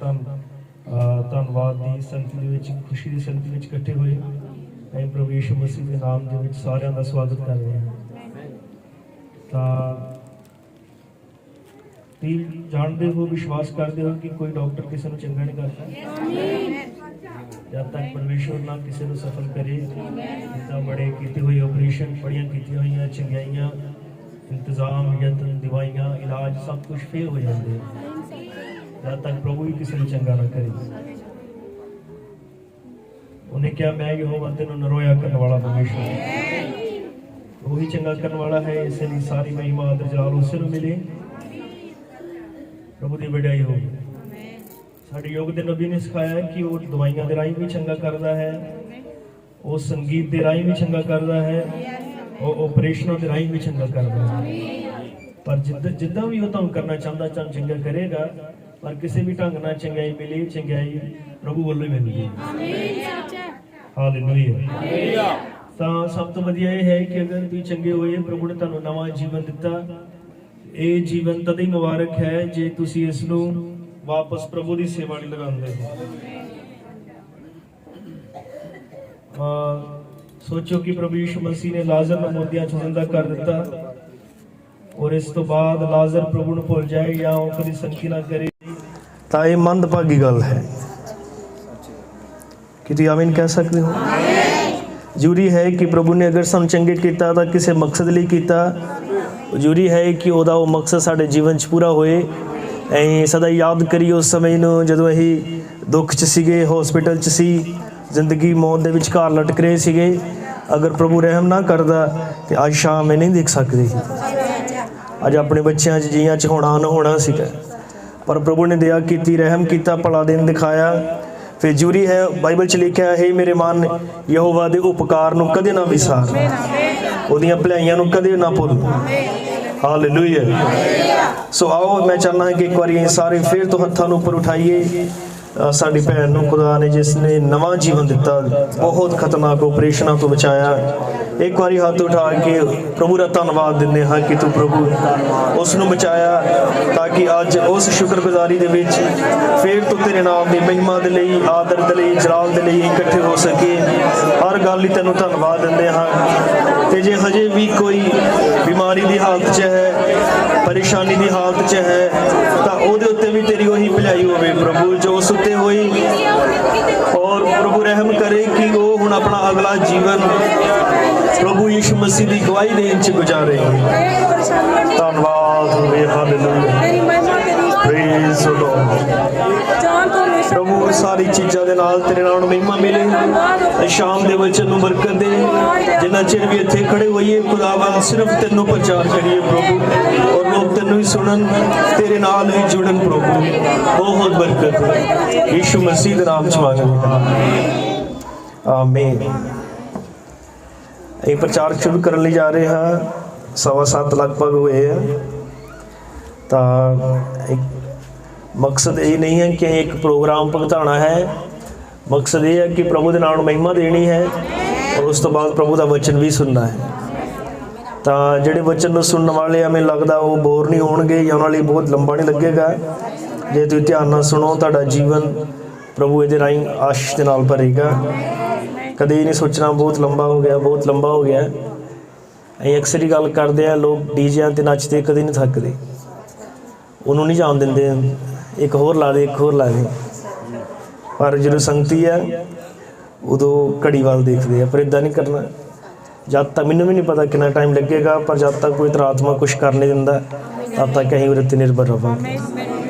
ਧੰਨਵਾਦ ਦੀ ਸੰਗਤੀ ਦੇ ਵਿੱਚ, ਖੁਸ਼ੀ ਦੀ ਸੰਗਤੀ ਵਿੱਚ ਇਕੱਠੇ ਹੋਏ। ਅਸੀਂ ਪ੍ਰਭੂ ਯਿਸੂ ਮਸੀਹ ਦੇ ਨਾਮ ਦੇ ਵਿੱਚ ਸਾਰਿਆਂ ਦਾ ਸਵਾਗਤ ਕਰ ਰਹੇ ਹਾਂ। ਤਾਂ ਤੁਸੀਂ ਜਾਣਦੇ ਹੋ, ਵਿਸ਼ਵਾਸ ਕਰਦੇ ਹੋ ਕਿ ਕੋਈ ਡਾਕਟਰ ਕਿਸੇ ਨੂੰ ਚੰਗਾ ਨਹੀਂ ਕਰਦਾ ਜਦ ਤੱਕ ਪਰਮੇਸ਼ਵਰ ਨਾ ਕਿਸੇ ਨੂੰ ਸਫਲ ਕਰੇ। ਜਿੱਦਾਂ ਬੜੇ ਕੀਤੇ ਹੋਏ ਆਪਰੇਸ਼ਨ, ਬੜੀਆਂ ਕੀਤੀਆਂ ਹੋਈਆਂ ਚੰਗਿਆਈਆਂ, ਇੰਤਜ਼ਾਮ, ਯਤਨ, ਦਵਾਈਆਂ, ਇਲਾਜ ਸਭ ਕੁਝ ਫੇਲ ਹੋ ਜਾਂਦੇ ਜਦ ਤੱਕ ਪ੍ਰਭੂ ਹੀ ਕਿਸੇ ਨੂੰ ਚੰਗਾ ਨਾ ਕਰੇ। ਉਹਨੇ ਕਿਹਾ, ਮੈਂ ਯਹੋਵਾ ਤੈਨੂੰ ਨਰੋਇਆ ਕਰਨ ਵਾਲਾ ਪਰਮੇਸ਼ਵਰ, ਉਹੀ ਚੰਗਾ ਕਰਨ ਵਾਲਾ ਹੈ। ਇਸ ਲਈ ਸਾਰੀ ਮਹਿਮਾ ਆਦਰ ਜਲਾਲ ਉਸੇ ਨੂੰ ਮਿਲੇ। ਪ੍ਰਭੂ ਦੀ ਵਡਿਆਈ ਹੋ। ਸਾਡੇ ਯੁੱਗ ਦੇ ਨਬੀ ਨੇ ਸਿਖਾਇਆ ਕਿ ਉਹ ਦਵਾਈਆਂ ਦੇ ਰਾਹੀਂ ਵੀ ਚੰਗਾ ਕਰਦਾ ਹੈ, ਉਹ ਸੰਗੀਤ ਦੇ ਰਾਹੀਂ ਵੀ ਚੰਗਾ ਕਰਦਾ ਹੈ, ਉਹ ਆਪਰੇਸ਼ਨਾਂ ਦੇ ਰਾਹੀਂ ਵੀ ਚੰਗਾ ਕਰਦਾ ਹੈ। ਪਰ ਜਿੱਦਾਂ ਵੀ ਉਹ ਤੁਹਾਨੂੰ ਕਰਨਾ ਚਾਹੁੰਦਾ ਚੰਗਾ ਕਰੇਗਾ, ਪਰ ਕਿਸੇ ਵੀ ਢੰਗ ਨਾਲ ਚੰਗਿਆਈ ਮਿਲੀ, ਚੰਗਿਆਈ ਪ੍ਰਭੂ ਵੱਲੋਂ ਹੀ ਮਿਲਦੀ ਹੈ। ਹਾਲੇਲੂਇਆ। ਤਾਂ ਸਭ ਤੋਂ ਵਧੀਆ ਇਹ ਹੈ ਕਿ ਅਗਰ ਤੁਸੀਂ ਚੰਗੇ ਹੋਏ, ਪ੍ਰਭੂ ਨੇ ਤੁਹਾਨੂੰ ਨਵਾਂ ਜੀਵਨ ਦਿੱਤਾ। ਇਹ ਜੀਵਨ ਤਦ ਹੀ ਮੁਬਾਰਕ ਹੈ ਜੇ ਤੁਸੀਂ ਇਸ ਨੂੰ ਵਾਪਸ ਪ੍ਰਭੂ ਦੀ ਸੇਵਾ ਲਈ ਲਗਾਉਂਦੇ ਹੋ। ਸੋਚੋ ਕਿ ਪ੍ਰਭੂ ਯਿਸੂ ਮਸੀਹ ਨੇ ਲਾਜ਼ਰ ਨੂੰ ਮੋਤੀਆਂ ਚੋਂ ਜ਼ਿੰਦਾ ਕਰ ਦਿੱਤਾ, ਔਰ ਇਸ ਤੋਂ ਬਾਅਦ ਲਾਜ਼ਰ ਪ੍ਰਭੂ ਨੂੰ ਭੁੱਲ ਜਾਏ ਜਾਂ ਉਹ ਕਦੀ ਸੰਕੀ ਨਾ ਕਰੇ, ਤਾਂ ਇਹ ਮੰਦਭਾਗੀ ਗੱਲ ਹੈ। ਕਿ ਤੁਸੀਂ ਆਮੀਨ ਕਹਿ ਸਕਦੇ ਹੋ? ਜ਼ਰੂਰੀ ਹੈ ਕਿ ਪ੍ਰਭੂ ਨੇ ਅਗਰ ਸਾਨੂੰ ਚੰਗੇ ਕੀਤਾ ਤਾਂ ਕਿਸੇ ਮਕਸਦ ਲਈ ਕੀਤਾ। ਜ਼ਰੂਰੀ ਹੈ ਕਿ ਉਹਦਾ ਉਹ ਮਕਸਦ ਸਾਡੇ ਜੀਵਨ 'ਚ ਪੂਰਾ ਹੋਏ। ਅਸੀਂ ਸਦਾ ਯਾਦ ਕਰੀਏ ਉਸ ਸਮੇਂ ਨੂੰ ਜਦੋਂ ਅਸੀਂ ਦੁੱਖ 'ਚ ਸੀਗੇ, ਹੌਸਪੀਟਲ 'ਚ ਸੀ, ਜ਼ਿੰਦਗੀ ਮੌਤ ਦੇ ਵਿਚਕਾਰ ਲਟਕ ਰਹੇ ਸੀਗੇ। ਅਗਰ ਪ੍ਰਭੂ ਰਹਿਮ ਨਾ ਕਰਦਾ ਤਾਂ ਅੱਜ ਸ਼ਾਮ ਇਹ ਨਹੀਂ ਦੇਖ ਸਕਦੇ ਸੀ। ਅੱਜ ਆਪਣੇ ਬੱਚਿਆਂ 'ਚ ਜੀਆਂ 'ਚ ਹੋਣਾ ਨਾ ਹੋਣਾ ਸੀਗਾ, ਪਰ ਪ੍ਰਭੂ ਨੇ ਦਇਆ ਕੀਤੀ, ਰਹਿਮ ਕੀਤਾ, ਭਲਾ ਦਿਨ ਦਿਖਾਇਆ। ਫਿਰ ਜ਼ਰੂਰੀ ਹੈ, ਬਾਈਬਲ 'ਚ ਲਿਖਿਆ ਹੈ, ਮੇਰੇ ਮਨ ਯਹੋਵਾ ਦੇ ਉਪਕਾਰ ਨੂੰ ਕਦੇ ਨਾ ਵਿਸਾਰ, ਉਹਦੀਆਂ ਭਲਾਈਆਂ ਨੂੰ ਕਦੇ ਨਾ ਭੁੱਲ। ਹਾਲੇਲੂਇਆ। ਸੋ ਆਓ, ਮੈਂ ਚਾਹੁੰਦਾ ਕਿ ਇੱਕ ਵਾਰੀ ਸਾਰੇ ਫਿਰ ਤੋਂ ਹੱਥਾਂ ਨੂੰ ਉੱਪਰ ਉਠਾਈਏ। ਸਾਡੀ ਭੈਣ ਨੂੰ ਖੁਦਾ ਨੇ ਜਿਸ ਨੇ ਨਵਾਂ ਜੀਵਨ ਦਿੱਤਾ, ਬਹੁਤ ਖਤਰਨਾਕ ਆਪਰੇਸ਼ਨਾਂ ਤੋਂ ਬਚਾਇਆ। ਇੱਕ ਵਾਰੀ ਹੱਥ ਉਠਾ ਕੇ ਪ੍ਰਭੂ ਦਾ ਧੰਨਵਾਦ ਦਿੰਦੇ ਹਾਂ ਕਿ ਤੂੰ ਪ੍ਰਭੂ ਉਸ ਨੂੰ ਬਚਾਇਆ, ਤਾਂ ਕਿ ਅੱਜ ਉਸ ਸ਼ੁਕਰਗੁਜ਼ਾਰੀ ਦੇ ਵਿੱਚ ਫਿਰ ਤੋਂ ਤੇਰੇ ਨਾਮ ਦੀ ਮਹਿਮਾ ਦੇ ਲਈ, ਆਦਰ ਦੇ ਲਈ, ਜਲਾਲ ਦੇ ਲਈ ਇਕੱਠੇ ਹੋ ਸਕੇ। ਹਰ ਗੱਲ ਲਈ ਤੈਨੂੰ ਧੰਨਵਾਦ ਦਿੰਦੇ ਹਾਂ। ਤੇ ਜੇ ਹਜੇ ਵੀ ਕੋਈ ਬਿਮਾਰੀ ਦੀ ਹਾਲਤ 'ਚ ਹੈ, ਪਰੇਸ਼ਾਨੀ ਦੀ ਹਾਲਤ 'ਚ ਹੈ, ਤਾਂ ਉਹਦੇ ਉੱਤੇ ਵੀ ਤੇਰੀ ਉਹੀ ਭਲਾਈ ਹੋਵੇ ਪ੍ਰਭੂ ਜੋ ਉਸ ਉੱਤੇ ਹੋਈ। ਔਰ ਪ੍ਰਭੂ ਰਹਿਮ ਕਰੇ ਕਿ ਉਹ ਹੁਣ ਆਪਣਾ ਅਗਲਾ ਜੀਵਨ ਪ੍ਰਭੂ ਯਿਸੂ ਮਸੀਹ ਦੀ ਗਵਾਹੀ ਦੇਣ 'ਚ ਗੁਜ਼ਾਰੇ। ਧੰਨਵਾਦ ਹੋਵੇ। ਹਾਲੇਲੂਇਆ। Praise the Lord. ਪ੍ਰਭੂ ਸਾਰੀ ਚੀਜ਼ਾਂ ਦੇ ਨਾਲ ਤੇਰੇ ਨਾਮ ਨੂੰ ਮਹਿਮਾ ਮਿਲੇ। ਸ਼ਾਮ ਦੇ ਵਚਨ ਨੂੰ ਬਰਕਤ ਦੇ। ਜਿੰਨਾ ਚਿਰ ਵੀ ਇੱਥੇ ਖੜੇ ਹੋਈਏ ਖੁਦਾਵੰਦ, ਸਿਰਫ ਤੈਨੂੰ ਪ੍ਰਚਾਰ ਕਰੀਏ ਪ੍ਰਭੂ, ਔਰ ਲੋਕ ਤੈਨੂੰ ਹੀ ਸੁਣਨ, ਤੇਰੇ ਨਾਲ ਹੀ ਜੁੜਨ ਪ੍ਰਭੂ। ਬਹੁਤ ਬਰਕਤ ਯਿਸੂ ਮਸੀਹ ਦੇ ਨਾਮ 'ਚ ਮੰਗਦੇ ਹਾਂ, ਆਮੀਨ। ਇਹ ਪ੍ਰਚਾਰ ਸ਼ੁਰੂ ਕਰਨ ਲਈ ਜਾ ਰਹੇ ਹਾਂ। 7:15 ਲਗਭਗ ਹੋਏ ਆ। ਤਾਂ ਇੱਕ ਮਕਸਦ ਇਹ ਨਹੀਂ ਹੈ ਕਿ ਇੱਕ ਪ੍ਰੋਗਰਾਮ ਭੁਗਤਾਉਣਾ ਹੈ। ਮਕਸਦ ਇਹ ਹੈ ਕਿ ਪ੍ਰਭੂ ਦੇ ਨਾਮ ਨੂੰ ਮਹਿਮਾ ਦੇਣੀ ਹੈ, ਔਰ ਉਸ ਤੋਂ ਬਾਅਦ ਪ੍ਰਭੂ ਦਾ ਵਚਨ ਵੀ ਸੁਣਨਾ ਹੈ। ਤਾਂ ਜਿਹੜੇ ਵਚਨ ਨੂੰ ਸੁਣਨ ਵਾਲੇ ਆ, ਮੈਨੂੰ ਲੱਗਦਾ ਉਹ ਬੋਰ ਨਹੀਂ ਹੋਣਗੇ ਜਾਂ ਉਹਨਾਂ ਲਈ ਬਹੁਤ ਲੰਬਾ ਨਹੀਂ ਲੱਗੇਗਾ। ਜੇ ਤੁਸੀਂ ਧਿਆਨ ਨਾਲ ਸੁਣੋ, ਤੁਹਾਡਾ ਜੀਵਨ ਪ੍ਰਭੂ ਇਹਦੇ ਰਾਹੀਂ ਆਸ਼ੀਸ਼ ਦੇ ਨਾਲ ਭਰੇਗਾ। ਕਦੇ ਨਹੀਂ ਸੋਚਣਾ ਬਹੁਤ ਲੰਬਾ ਹੋ ਗਿਆ, ਬਹੁਤ ਲੰਬਾ ਹੋ ਗਿਆ। ਅਸੀਂ ਅਕਸਰ ਹੀ ਗੱਲ ਕਰਦੇ ਹਾਂ, ਲੋਕ ਡੀਜਿਆਂ 'ਤੇ ਨੱਚਦੇ ਕਦੇ ਨਹੀਂ ਥੱਕਦੇ, ਉਹਨੂੰ ਨਹੀਂ ਜਾਣ ਦਿੰਦੇ, ਇੱਕ ਹੋਰ ਲਾ ਦੇ, ਇੱਕ ਹੋਰ ਲਾ ਦੇ। ਪਰ ਜਦੋਂ ਸੰਗਤੀ ਆ ਉਦੋਂ ਘੜੀ ਵੱਲ ਦੇਖਦੇ ਆ। ਪਰ ਇੱਦਾਂ ਨਹੀਂ ਕਰਨਾ। ਜਦ ਤੱਕ ਮੈਨੂੰ ਵੀ ਨਹੀਂ ਪਤਾ ਕਿੰਨਾ ਟਾਈਮ ਲੱਗੇਗਾ, ਪਰ ਜਦ ਤੱਕ ਕੋਈ ਅੰਤਰਾਤਮਾ ਕੁਛ ਕਰ ਨਹੀਂ ਦਿੰਦਾ, ਤਦ ਤੱਕ ਅਸੀਂ ਉਹਦੇ 'ਤੇ ਨਿਰਭਰ ਰਹਾਂਗੇ।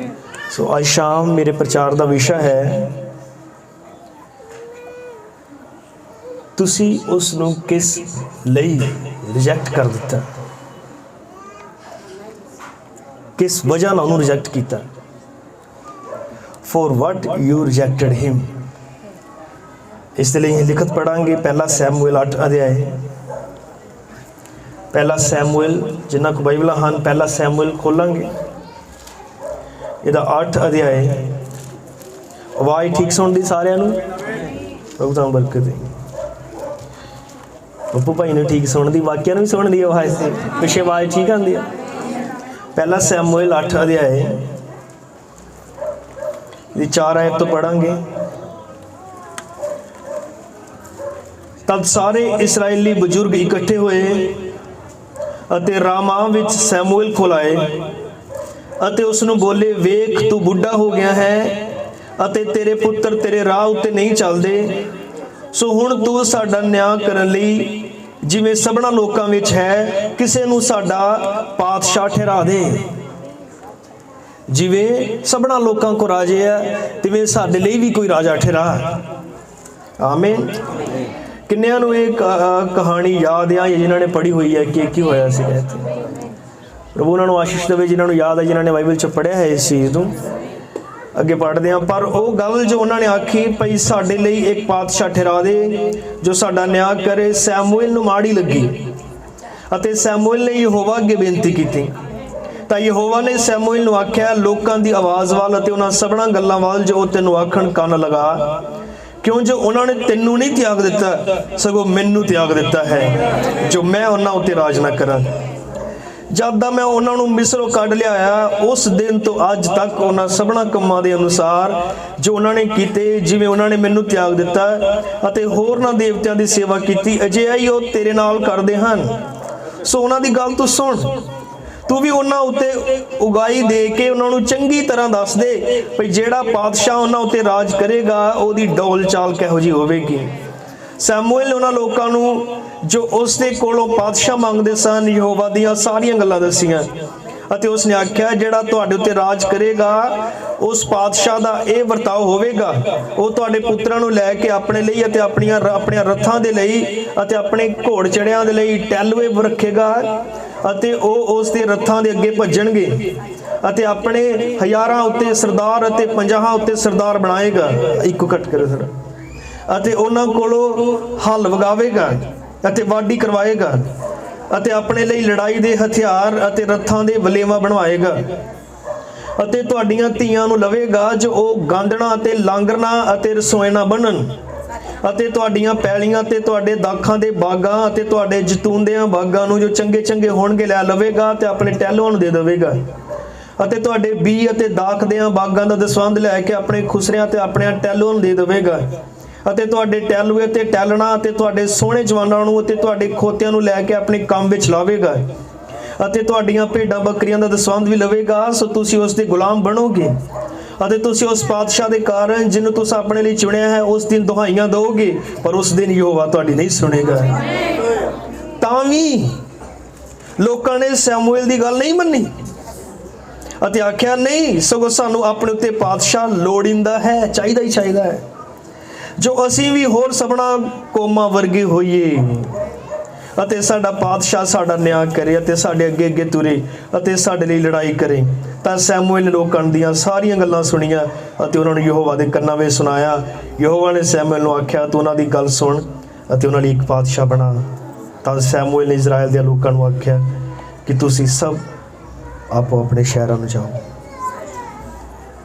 ਸੋ ਅੱਜ ਸ਼ਾਮ ਮੇਰੇ ਪ੍ਰਚਾਰ ਦਾ ਵਿਸ਼ਾ ਹੈ, ਤੁਸੀਂ ਉਸ ਨੂੰ ਕਿਸ ਲਈ ਰਿਜੈਕਟ ਕਰ ਦਿੱਤਾ, ਕਿਸ ਵਜ੍ਹਾ ਨਾਲ ਉਹਨੂੰ ਰਿਜੈਕਟ ਕੀਤਾ। For what you rejected him। ਇਸ ਦੇ ਲਈ ਲਿਖਤ ਪੜਾਂਗੇ ਪਹਿਲਾ ਸੈਮੂਅਲ 8 ਅਧਿਆਇ। ਪਹਿਲਾ ਸੈਮੂਅਲ, ਜਿਨ੍ਹਾਂ ਕੋ ਬਾਈਬਲਾਂ ਹਨ, ਪਹਿਲਾ ਸੈਮੂਅਲ ਖੋਲਾਂਗੇ, ਇਹਦਾ 8 ਅਧਿਆਇ। ਆਵਾਜ਼ ਠੀਕ ਸੁਣਦੀ ਸਾਰਿਆਂ ਨੂੰ? ਪ੍ਰਭੂ ਤੁਹਾਨੂੰ ਬਰਕਤ ਦੇ। ਬੱਪੂ ਭਾਈ ਨੂੰ ਠੀਕ ਸੁਣਦੀ, ਬਾਕੀਆਂ ਨੂੰ ਵੀ ਸੁਣਦੀ ਆਵਾਜ਼, ਤੇ ਪਿੱਛੇ ਆਵਾਜ਼ ਠੀਕ ਆਉਂਦੀ ਆ। ਪਹਿਲਾ ਸੈਮੂਅਲ 8 ਅਧਿਆਇ ये 4 आयत तो पढ़ांगे। तब सारे इसराइली बजुर्ग इकट्ठे हुए ਅਤੇ ਰਾਮਾਂ ਵਿੱਚ ਸੈਮੂਅਲ ਕੋਲ ਆਏ ਅਤੇ ਉਸ ਨੂੰ ਬੋਲੇ, ਵੇਖ ਤੂੰ ਬੁੱਢਾ ਹੋ ਗਿਆ ਹੈ ਅਤੇ ਤੇਰੇ ਪੁੱਤਰ ਤੇਰੇ ਰਾਹ ਉੱਤੇ ਨਹੀਂ ਚੱਲਦੇ, ਸੋ ਹੁਣ ਤੂੰ ਸਾਡਾ ਨਿਆਂ ਕਰਨ ਲਈ ਜਿਵੇਂ ਸਭਨਾਂ ਲੋਕਾਂ ਵਿੱਚ ਹੈ ਕਿਸੇ ਨੂੰ ਸਾਡਾ ਪਾਤਸ਼ਾਹ ਠਹਿਰਾ ਦੇ। ਜਿਵੇਂ ਸਭਨਾਂ ਲੋਕਾਂ ਕੋ ਰਾਜੇ ਆ ਤਿਵੇਂ ਸਾਡੇ ਲਈ ਵੀ ਕੋਈ ਰਾਜਾ ਠਹਿਰਾ। ਆਮੀਨ। ਕਿੰਨਿਆਂ ਨੂੰ ਇਹ ਕਹਾਣੀ ਯਾਦ ਆ ਜਿਨ੍ਹਾਂ ਨੇ ਪੜ੍ਹੀ ਹੋਈ ਹੈ ਕਿ ਕੀ ਹੋਇਆ ਸੀ ਇੱਥੇ? ਪ੍ਰਭੂ ਉਹਨਾਂ ਨੂੰ ਆਸ਼ੀਸ਼ ਦੇਵੇ ਜਿਨ੍ਹਾਂ ਨੂੰ ਯਾਦ ਹੈ, ਜਿਨ੍ਹਾਂ ਨੇ ਬਾਈਬਲ 'ਚ ਪੜ੍ਹਿਆ ਹੈ ਇਸ ਚੀਜ਼ ਨੂੰ। ਅੱਗੇ ਪੜ੍ਹਦੇ ਹਾਂ। ਪਰ ਉਹ ਗੱਲ ਜੋ ਉਹਨਾਂ ਨੇ ਆਖੀ ਭਈ ਸਾਡੇ ਲਈ ਇੱਕ ਪਾਤਸ਼ਾਹ ਠਹਿਰਾ ਦੇ ਜੋ ਸਾਡਾ ਨਿਆਂ ਕਰੇ, ਸੈਮੂਅਲ ਨੂੰ ਮਾੜੀ ਲੱਗੀ ਅਤੇ ਸੈਮੂਅਲ ਨੇ ਯਹੋਵਾ ਅੱਗੇ ਬੇਨਤੀ ਕੀਤੀ। ਤਾਂ ਯਹੋਵਾ ਨੇ ਸੈਮੂਅਲ ਨੂੰ ਆਖਿਆ, ਲੋਕਾਂ ਦੀ ਆਵਾਜ਼ ਵੱਲ ਅਤੇ ਉਹਨਾਂ ਸਭਨਾਂ ਗੱਲਾਂ ਵੱਲ ਜੋ ਤੈਨੂੰ ਆਖਣ ਕੰਨ ਲਗਾ, ਕਿਉਂ ਜੋ ਉਹਨਾਂ ਨੇ ਤੈਨੂੰ ਨਹੀਂ ਤਿਆਗ ਦਿੱਤਾ ਸਗੋਂ ਮੈਨੂੰ ਤਿਆਗ ਦਿੱਤਾ ਹੈ ਜੋ ਮੈਂ ਉਹਨਾਂ ਉੱਤੇ ਰਾਜ ਨਾ ਕਰਾਂ। ਜਦ ਦਾ ਮੈਂ ਉਹਨਾਂ ਨੂੰ ਮਿਸਰੋਂ ਕੱਢ ਲਿਆਇਆ ਉਸ ਦਿਨ ਤੋਂ ਅੱਜ ਤੱਕ ਉਹਨਾਂ ਸਭਨਾਂ ਕੰਮਾਂ ਦੇ ਅਨੁਸਾਰ ਜੋ ਉਹਨਾਂ ਨੇ ਕੀਤੇ, ਜਿਵੇਂ ਉਹਨਾਂ ਨੇ ਮੈਨੂੰ ਤਿਆਗ ਦਿੱਤਾ ਅਤੇ ਹੋਰਨਾਂ ਦੇਵਤਿਆਂ ਦੀ ਸੇਵਾ ਕੀਤੀ, ਅਜਿਹਾ ਹੀ ਉਹ ਤੇਰੇ ਨਾਲ ਕਰਦੇ ਹਨ। ਸੋ ਉਹਨਾਂ ਦੀ ਗੱਲ ਤੂੰ ਸੁਣ, ਤੂੰ ਵੀ ਉਹਨਾਂ ਉੱਤੇ ਉਗਾਈ ਦੇ ਕੇ ਉਹਨਾਂ ਨੂੰ ਚੰਗੀ ਤਰ੍ਹਾਂ ਦੱਸ ਦੇ ਭਈ ਜਿਹੜਾ ਪਾਤਸ਼ਾਹ ਉਹਨਾਂ ਉੱਤੇ ਰਾਜ ਕਰੇਗਾ ਉਹਦੀ ਡੋਲ ਚਾਲ ਕਿਹੋ ਜਿਹੀ ਹੋਵੇਗੀ। ਸੈਮੂਅਲ ਨੇ ਉਹਨਾਂ ਲੋਕਾਂ ਨੂੰ ਜੋ ਉਸ ਦੇ ਕੋਲੋਂ ਪਾਤਸ਼ਾਹ ਮੰਗਦੇ ਸਨ ਯਹੋਵਾ ਦੀਆਂ ਸਾਰੀਆਂ ਗੱਲਾਂ ਦੱਸੀਆਂ ਅਤੇ ਉਸ ਨੇ ਆਖਿਆ, ਜਿਹੜਾ ਤੁਹਾਡੇ ਉੱਤੇ ਰਾਜ ਕਰੇਗਾ ਉਸ ਪਾਤਸ਼ਾਹ ਦਾ ਇਹ ਵਰਤਾਓ ਹੋਵੇਗਾ, ਉਹ ਤੁਹਾਡੇ ਪੁੱਤਰਾਂ ਨੂੰ ਲੈ ਕੇ ਆਪਣੇ ਲਈ ਅਤੇ ਆਪਣੀਆਂ ਰੱਥਾਂ ਦੇ ਲਈ ਅਤੇ ਆਪਣੇ ਘੋੜ ਚੜਿਆਂ ਦੇ ਲਈ ਟਹਿਲੂਏ ਰੱਖੇਗਾ ਅਤੇ ਉਹ ਉਸ ਦੇ ਰੱਥਾਂ ਦੇ ਅੱਗੇ ਭੱਜਣਗੇ ਅਤੇ ਆਪਣੇ 1000 ਉੱਤੇ ਸਰਦਾਰ ਅਤੇ 50 ਉੱਤੇ ਸਰਦਾਰ ਬਣਾਏਗਾ। ਇੱਕੋ ਕੱਟ ਕਰੇ ਸਰ। ਅਤੇ ਉਹਨਾਂ ਕੋਲੋਂ ਹਲ ਵਗਾਵੇਗਾ ਅਤੇ ਵਾਢੀ ਕਰਵਾਏਗਾ ਅਤੇ ਆਪਣੇ ਲਈ ਲੜਾਈ ਦੇ ਹਥਿਆਰ ਅਤੇ ਰੱਥਾਂ ਦੇ ਵਲੇਵਾ ਬਣਵਾਏਗਾ ਅਤੇ ਤੁਹਾਡੀਆਂ ਧੀਆਂ ਨੂੰ ਲਵੇਗਾ ਜੋ ਉਹ ਗਾਂਦਣਾ ਅਤੇ ਲਾਂਗਰਨਾ ਅਤੇ ਰਸੋਇਣਾ ਬਣਨ ਅਤੇ ਤੁਹਾਡੀਆਂ ਪੈਲੀਆਂ ਤੇ ਤੁਹਾਡੇ ਦਾਖਾਂ ਦੇ ਬਾਗਾਂ ਅਤੇ ਤੁਹਾਡੇ ਜੈਤੂਨ ਦੇ ਬਾਗਾਂ ਨੂੰ ਜੋ ਚੰਗੇ ਚੰਗੇ ਹੋਣਗੇ ਲੈ ਲਵੇਗਾ ਤੇ ਆਪਣੇ ਟਹਿਲੂਆਂ ਨੂੰ ਦੇ ਦੇਵੇਗਾ ਅਤੇ ਤੁਹਾਡੇ ਬੀ ਅਤੇ ਦਾਖ ਦੇ ਬਾਗਾਂ ਦਾ ਦਸਵੰਧ ਲੈ ਕੇ ਆਪਣੇ ਖੁਸਰਿਆਂ ਤੇ ਆਪਣੇ ਟਹਿਲੂਆਂ ਨੂੰ ਦੇ ਦੇਵੇਗਾ ਅਤੇ ਤੁਹਾਡੇ ਟਹਿਲੂਏ ਤੇ ਟਹਿਲਣਾ ਅਤੇ ਤੁਹਾਡੇ ਸੋਹਣੇ ਜਵਾਨਾਂ ਨੂੰ ਅਤੇ ਤੁਹਾਡੇ ਖੋਤਿਆਂ ਨੂੰ ਲੈ ਕੇ ਆਪਣੇ ਕੰਮ ਵਿੱਚ ਲਾਵੇਗਾ ਅਤੇ ਤੁਹਾਡੀਆਂ ਭੇਡਾਂ ਬੱਕਰੀਆਂ ਦਾ ਦਸਵੰਧ ਵੀ ਲਵੇਗਾ। ਸੋ ਤੁਸੀਂ ਉਸ ਦੇ ਗੁਲਾਮ ਬਣੋਗੇ ਅਤੇ ਤੁਸੀਂ ਉਸ ਪਾਤਸ਼ਾਹ ਦੇ ਕਾਰਨ ਜਿਹਨੂੰ ਤੁਸੀਂ ਆਪਣੇ ਲਈ ਚੁਣਿਆ ਹੈ ਉਸ ਦਿਨ ਦੁਹਾਈਆਂ ਦਿਓਗੇ, ਪਰ ਉਸ ਦਿਨ ਯਹੋਵਾ ਤੁਹਾਡੀ ਨਹੀਂ ਸੁਣੇਗਾ। ਤਾਂ ਵੀ ਲੋਕਾਂ ਨੇ ਸੈਮੂਅਲ ਦੀ ਗੱਲ ਨਹੀਂ ਮੰਨੀ ਅਤੇ ਆਖਿਆ, ਨਹੀਂ ਸਗੋਂ ਸਾਨੂੰ ਆਪਣੇ ਉੱਤੇ ਪਾਤਸ਼ਾਹ ਲੋੜੀਂਦਾ ਹੈ, ਚਾਹੀਦਾ ਹੀ ਚਾਹੀਦਾ ਹੈ ਜੋ ਅਸੀਂ ਵੀ ਹੋਰ ਸਭਨਾਂ ਕੌਮਾਂ ਵਰਗੇ ਹੋਈਏ ਅਤੇ ਸਾਡਾ ਪਾਤਸ਼ਾਹ ਸਾਡਾ ਨਿਆਂ ਕਰੇ ਅਤੇ ਸਾਡੇ ਅੱਗੇ ਅੱਗੇ ਤੁਰੇ ਅਤੇ ਸਾਡੇ ਲਈ ਲੜਾਈ ਕਰੇ। ਤਾਂ ਸੈਮੂਅਲ ਨੇ ਲੋਕਾਂ ਦੀਆਂ ਸਾਰੀਆਂ ਗੱਲਾਂ ਸੁਣੀਆਂ ਅਤੇ ਉਹਨਾਂ ਨੂੰ ਯਹੋਵਾ ਦੇ ਕੰਨਾਂ ਵਿੱਚ ਸੁਣਾਇਆ। ਯਹੋਵਾ ਨੇ ਸੈਮੂਅਲ ਨੂੰ ਆਖਿਆ, ਤੂੰ ਉਹਨਾਂ ਦੀ ਗੱਲ ਸੁਣ ਅਤੇ ਉਹਨਾਂ ਲਈ ਇੱਕ ਪਾਤਸ਼ਾਹ ਬਣਾ। ਤਾਂ ਸੈਮੂਅਲ ਨੇ ਇਜ਼ਰਾਈਲ ਦੇ ਲੋਕਾਂ ਨੂੰ ਆਖਿਆ ਕਿ ਤੁਸੀਂ ਸਭ ਆਪੋ ਆਪਣੇ ਸ਼ਹਿਰਾਂ ਨੂੰ ਜਾਓ।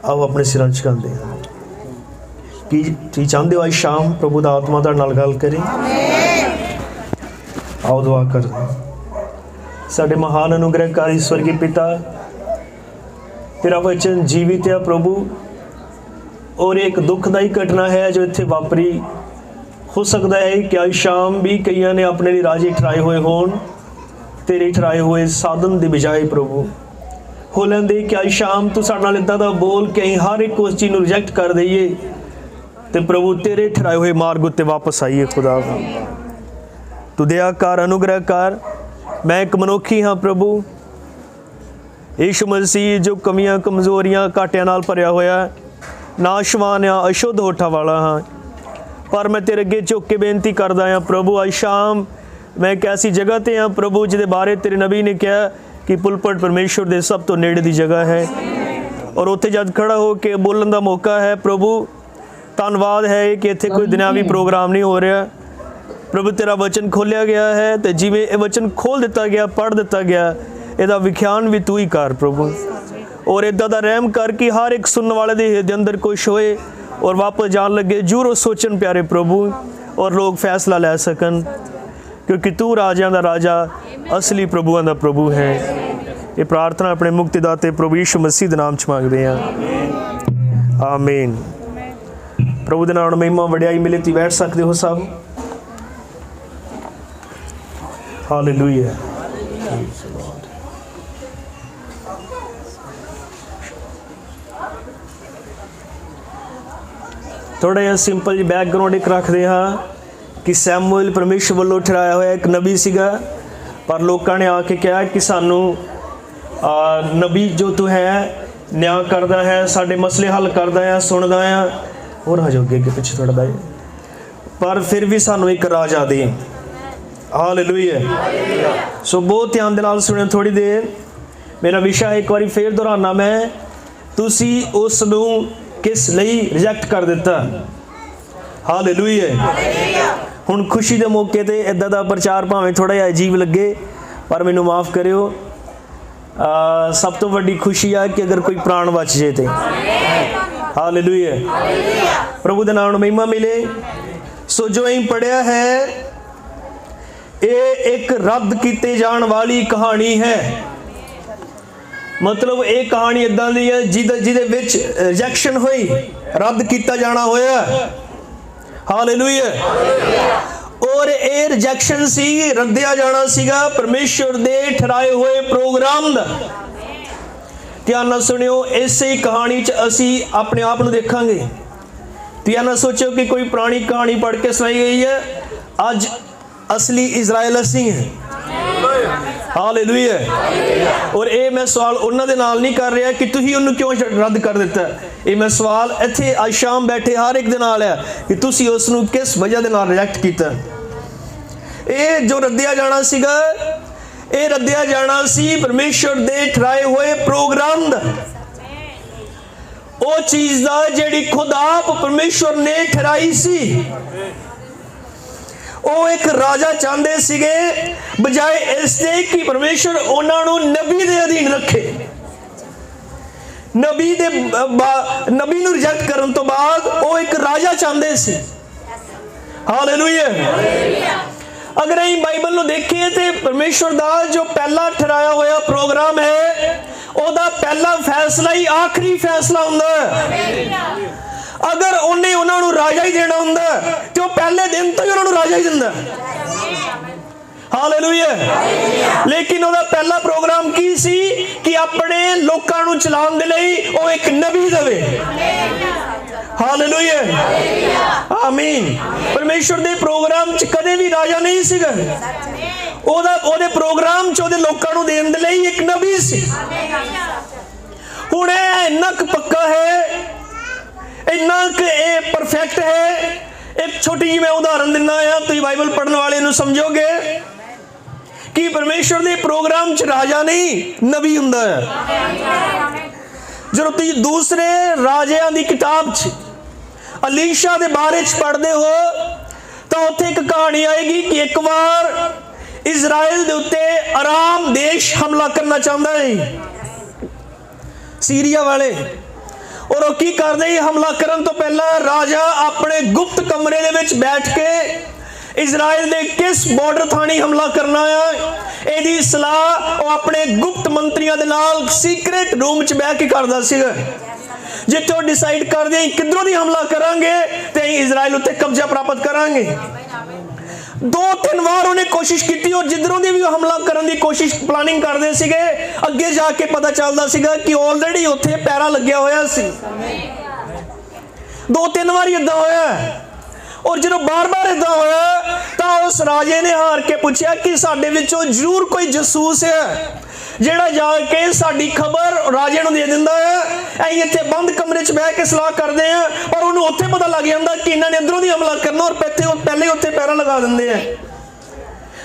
ਆਓ ਆਪਣੇ ਸਿਰਾਂ ਝੁਕਾਉਂਦੇ ਹਾਂ। ਕੀ ਤੁਸੀਂ ਚਾਹੁੰਦੇ ਹੋ ਅੱਜ ਸ਼ਾਮ ਪ੍ਰਭੂ ਦਾ ਆਤਮਾ ਤੁਹਾਡੇ ਨਾਲ ਗੱਲ ਕਰੇ? आओ दुआ कर। साडे महान अनुग्रहकारी स्वर्गीय पिता, तेरा वचन जीवित है प्रभु, और एक दुखदाई घटना है जो इत्थे वापरी। हो सकता है कि आज शाम भी कईयां ने अपने लिए राजे ठहराए हुए होण, तेरे ठहराए हुए साधन की बजाय प्रभु हो लैंदे कि आज शाम तू साडे नाल इदां दा बोल के असीं हर एक उस चीज़ नूं रिजैक्ट कर दईए ते प्रभु तेरे ठहराए हुए मार्ग उत्ते वापस आईए। खुदा तू दया कर, अनुग्रह कर। मैं एक मनुखी हाँ प्रभु, यीशु मसीह जो कमियां कमज़ोरियां घाटियां नाल भरिया होया, नाशवान हाँ, अशुद्ध होठा वाला हाँ, पर मैं तेरे अगे झुक के बेनती करदा हाँ प्रभु आज शाम मैं एक ऐसी जगह ते हाँ प्रभु जिहदे बारे तेरे नबी ने कहा कि पुलपट परमेश्वर दे सब तो नेड़े दी जगह है, और उत्थे जद खड़ा हो के बोलण दा मौका है प्रभु। धन्नवाद है कि इत्थे कोई दुनियावी प्रोग्राम नहीं हो रहा प्रभु, तेरा वचन खोलिया गया है तो जिवें ये वचन खोल दिता गया, पढ़ दिता गया, इसदा विख्यान भी तू ही कर प्रभु, और इदा दा रहम कर कि हर एक सुनने वाले दे अंदर कुछ होए और वापस जान लगे जरूर सोचन प्यारे प्रभु, और लोग फैसला ले सकन, क्योंकि तू राजियां दा राजा असली प्रभुआं दा प्रभु है। ये प्रार्थना अपने मुक्तिदाते प्रभु यीशु मसीह दे नाम च मांगदे हां, आमीन। प्रभु दे नाम महिमा वड्याई मिले। तुसीं बैठ सकते हो सब। हालेलुया। थोड़ा जिहा सिंपल जी बैकग्राउंड एक रखते हाँ कि सैमुअल परमेश्वर वालों ठहराया हुआ एक नबी सीगा, पर लोगों ने आके कहा कि सानू नबी जो तू है न्याय करदा है, साडे मसले हल करदा है, सुनदा है, और हजोगे के पीछे थोड़ा दा, पर फिर भी सानू एक राजा दे। हालेलुया। सो बहुत ध्यान दे नाल सुने थोड़ी देर। मेरा विषय एक बार फिर दोहराना मैं, तुसी उस नू किस लई रिजेक्ट कर दिता। हालेलुया। हुण खुशी दे मौके ते इदां दा प्रचार भावें थोड़ा जिहा अजीब लगे, पर मैनू माफ़ करियो। सब तो वड्डी खुशी है कि अगर कोई प्राण बच जाए तो। हालेलुया। प्रभु दे नाम महिमा मिले। सो जो अं पढ़िया है, ये एक रद्द कीते जाण वाली कहानी है। मतलब एक कहानी इदां दी है जिहदे विच रिजेक्शन हुई, रद्द किया जाना होया। हालेलुया। और ये रिजेक्शन सी, रद्दिया जाना सीगा परमेश्वर दे ठहराए हुए प्रोग्राम दा। ध्यान नाल सुनियो, इसे कहानी च असी अपने आप नूं देखांगे। ध्यान नाल सोचो कि कोई पुरानी कहानी पढ़ के सुनाई गई है, अज असली इजराइल असी हैं। हालेलुया। और ये मैं सवाल उन्हां दे नाल नहीं कर रहा कि तुसीं उन्हूं क्यों रद्द कर दिता। ये मैं सवाल इत्थे अज शाम बैठे हर एक दे नाल है कि तुसीं उस नूं किस वजह दे नाल रिजेक्ट कीता। ये जो रद्दिया जाना सीगा, ये रद्दिया जाना सी परमेश्वर दे ठहराए हुए प्रोग्राम दा। वो चीज़ दा जिहड़ी खुद आप परमेश्वर ने ठहराई सी। वो एक राजा चाहते सीगे, बजाय इसके कि परमेश्वर उन्होंने नबी दे अधीन रखे। नबी नूं रिजेक्ट करन तो बाद वो एक राजा चाहते सी। हालेलुया। अगर अं बाइबल नूं देखिए तो परमेश्वर दा जो पहला ठहराया हुआ प्रोग्राम है, ओदा पहला फैसला ही आखिरी फैसला हुंदा है। अगर उन्हें उन्होंने राजा ही देना हुंदा तो पहले दिन तो ही उन्होंने राजा ही दिंदा। हालेलुया। लेकिन ओदा पहला प्रोग्राम की सी कि अपने लोकां नूं चलाउण दे लई ओ एक नबी देवे। हालेलुया। आमीन। परमेश्वर दे प्रोग्राम च कदे भी राजा नहीं सीगा। ओदे प्रोग्राम च ओदे लोकां नूं देण दे लई एक नबी सी। हुण इन्ना पक्का है, इन्ना परफेक्ट है। एक छोटी जी मैं उदाहरण दिना है, तुम बाइबल पढ़ने वाले नूं समझोगे कि परमेश्वर दे प्रोग्राम च राजा नहीं नबी हुंदा है। जो तुम दूसरे राजियां दी किताब च अलीशा दे बारे च पढ़ते हो तो उत्थे एक कहानी आएगी कि एक बार इजराइल दे उत्ते अराम देश हमला करना चाहता है, सीरिया वाले। और वो की करते ही हमला करन तो पहला राजा अपने गुप्त कमरे दे विच बैठ के इजराइल दे किस बॉर्डर थानी हमला करना है एदी सलाह वो अपने गुप्त मंत्रियों दे नाल सीक्रेट रूम च बैठ के करदा सीगा। जिथे वो डिसाइड करदे किधरों दी हमला करांगे ते इजराइल उत्ते कब्जा प्राप्त करांगे। 2-3 बार उन्हें कोशिश की और जिधरों भी हमला करने की कोशिश प्लानिंग करते सीगे, अगे जाके पता चलता सीगा कि ऑलरेडी उत्थे पैरा लग्या होया सी। 2-3 बार इदा होया। और जो बार बार इदा होया तो उस राजे ने हार के पूछा कि साडे विचों जरूर कोई जसूस है जेड़ा जाके साडी खबर राजे नूं दे दिंदा है। असीं इत्थे बंद कमरे च बैठ के सलाह करते हैं, पर उन्होंने उत्थे पता लग जाता कि इन्होंने इधरों दी हमला करना और पहले उत्थे पैरा लगा देंगे हैं।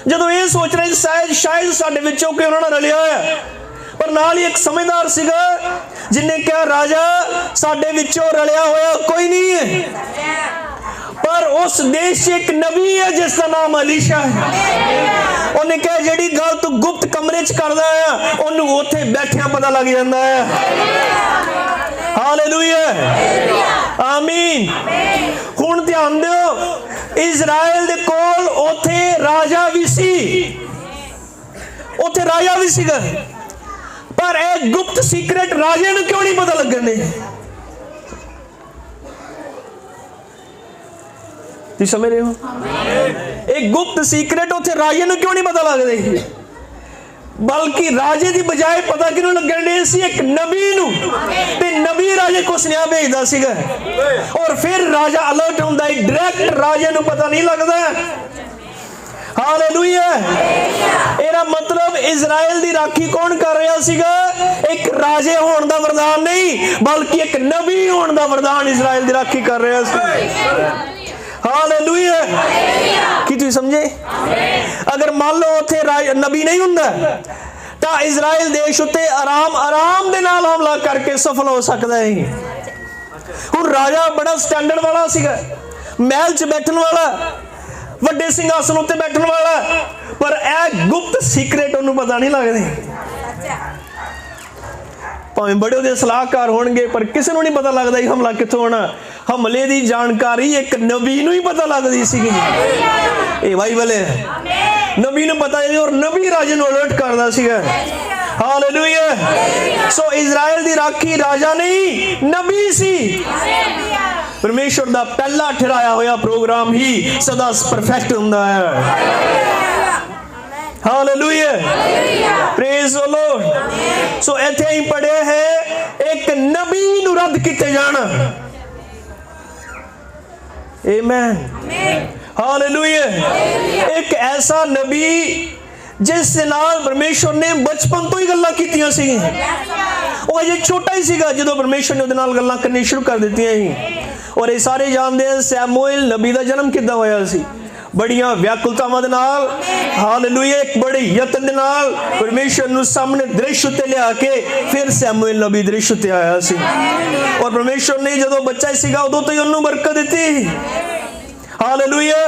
जदों ये सोच रहे शायद साडे विचों कोई उन्होंने रलिया है, पर नाल ही एक समझदार सीगा जिन्हें कहा राजा साडे विचों रलिया होया कोई नहीं है, पर उस देश से एक नबी है जिसका नाम अलीशा है। उन्हें कहा जेड़ी गल तू गुप्त कमरे च करदा है उन्हें उत्थे बैठिया पता लग जाता है। हालेलुया। आमीन। हुण ध्यान दिओ, इजराइल दे कोल उत्थे राजा भी सी, उत्थे राजा भी सीगा, पर एक गुप्त सीक्रेट राजे नूं क्यों नहीं पता लगने। ਤੁਸੀਂ ਸਮਝ ਰਹੇ ਹੋ? एक गुप्त सीक्रेट उत्थे राजे नूं क्यों नहीं पता लगदे, बल्कि राजे की बजाय पता किहनूं लगण दे सी? एक नबी नूं। ते नबी राजे को सुनेहा भेजदा सीगा और फिर राजा अलर्ट हुंदा है, डायरैक्ट राजे नूं पता नहीं लगदा। हालेलुया। एदा मतलब इजराइल दी राखी कौन कर रहा सीगा? एक राजे होने दा वरदान नहीं, बल्कि एक नबी होने दा वरदान इजराइल दी राखी कर रहा सी। हालेलुया। की तुसीं समझे? अगर मान लो उत्थे नबी नहीं हुंदा तां इजराइल देश उत्ते आराम दे नाल हमला करके सफल हो सकदा है। हुण राजा बड़ा स्टैंडर्ड वाला सीगा, महल च बैठण वाला, वड्डे सिंघासन उत्ते बैठण वाला, पर ए गुप्त सीक्रेट उन्होंने पता नहीं लगदे। भावें बड़े उहदे सलाहकार होणगे पर किसी नूं नहीं पता लगदा ही हमला कित्थों होना। हमले की जानकारी एक नबी नूं ही पता लगदी सीगी। ये बाइबल है, नबी नूं पता है और नबी राजे नूं अलर्ट करदा सीगा। हालेलुया। सो इजराइल दी राखी राजा नहीं नबी सी। परमेश्वर दा पहला ठहराया होया प्रोग्राम ही सदा परफेक्ट हुंदा है। हालेलुया। Praise the lord. सो इत्थे ही पढ़िया है एक नबी नूं रद्द कीते जाना। आमीन। हालेलुया। एक ऐसा नबी जिस नाल परमेश्वर ने बचपन तो ही गल्लां कीतियां सी। वो अजे छोटा ही सीगा जदों परमेश्वर ने उहदे नाल गल्लां करनी शुरू कर दित्तियां सी। और ये सारे जानते हैं सैमुएल नबी का जन्म किद्दां होया सी? बड़ियां व्याकुलतावां दे नाल। हालेलुया। एक बड़े यत्न दे नाल परमेश्वर नूं सामने दृश्य उत्ते लिया के फिर सैमुएल नबी दृश्य उत्ते आया सी। और परमेश्वर ने जदों बच्चा सीगा उदों तो ही उहनूं बरकत दित्ती। हालेलुया।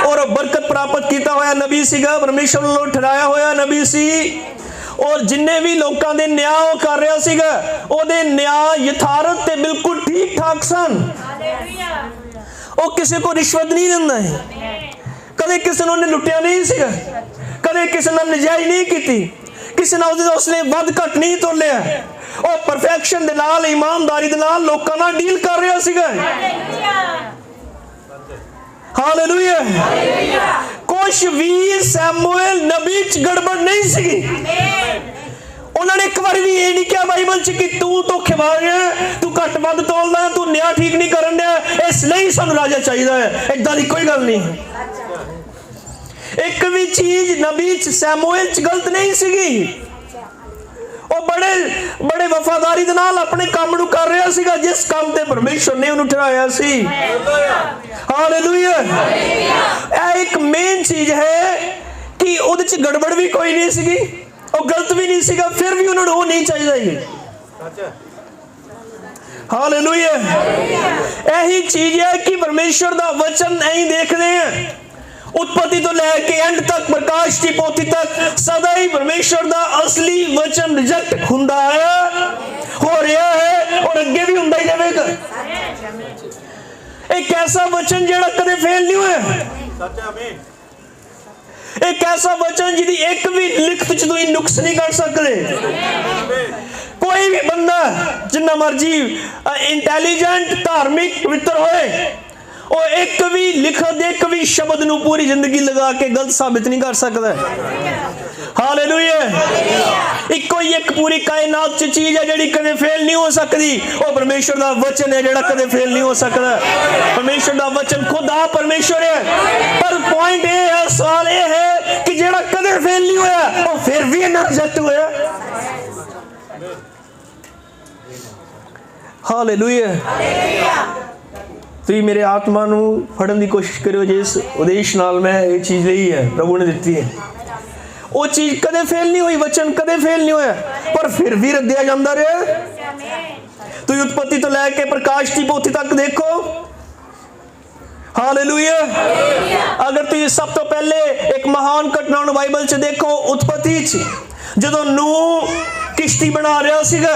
और बरकत प्राप्त किया होया नबी सीगा, परमेश्वर वालों ठहराया होया नबी सी। और जिन्ने भी लोगों के न्याय कर रहा सीगा ओदे न्याय यथार्थ ते बिल्कुल ठीक ठाक सन। वो किसी को रिश्वत नहीं दिंदा है, कदे किसी ने लुटिया नहीं सीगा, कदे किसी ने नजायज नहीं की, किसी ने उसने वध घट नहीं तोलिया। और परफेक्शन दे नाल ईमानदारी दे नाल लोकां नाल डील कर रहा सीगा। हालेलुया। कुछ भी सैमुएल नबी च गड़बड़ नहीं सी। उन्होंने एक बार भी ये नहीं कहा बाइबल च कि तू धोखेबाज है, तू घट वध तोलदा, तू न्याय ठीक नहीं करन दिया, इसलिए सानू राजा चाहिए है। इदां दी कोई गल नहीं। एक भी चीज नबी च सैमुएल च गलत नहीं सी। वो बड़े बड़े वफादारी दे नाल अपने काम नूं कर रहा सीगा जिस काम ते परमेश्वर ने उन्हें ठहराया सी। हालेलुया। एक मेन चीज है कि उहदे च गड़बड़ भी कोई नहीं सी और गलत भी नहीं सीगा, फिर भी उन्होंने वो नहीं चाहिए। हालेलुया। यही चीज है कि परमेश्वर दा वचन ऐ देखते हैं उत्पत्ति तो लेके एंड तक, प्रकाश की पोथी तक सदा ही परमेश्वर दा असली वचन रिजेक्ट हुंदा है, हो रहा है और अगे भी हुंदा ही जाएगा। एक ऐसा वचन जेड़ा कदे फेल नहीं होया, एक ऐसा वचन जिहदी एक भी लिखत च तुसीं नुक्स नहीं कर सकते। कोई भी बंदा जिन्ना मर्जी इंटेलिजेंट धार्मिक पवित्र होए और एक भी लिखत एक भी शब्द नूं पूरी जिंदगी लगा के गलत साबित नहीं कर सकता। हालेलुया। इको ही एक पूरी कायनात च चीज है जिहड़ी कदे फेल नहीं हो सकती, और परमेश्वर दा वचन है जिहड़ा कदे फेल नहीं हो सकता। परमेश्वर दा वचन खुद आ परमेश्वर है। पर पॉइंट ये है, सवाल ये है कि जिहड़ा कदे फेल नहीं होया और फिर भी इन्ना रिजेक्ट होया। हालेलुया। तुसीं मेरे आत्मा नूं फड़न की कोशिश करो जिस उद्देश नाल मैं ये चीज़ लई है प्रभु ने दिती है। वो चीज़ कदे फेल नहीं हुई, वचन कदे फेल नहीं होया, पर फिर भी रद्दिया जाता रहा। तुसीं उत्पत्ति तो लैके प्रकाश की पोथी तक देखो। हालेलुया। अगर तुसीं सब तो पहले एक महान घटना नूं बाइबल च देखो, उत्पत्ति च जदों नूह किश्ती बना रहा सीगा,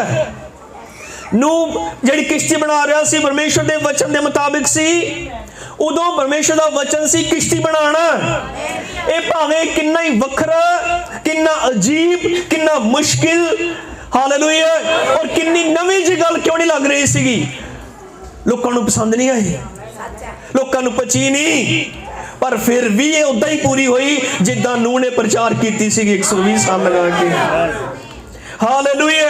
नूह जिहड़ी किश्ती बना रहा सी परमेश्वर दे वचन दे मुताबिक सी, उदों परमेश्वर दा वचन सी किश्ती बनाना। ये भावें किन्ना ही वखरा, किन्ना अजीब, किन्ना मुश्किल, हालेलुया, और किन्नी नवीं जी गल क्यों नहीं लग रही सी, लोगों को पसंद नहीं आई। लोकां नूं पची नहीं, पर फिर भी ये उदां ही पूरी हुई जिद्दां नूह ने प्रचार कीती सी 120 साल लगा के। हालेलुया।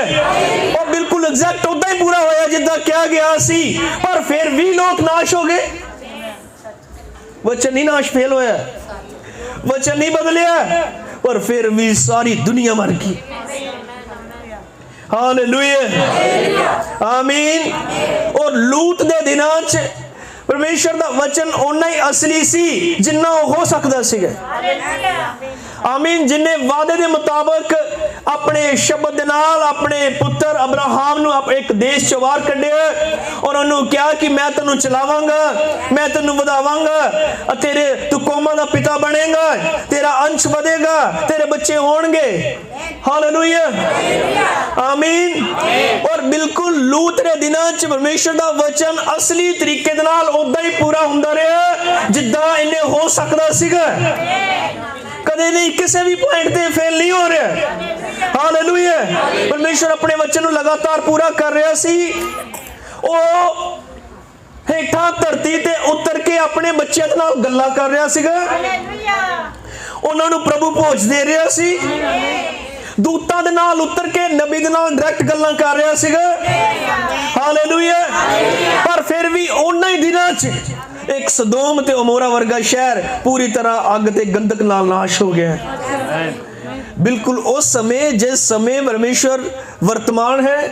और बिल्कुल एग्जैक्ट उदां ही पूरा होया जिद्दां क्या गया सी, पर फिर भी लोग नाश हो गए। वचन नहीं नाश फेल होया, वचन नहीं बदलिया, पर फिर भी सारी दुनिया मर गई। हालेलुया, आमीन। और लूत दे दिनां च परमेश्वर दा वचन उन्ना ही असली सी जिन्ना हो सकदा सीगा। आमीन। जिन्हें वादे दे मुताबिक अपने शब्द दे नाल अपने पुत्र अब्राहम नूं एक देश चों बाहर कढिया और उन्होंने कहा कि मैं तेनू चलावांगा, मैं तेनू वधावांगा, तेरे तू कौमां दा पिता बनेगा, तेरा अंश बढ़ेगा, तेरे बच्चे होणगे। हालेलुया, आमीन। और बिल्कुल लूत दे दिनां च परमेश्वर दा वचन असली तरीके दे नाल उदां ही पूरा हुंदा रहा जिद्दां इन्हें हो सकदा सीगा। कदे नहीं, किसी भी पॉइंट ते फेल नहीं हो रहा। हालेलुया। परमेश्वर अपने वचन लगातार पूरा कर रहा सी। ओ हेठा धरती ते उतर के अपने बच्चों दे नाल गल्लां कर रहा सीगा, उन्हां नूं प्रभु भोज दे रहा सी, दूतां दे नाल उतर के नबी दे नाल डायरेक्ट गल्लां कर रहा सीगा। हालेलुया। पर फिर भी उन्हां ही दिनां च एक सदोम ते अमोरा वर्गा शहर पूरी तरह अग ते गंधक नाल नाश हो गया। बिल्कुल उस समय जिस समय परमेश्वर वर्तमान है,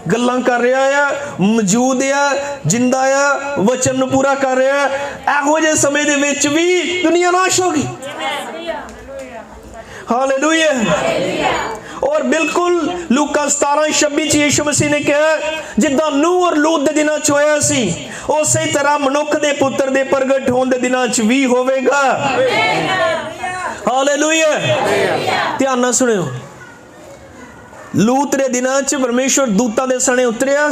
गल्लां कर रहा है, मौजूद है, जिंदा है, वचन नूं पूरा कर रहा है, एहो जे समय दे विच भी दुनिया नाश हो गई। हालेलुया। और बिल्कुल लूका 17:26 यीशु मसीह ने कहा जिद्दां नूह और लूत दे दिनां च होया सी उसे तरह मनुख दे पुत्र दे प्रगट होने दे दिनां च भी होवेगा। हालेलुया। ध्यान नाल सुनियो, लूत दे दिनां च परमेश्वर दूतां दे सने उतरिया,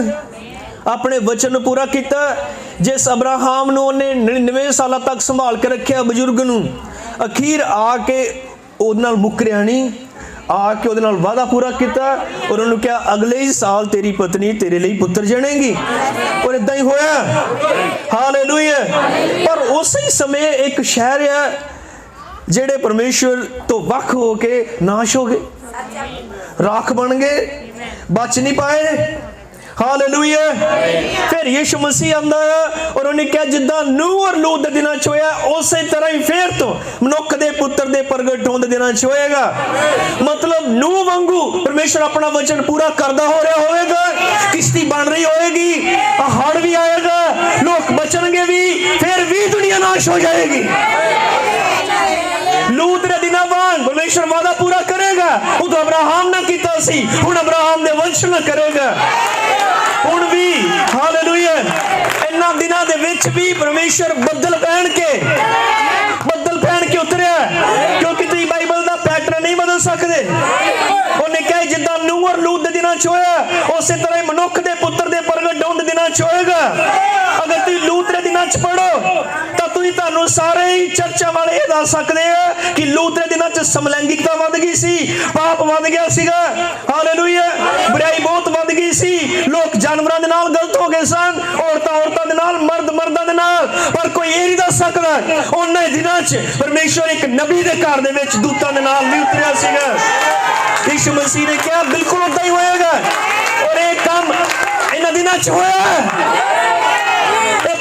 अपने वचन पूरा किया। जिस अब्राहम नूं उन्हें 99 साल तक संभाल के रखिया बजुर्ग नूं, अखीर आके उहदे नाल मुकरिया नहीं, आके उहदे नाल वादा पूरा किया और उन्होंने क्या अगले ही साल तेरी पत्नी तेरे लिए पुत्र जनेगी, और इदां ही होया। हालेलुया। पर उस ही समय एक शहर है जेड़े परमेश्वर तो वख हो के नाश हो गए, राख बन गए, बच नहीं पाए। हालेलुया। फिर यीशु मसीह आंदा है और उन्हें क्या जिद्दां नूह और लूत दे दिनां च होया उसे तरह ही फिर तो मनुख दे पुत्र दे प्रगट होने दे दिनां च होएगा। मतलब नूह वांगू परमेश्वर अपना वचन पूरा करदा हो रहा होएगा, किश्ती बन रही होएगी, हड़ भी आएगा, लोग बचणगे भी, फिर भी दुनिया नाश हो जाएगी। लूत दे दिनां बाद परमेश्वर वादा पूरा करेगा। उदों अब्राहम ना कीता सी, हुण अब्राहम दे वंश ना करेगा हुण भी। हालेलुया। इन्हां दिनां दे विच भी परमेश्वर बदल पहन के उतरिया, क्योंकि तुसीं बाइबल दा पैटर्न नहीं बदल सकदे। उन्हें कहा जिद्दां नूह और लूत दे दिनां च होया उसे तरह ही मनुख दे पुत्र दे प्रगट होने दे दिनां च होएगा। अगर तुसीं लूत दे दिनां च पढ़ो तां तुसीं तानूं सारे ही चर्चा वाले ये दस सकदे आ कि लूत दे दिनां च समलैंगिकता वध गई सी, पाप वध गया सीगा। हालेलुया। बुराई बहुत वध गई सी, लोग जानवरां दे नाल गलत हो गए सन, औरतां दे नाल, मर्दां दे नाल। पर कोई ये नहीं दस सकदा उन्हां दिनां च परमेश्वर एक नबी दे घर दे विच दूतां दे नाल नहीं उतरिया सीगा। यीशु मसीह ने कहा बिल्कुल उदां ही होएगा, और एक काम इन्हां दिनां च होया।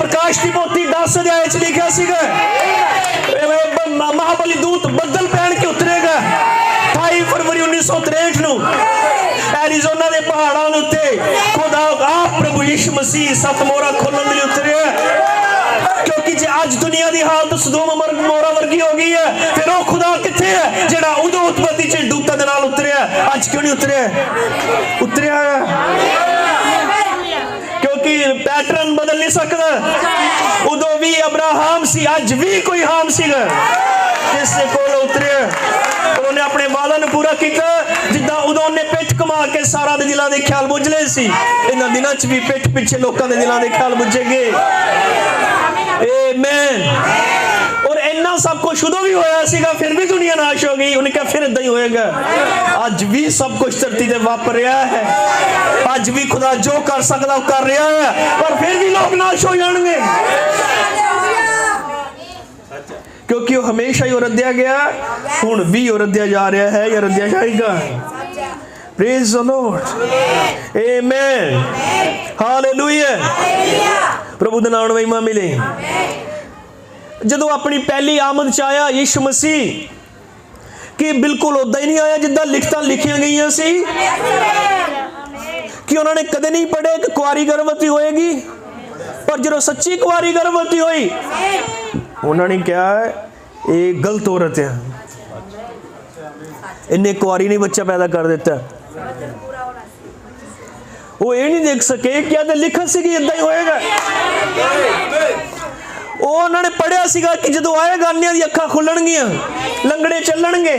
प्रकाश की पोथी 10 अध्याय च लिखा सीगा महाबली दूत बदल पहन के उतरेगा 28 फरवरी 1963 नूं एरिज़ोना दे पहाड़ां दे उत्ते खुदा आप प्रभु यीशु मसीह सत मोहरां खोलण लई उतरिया। क्योंकि जे अज दुनिया की हालत सदोम अमोरा वर्गी हो गई है, फिर वो खुदा कित्थे है जिहड़ा उदों उत्पत्ति च दूतां दे नाल उतरिया, अज क्यों नहीं उतरिया क्योंकि पैटर्न बदल नहीं सकता। उदों भी अब्राहम सी, अज भी कोई हाम सीगा जिससे कोल उतरिया और उन्हें अपने वादा नूं पूरा किया। जिद्दां उदों उन्हें पिठ कमा के सारा दे दिलां दे ख्याल बुझ लए सी, इन्हां दिनां च भी पिठ पिछे लोकां दे दिलां दे ख्याल बुझेंगे। आमीन। और इन्ना सब कुछ उदों भी होया सीगा, फिर भी दुनिया नाश हो गई। उन्हें कहा फिर इदां ही होएगा। अज भी सब कुछ धरती ते वापर रहा है, अज भी खुदा जो कर सकदा वो कर रहा है, पर फिर भी लोग नाश हो जाएंगे। क्योंकि वो हमेशा ही रद्दिया गया, हुण भी रद्दिया जा रहा है या रद्दिया जाएगा। Praise the lord, amen, hallelujah. प्रभु दे नाम नूं महिमा मिले। जदों अपनी पहली आमद च आया यीशु मसीह, कि बिल्कुल उदां ही नहीं आया जिद्दां लिखतां लिखियां गईयां सी, कि उन्होंने कदे नहीं पढ़े कि कुआरी गर्भवती होएगी। पर जो सच्ची कुआरी गर्भवती हुई, उन्होंने क्या ये गलत औरत है, इन्हें कुआरी नहीं बच्चा पैदा कर देता। वो ये नहीं देख सके क्या तो लिखा सी कि इदां ही होएगा। उन्होंने पढ़िया सीगा कि जो आएगा अन्य दी अखां खुलणगियां, लंगड़े चलणगे,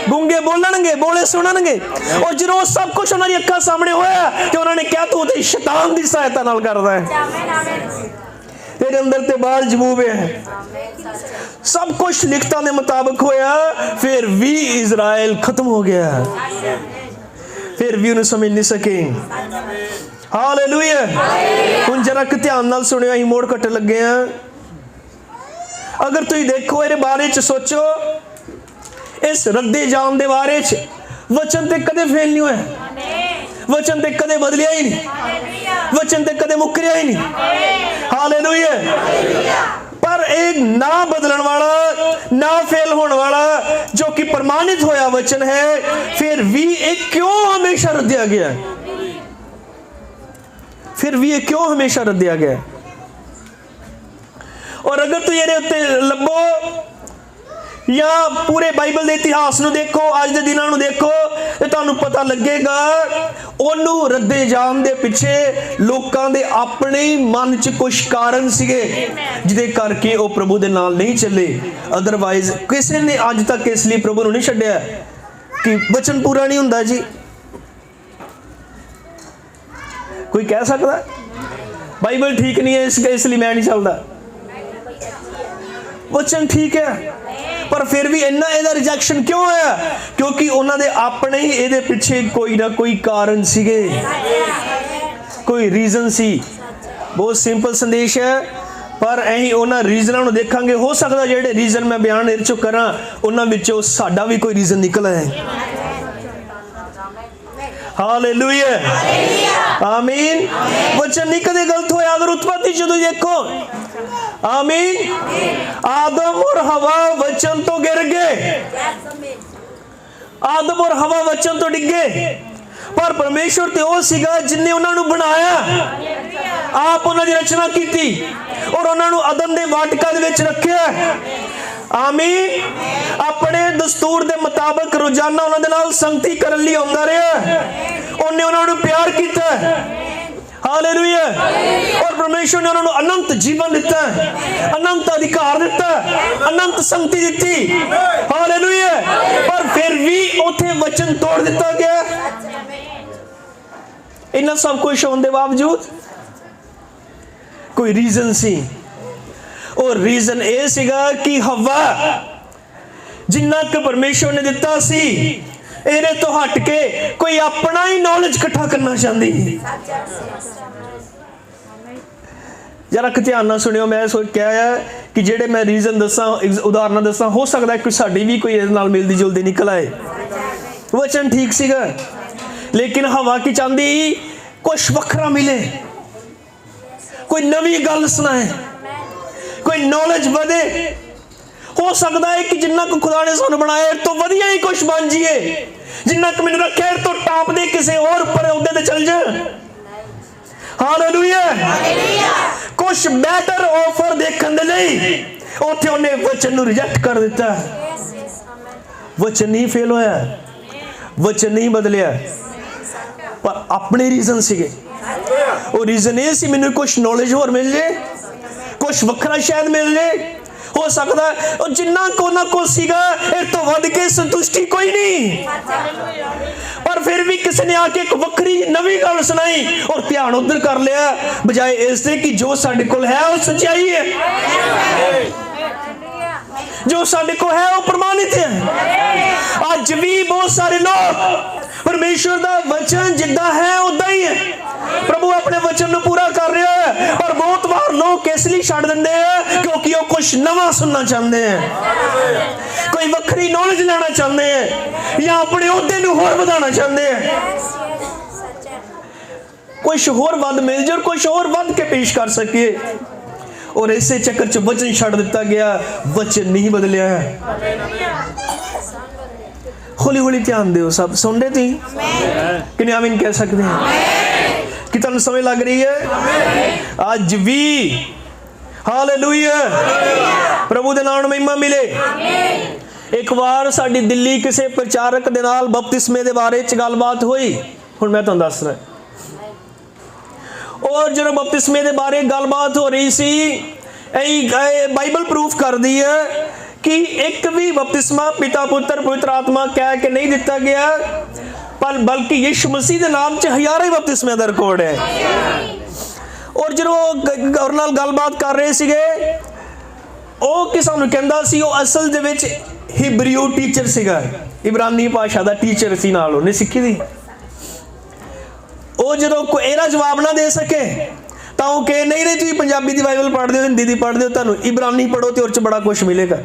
गूंगे बोलणगे, बोले सुणनगे। और जो सब कुछ उन्होंने अखां सामने होया तो उन्होंने क्या तू तो शैतान की सहायता नाल करदा है, तेरे अंदर ते बाल जबूब है। सब कुछ लिखतां दे मुताबिक होया, फिर भी इजराइल खत्म हो गया, फिर भी उन्हें समझ नहीं सके। हालेलुया। हुण जरा ध्यान नाल सुनियो, असीं मोड़ कट्ट लगे हैं। अगर तुम देखो ये बारे च सोचो, इस रद्दे जान दे बारे च वचन ते कदे फेल नहीं होया, वचन ते कदे बदलिया ही नहीं, वचन ते कदे मुकरिया ही नहीं। हालेलुया। पर एक ना बदलन वाला, ना फेल होने वाला, जो कि प्रमाणित होया वचन है, फिर भी एक क्यों हमेशा रद्दिया गया, फिर भी एक क्यों हमेशा रद्दिया गया। और अगर तू ये उत्ते लभो या पूरे बाइबल के इतिहास नूं देखो, अज दे दिनां नूं देखो, तो तुहानूं पता लगेगा ओनू रद्दे जान दे पिछे लोकां दे अपने ही मन च कुछ कारण सीगे जिहदे करके वो प्रभु दे नाल नहीं चले। अदरवाइज किसी ने अज तक इसलिए प्रभु नूं नहीं छड्डिया कि वचन पूरा नहीं हुंदा जी। कोई कह सकदा बाइबल ठीक नहीं है इसलिए मैं नहीं चलदा। वचन ठीक है, पर फिर भी इन्ना इहदा रिजेक्शन क्यों है? क्योंकि उन्होंने अपने ही इहदे पिछे कोई ना कोई कारण सीगे, कोई रीजन सी। बहुत सिंपल संदेश है, पर असीं उन्हां रीजनां नूं देखांगे। हो सकदा जिहड़े रीजन मैं बयान इहदे चों करां उन्हां विचों साडा भी कोई रीजन निकल आए। हालेलुया, आमीन। वचन नहीं कदे गलत होया। अगर उत्पत्ति जदों देखो, आमीन, आदम और हवा वचन तो गिर गए, आदम और हवा वचन तो डिगे, पर परमेश्वर ते ओ सीगा जिन्ने उन्हां नूं बनाया, आप उन्हां दी रचना कीती और उन्हां नूं अदन दे वाटका दे विच रखिया। आमीन। अपने दस्तूर दे मुताबिक रोजाना उन्हां दे नाल संगति करन लई आउंदा रहा, उन्हें उन्हां नूं प्यार कीता। हालेलुया। और परमेश्वर ने उन्होंने अनंत जीवन दिता, अनंत अधिकार दिता, अनंत संगति दी। हालेलुया। पर फिर भी उथे वचन तोड़ दिता गया। इन्ना सब कुछ होने के बावजूद कोई रीजन सी, और रीजन ये सीगा कि हवा जिन्ना कि परमेश्वर ने दिता सी, इहदे तो हट के कोई अपना ही नॉलेज इकट्ठा करना चाहती। जरा ध्यान ना सुनियो, मैं सोच क्या है कि जेडे मैं रीजन दसा, उदाहरण दसा, हो सकता है कि साड़ी भी कोई इहदे नाल मिलदी जुलदी निकल आए। वचन ठीक सीगा, लेकिन हवा की चाहती कुछ वखरा मिले, कोई नवी गल सुनाए, कोई नॉलेज बढ़े। हो सकता है कि जिन्ना को खुदा ने सानू बनाया तो वधिया ही कुछ बन जाइए, जिन्ना को मैंने रखा तो टाप दे किसी और पर उहदे ते चल जा। हालेलुया। कुछ बेटर ऑफर देखने लई उथे उन्हें वचन नूं रिजेक्ट कर दिता। वचन नहीं फेल होया, वचन नहीं बदलिया, पर अपने रीजन सीगे। और रीजन ये सी मैनूं कुछ नॉलेज होर मिल जाए, कुछ वखरा शायद मिल जाए। हो सकता है और जिन्ना को ना को सीगा इस तो वध के संतुष्टि कोई नहीं, पर फिर भी किसी ने आके एक वक्री नवी गल सुनाई और ध्यान उधर कर लिया, बजाय इससे कि जो साडे कोल है वो सच्चाई है, जो साडे को है वो प्रमाणित है। आज भी बहुत सारे लोग परमेश्वर का वचन जिद्दां है उदा ही है, प्रभु अपने वचन को पूरा कर रहा है, पर बहुत बार लोग इसलिए छड्ड दिंदे हैं क्योंकि वो कुछ कुछ नवा सुनना चाहते हैं, कोई वक्री नॉलेज लेना चाहते हैं, या अपने ओहदे नूं होर वधाना चाहते हैं, कुछ होर वध मिल जाए, कुछ होर वध के पेश कर सके। और इसे चक्कर च वचन छड़ दिता गया, वचन नहीं बदलिया है। हौली हौली ध्यान दो, सब सुन रहे थी कि नहीं? आमीन कह सकते हैं कि तुहानू समझ लग रही है? आज भी हालेलुया, प्रभु दे नाम नूं महिमा मिले। एक बार साडी दिल्ली किसी प्रचारक दे नाल बपतिस्मे दे बारे च गलबात हुई। हुण मैं तुहानू दस रहा, और जो बपतिस्मे दे बारे गलबात हो रही सी, बाइबल प्रूफ कर दी है कि एक भी बपतिस्मा पिता पुत्र पवित्र आत्मा कह के नहीं दिता गया, पर बल्कि यीशु मसीह के नाम च हज़ारों हिबतिस्मे का रिकॉर्ड है। और जो और नाल गलबात कर रहे सीगे, ਉਹ ਕਿ ਸਾਨੂੰ ਕਹਿੰਦਾ ਸੀ ਉਹ ਅਸਲ ਦੇ ਵਿੱਚ ਹਿਬਰੂ ਟੀਚਰ ਸੀਗਾ, ਇਬਰਾਨੀ ਭਾਸ਼ਾ ਦਾ ਟੀਚਰ ਸੀ, ਨਾਲ ਉਹਨੇ ਸਿੱਖੀ ਦੀ। ਉਹ ਜਦੋਂ ਕੋਈ ਇਹਦਾ ਜਵਾਬ ਨਾ ਦੇ ਸਕੇ ਤਾਂ ਉਹ ਕਹੇ ਨਹੀਂ ਨਹੀਂ ਤੁਸੀਂ ਪੰਜਾਬੀ ਦੀ ਬਾਈਬਲ ਪੜ੍ਹਦੇ ਹੋ, ਹਿੰਦੀ ਦੀ ਪੜ੍ਹਦੇ ਹੋ, ਤੁਹਾਨੂੰ ਇਬਰਾਨੀ ਪੜ੍ਹੋ ਤੇ ਉਹਦੇ 'ਚ ਬੜਾ ਕੁਝ ਮਿਲੇਗਾ।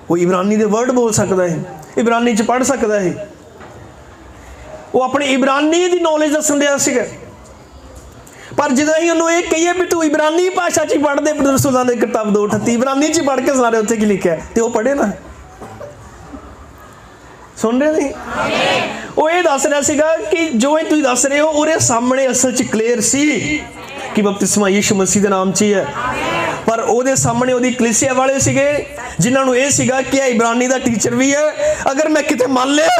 ਉਹ ਇਬਰਾਨੀ ਦੇ ਵਰਡ ਬੋਲ ਸਕਦਾ ਹੈ, ਇਬਰਾਨੀ 'ਚ ਪੜ੍ਹ ਸਕਦਾ ਹੈ। ਉਹ ਆਪਣੀ ਇਬਰਾਨੀ ਦੀ ਨੌਲੇਜ ਦੱਸਣ ਦਿਆ ਸੀਗਾ। पर जो ही उन्होंने ये कही भी तू इबरानी भाषा च पढ़ दे, रसूलां दी किताब 2:38 इबरानी च पढ़ के सारे उत्थे की लिखा है, तो वो पढ़े ना। सुन रहे नहीं? वो ये दस रहा सीगा कि जो तुम दस रहे हो उहदे सामने असल च क्लीयर सी कि बपतिस्मा यीशु मसीह के नाम च ही है, पर उहदे सामने उहदी कलीसिया वाले सीगे जिन्हां नूं ये सीगा कि इबरानी का टीचर भी है। अगर मैं किते मान लिया,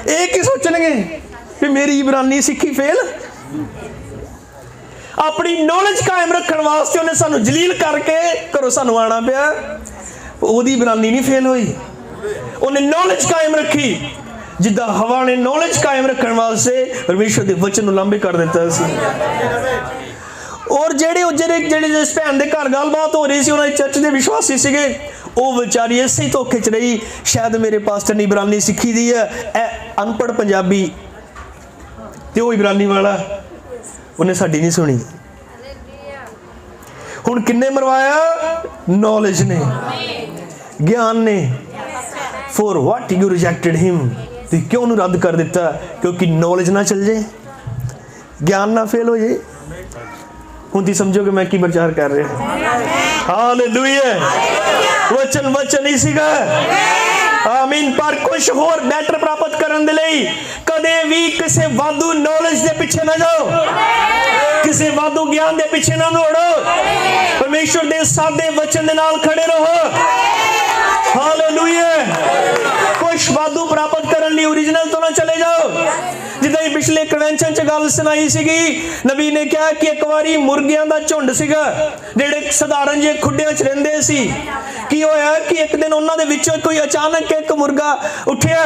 ये की सोचणगे भी मेरी इबरानी सिक्खी फेल। अपनी नॉलेज कायम रखने वास्ते उन्हें सानू जलील करके घरों सानू आना पिया। ओदी इबरानी नहीं फेल हुई, उन्हें नॉलेज कायम रखी, जिद्दां हवा ने नॉलेज कायम रखने वास्ते परमेश्वर के वचन नूं लांभे कर दिता सी। और जेड़े जिस भैन के घर गलबात हो रही सी, उन्होंने चर्च के विश्वासी सीगे, वो बेचारी इसे धोखे च रही, शायद मेरे पास्टर ने इबरानी सीखी दी है, अनपढ़ पंजाबी ते वो इबरानी वाला उन्हें साडी नहीं सुनी। हुण किन्ने मरवाया? नॉलेज ने, ज्ञान ने। For what you rejected him, तो क्यों उन्हें रद्द कर दिता? क्योंकि नॉलेज ना चल जाए, ज्ञान ना फेल हो जाए। हुण तुसीं समझोगे मैं की प्रचार कर रहा। हालेलुया, वचन ही सीगा। आमीन। पर कुछ होर बेटर प्राप्त करने लई कदे भी किसी वाधू नॉलेज के पीछे ना जाओ, किसी वाधू ज्ञान के पीछे ना दौड़ो, परमेश्वर के सादे वचन के नाल खड़े रहो। हालेलुया। कुछ वाधू प्राप्त करने लई ओरिजिनल तो ना चले जाओ। जिद्दां ही पिछले कन्वेंशन च गल सुनाई सीगी, नबी ने कहा कि एक बारी मुर्गियां दा झुंड सीगा जेड़े साधारण जे खुड्डियां च रहिंदे सी। की होया कि एक दिन उन्हां दे विचों कोई अचानक एक मुर्गा उठिया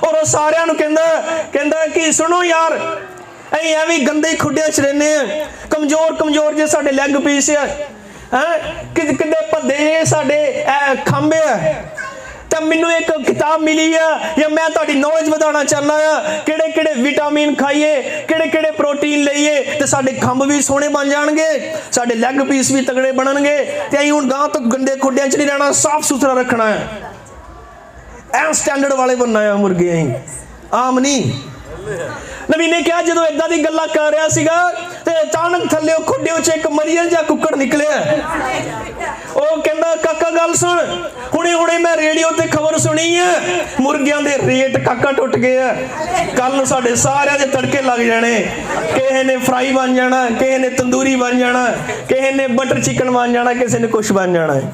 और वो सारियां नूं कहंदा कि सुनो यार, असीं एवें गंदे खुड्डियां च रहने हैं, कमजोर जे साडे लैग पीस है, किते भद्दे साडे खंबे है, तो मैनू एक किताब मिली है या मैं तुहाडी नॉलेज वधाना चाहना है, किहड़े विटामिन खाइए, किहड़े प्रोटीन लईए तो साडे खंभ भी सोहणे बन जाणगे, साडे लैग पीस भी तगड़े बनणगे, ते असीं हुण गांह तो गंदे खुड्डियां च नहीं रहना, साफ सुथरा रखना है, ऐ स्टैंडर्ड वाले बनना है मुर्गे, असीं आम नहीं। नबी ने कहा जो इदां दी गल्लां कर रहा सीगा ते अचानक थल्ले खुड्डियों च एक मरियल जा कुक्कड़ निकलिया। ओ कहंदा काका गल सुन, हुणे मैं रेडियो ते खबर सुनी है मुर्गियां दे रेट काका टुट गए है, कल नूं साडे सारिਆਂ दे तड़के लग जाने, किसे ने फ्राई बन जाना, किसे ने तंदूरी बन जाना, किसे ने बटर चिकन बन जाना, किसे ने कुछ बन जाना है।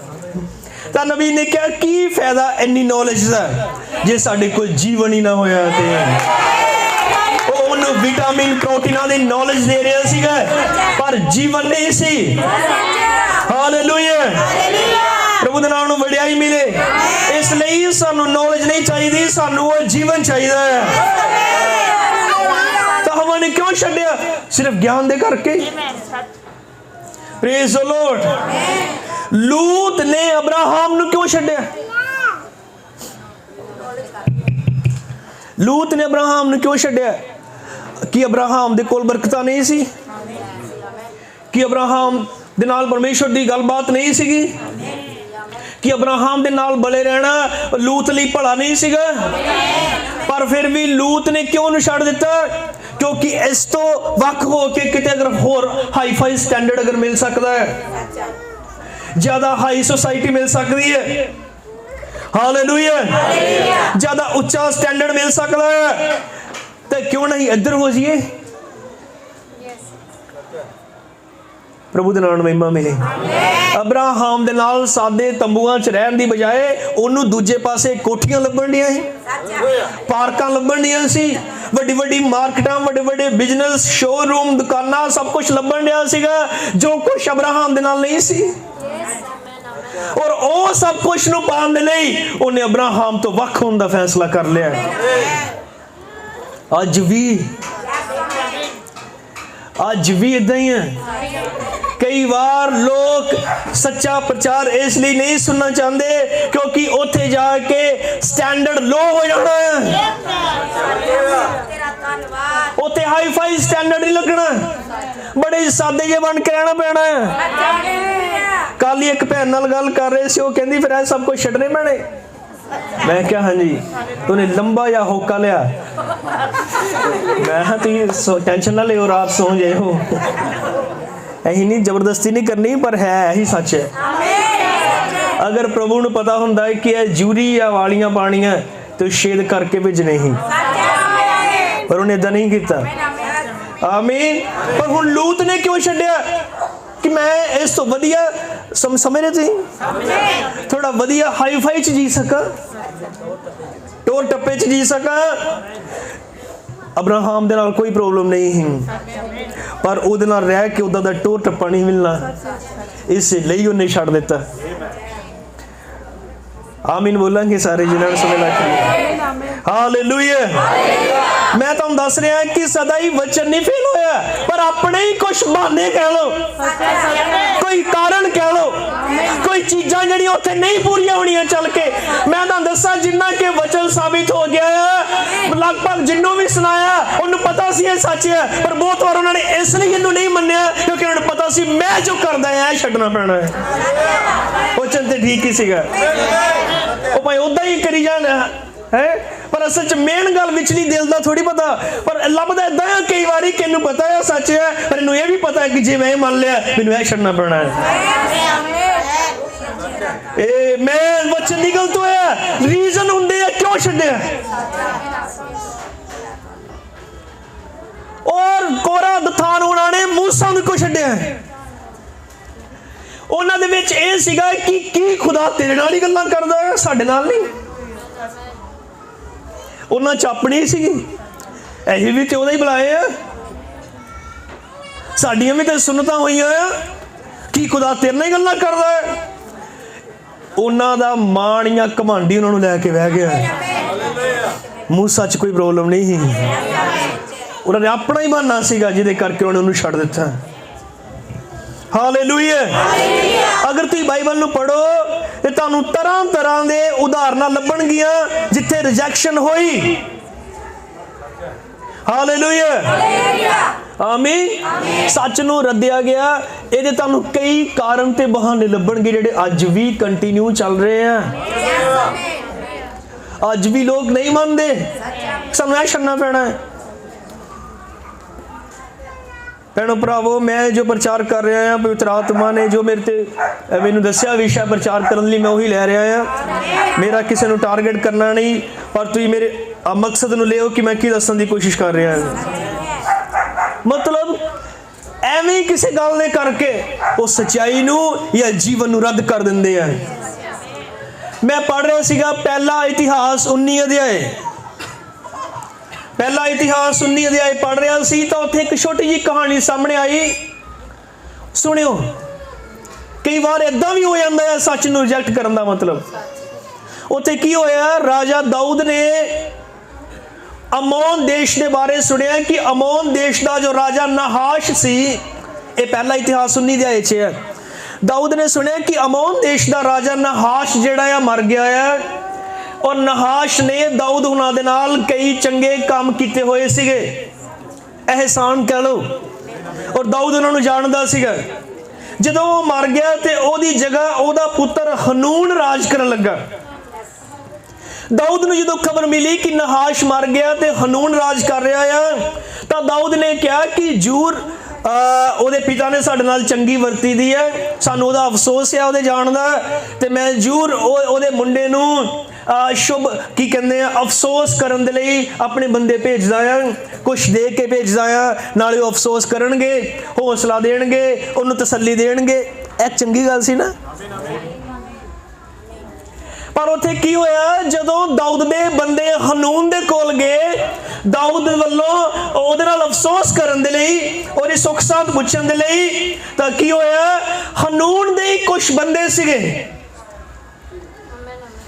तो नबी ने कहा की फायदा इन्नी नॉलेज दा जे साडे कोल जीवन ही ना होया ते विटामिन प्रोटीना दी नॉलेज दे रहा सीगा पर जीवन नहीं सी। हालेलुया। प्रभु दे नाम नूं वडियाई मिले, इसलिए सानू नॉलेज नहीं चाहिए, सानू वो जीवन चाहिए। तो हमने क्यों छड्डिया? सिर्फ ज्ञान दे करके। Praise the Lord. लूत ने अब्राहम नूं क्यों छड्डिया? लूत ने अब्राहम नूं क्यों छड्डिया? कि अब्राहम दे कोल बरकतां नहीं सी? कि अब्राहम दे नाल परमेश्वर दी गलबात नहीं सीगी, कि अब्राहम दे नाल बले रहना लूत लई भला नहीं सीगा, पर फिर भी लूत ने क्यों नहीं छड़ दिता? क्योंकि इस तो वख हो के किते अगर होर हाई फाई स्टैंडर्ड अगर मिल सकता है, ज्यादा हाई सोसाइटी मिल सकती है, हालेलुया, ज्यादा उच्चा स्टैंडर्ड मिल सकता है, तो क्यों नहीं इधर हो जाइए। प्रभु दे नाम ਨੂੰ महिमा मिले। अब्राहम दे नाल सादे तंबूआं च रहन दी बजाए ओनू दूजे पासे कोठियां लभण दियां सी, पार्कां लभण दियां सी, वड्डी वड्डी मार्केटां, वड्डे वड्डे बिजनेस, शोरूम, दुकानां, सब कुछ लभण दिया सीगा जो कुछ अब्राहम दे नाल नहीं सी। और ओ सब कुछ नूं पाउण दे लई ओने अब्राहम तो वख होण दा फैसला कर लिया। अज भी इदां ही है। कई बार लोग सच्चा प्रचार इसलिए नहीं सुनना चाहते क्योंकि उत्थे जाके स्टैंडर्ड लो हो जाना है, उत्थे हाई फाई स्टैंडर्ड नहीं लगना, बड़े सादे जे बन के रहना पैना है। कल ही एक भैन नाल गल कर रहे सी, वो कहंदी फिर सब कुछ छड्डने पैणे। मैं क्या हाँ जी, तूने लंबा या होका लिया? मैं हाँ तुम टेंशन ना लियो, रात सो जाए हो। यही नहीं, जबरदस्ती नहीं करनी, पर है यही सच है। अगर प्रभु ਨੂੰ पता ਹੁੰਦਾ है कि जूरी या वालियां पानियां तो छेद करके भेजने ही, पर उन्हें इदा नहीं किया। आमीन। पर हुण लूत ने क्यों छड्डिया कि मैं इस तो वधिया समझ रहे थे, थोड़ा वधिया हाई फाई च जी सका, टोर टप्पे च जी सका। अब्राहम दे नाल कोई प्रॉब्लम नहीं ही, पर उहदे नाल रह के उदा दा टोर टप्पा नहीं मिलना, इसलिए उन्हें छड़ दिता। आमीन बोलांगे सारे जिन्होंने समझ लग। हालेलुया। मैं तुहानू दस रहा कि सदा ही वचन नहीं फेल होया, पर अपने ही कुछ बहाने कह लो, कोई कारण कह लो, कोई चीज़ां जिहड़ियां उत्थे नहीं पूरियां होणियां चल के। मैं तुहानू दसा जिन्ना के वचन साबित हो गया है, लगभग जिन्नों भी सुनाया उन्होंने पता सी सच है, पर बहुत बार उन्होंने इसलिए इन्हू नहीं मन्निया क्योंकि उन्होंने पता सी मैं जो करदा है छड्डना पैना है। वचन ते ठीक ही सीगा, ਉਹ ਭਾਈ ਉਦਾਂ ਹੀ ਕਰੀ ਜਾਣਾ है, पर असल च मेन गल विचली दिल दा थोड़ी पता, पर लभदा इदां है कई बारी कि इन्हू पता है सच है, पर इन्हू ये भी पता है कि जे मैं मान लिया मैनू यह छड्डना पैना है। ए मैं वचन दी गलत होया, रीजन हुंदे आ क्यों छड्डिया। और कोरा दथान होना ने मूसा नूं क्यों छड्डिया? उन्हां दे विच इह सीगा कि की खुदा तेरे नाल ही गल्लां करदा है, साडे नाल नहीं। उन्हां च अपनी सीगी, असीं भी ते उहदा ही बुलाए आ, साडियां भी ते सुन्नतां होईयां आ कि खुदा तेरे नाल ही गल्लां करदा है। उन्हां दा मान या घमंडी उन्हां नूं लैके बह गया। मूसा च कोई प्रॉब्लम नहीं ही, उन्होंने अपना ही बहाना सीगा जिहदे करके उन्होंने उन्हूं छड्ड दित्ता। हालेलुया। अगर तुम बाइबल नूं पढ़ो तो तुहानूं तरह तरह के उदाहरण लभणगियां जिथे रिजैक्शन होई। हालेलुया। आमीन। सच नूं रद्दिया गया, ये तुहानूं कई कारण ते बहाने लभणगे जिहड़े अज भी कंटिन्यू चल रहे हैं। अज भी लोग नहीं मानते, सानूं यह छड्डना पैना है। भैणों भरावो, मैं जो प्रचार कर रहा हाँ, पवित्र आत्मा ने जो मेरे ते मैनूं दस्सिया विषय प्रचार करने लई मैं वही लै रहा हाँ। मेरा किसी नूं टारगेट करना नहीं, पर तुसीं मेरे मकसद नूं लिओ कि मैं की दस्सण दी कोशिश कर रहा हाँ। मतलब एवें किसी गल दे करके वो सच्चाई नूं या जीवन नूं रद्द कर दिंदे हैं। मैं पढ़ रहा सीगा पहला इतिहास 19 अध्याय, पहला इतिहास 19 अध्याय पढ़ रहा सी तो उत्थे एक छोटी जी कहानी सामने आई। सुनियो, कई बार इदां भी हो जाता है सच नूं रिजैक्ट करन दा मतलब। उत्थे की होया, राजा दाऊद ने अमोन देश के बारे सुनिया कि अमोन देश का जो राजा नहाश सी, ये पहला इतिहास 19 अध्याय च है। दाऊद ने सुनिया कि अमोन देश का राजा नहाश जिहड़ा है मर गया है, और नहाश ने दाऊद हुणां दे नाल कई चंगे काम किए हुए सीगे, एहसान कह लो। ਔਰ ਦਾਊਦ ਉਹਨਾਂ ਨੂੰ ਜਾਣਦਾ ਸੀਗਾ। ਜਦੋਂ ਉਹ ਮਰ ਗਿਆ ਤੇ ਉਹਦੀ ਜਗ੍ਹਾ ਉਹਦਾ ਪੁੱਤਰ ਹਨੂਨ ਰਾਜ ਕਰਨ ਲੱਗਾ। ਦਾਊਦ ਨੂੰ ਜਦੋਂ ਖਬਰ ਮਿਲੀ ਕਿ ਨਹਾਸ਼ ਮਰ ਗਿਆ ਤੇ ਹਨੂਨ ਰਾਜ ਕਰ ਰਿਹਾ ਆ, ਤਾਂ ਦਾਊਦ ਨੇ ਕਿਹਾ ਕਿ ਜੂਰ ਉਹਦੇ ਪਿਤਾ ਨੇ ਸਾਡੇ ਨਾਲ ਚੰਗੀ ਵਰਤੀ ਦੀ ਹੈ, ਸਾਨੂੰ ਉਹਦਾ ਅਫਸੋਸ ਹੈ ਉਹਦੇ ਜਾਣ ਦਾ, ਤੇ ਮੈਂ ਜ਼ਰੂਰ ਉਹਦੇ ਮੁੰਡੇ ਨੂੰ ਸ਼ੁਭ ਕੀ ਕਹਿੰਦੇ ਆ ਅਫਸੋਸ ਕਰਨ ਦੇ ਲਈ ਆਪਣੇ ਬੰਦੇ ਭੇਜਦਾ ਆ, ਕੁਛ ਦੇ ਕੇ ਭੇਜਦਾ ਆ, ਨਾਲੇ ਉਹ ਅਫਸੋਸ ਕਰਨਗੇ, ਹੌਸਲਾ ਦੇਣਗੇ, ਉਹਨੂੰ ਤਸੱਲੀ ਦੇਣਗੇ। ਇਹ ਚੰਗੀ ਗੱਲ ਸੀ ਨਾ। ਪਰ ਉੱਥੇ ਕੀ ਹੋਇਆ, ਜਦੋਂ ਦਾਊਦ ਦੇ ਬੰਦੇ ਹਨੂਨ ਦੇ ਕੋਲ ਗਏ ਦਾਊਦ ਵੱਲੋਂ ਉਹਦੇ ਨਾਲ ਅਫਸੋਸ ਕਰਨ ਦੇ ਲਈ, ਉਹਦੀ ਸੁੱਖ ਸਾਂਦ ਪੁੱਛਣ ਦੇ ਲਈ, ਤਾਂ ਕੀ ਹੋਇਆ, ਹਨੂਨ ਦੇ ਕੁਝ ਬੰਦੇ ਸੀਗੇ,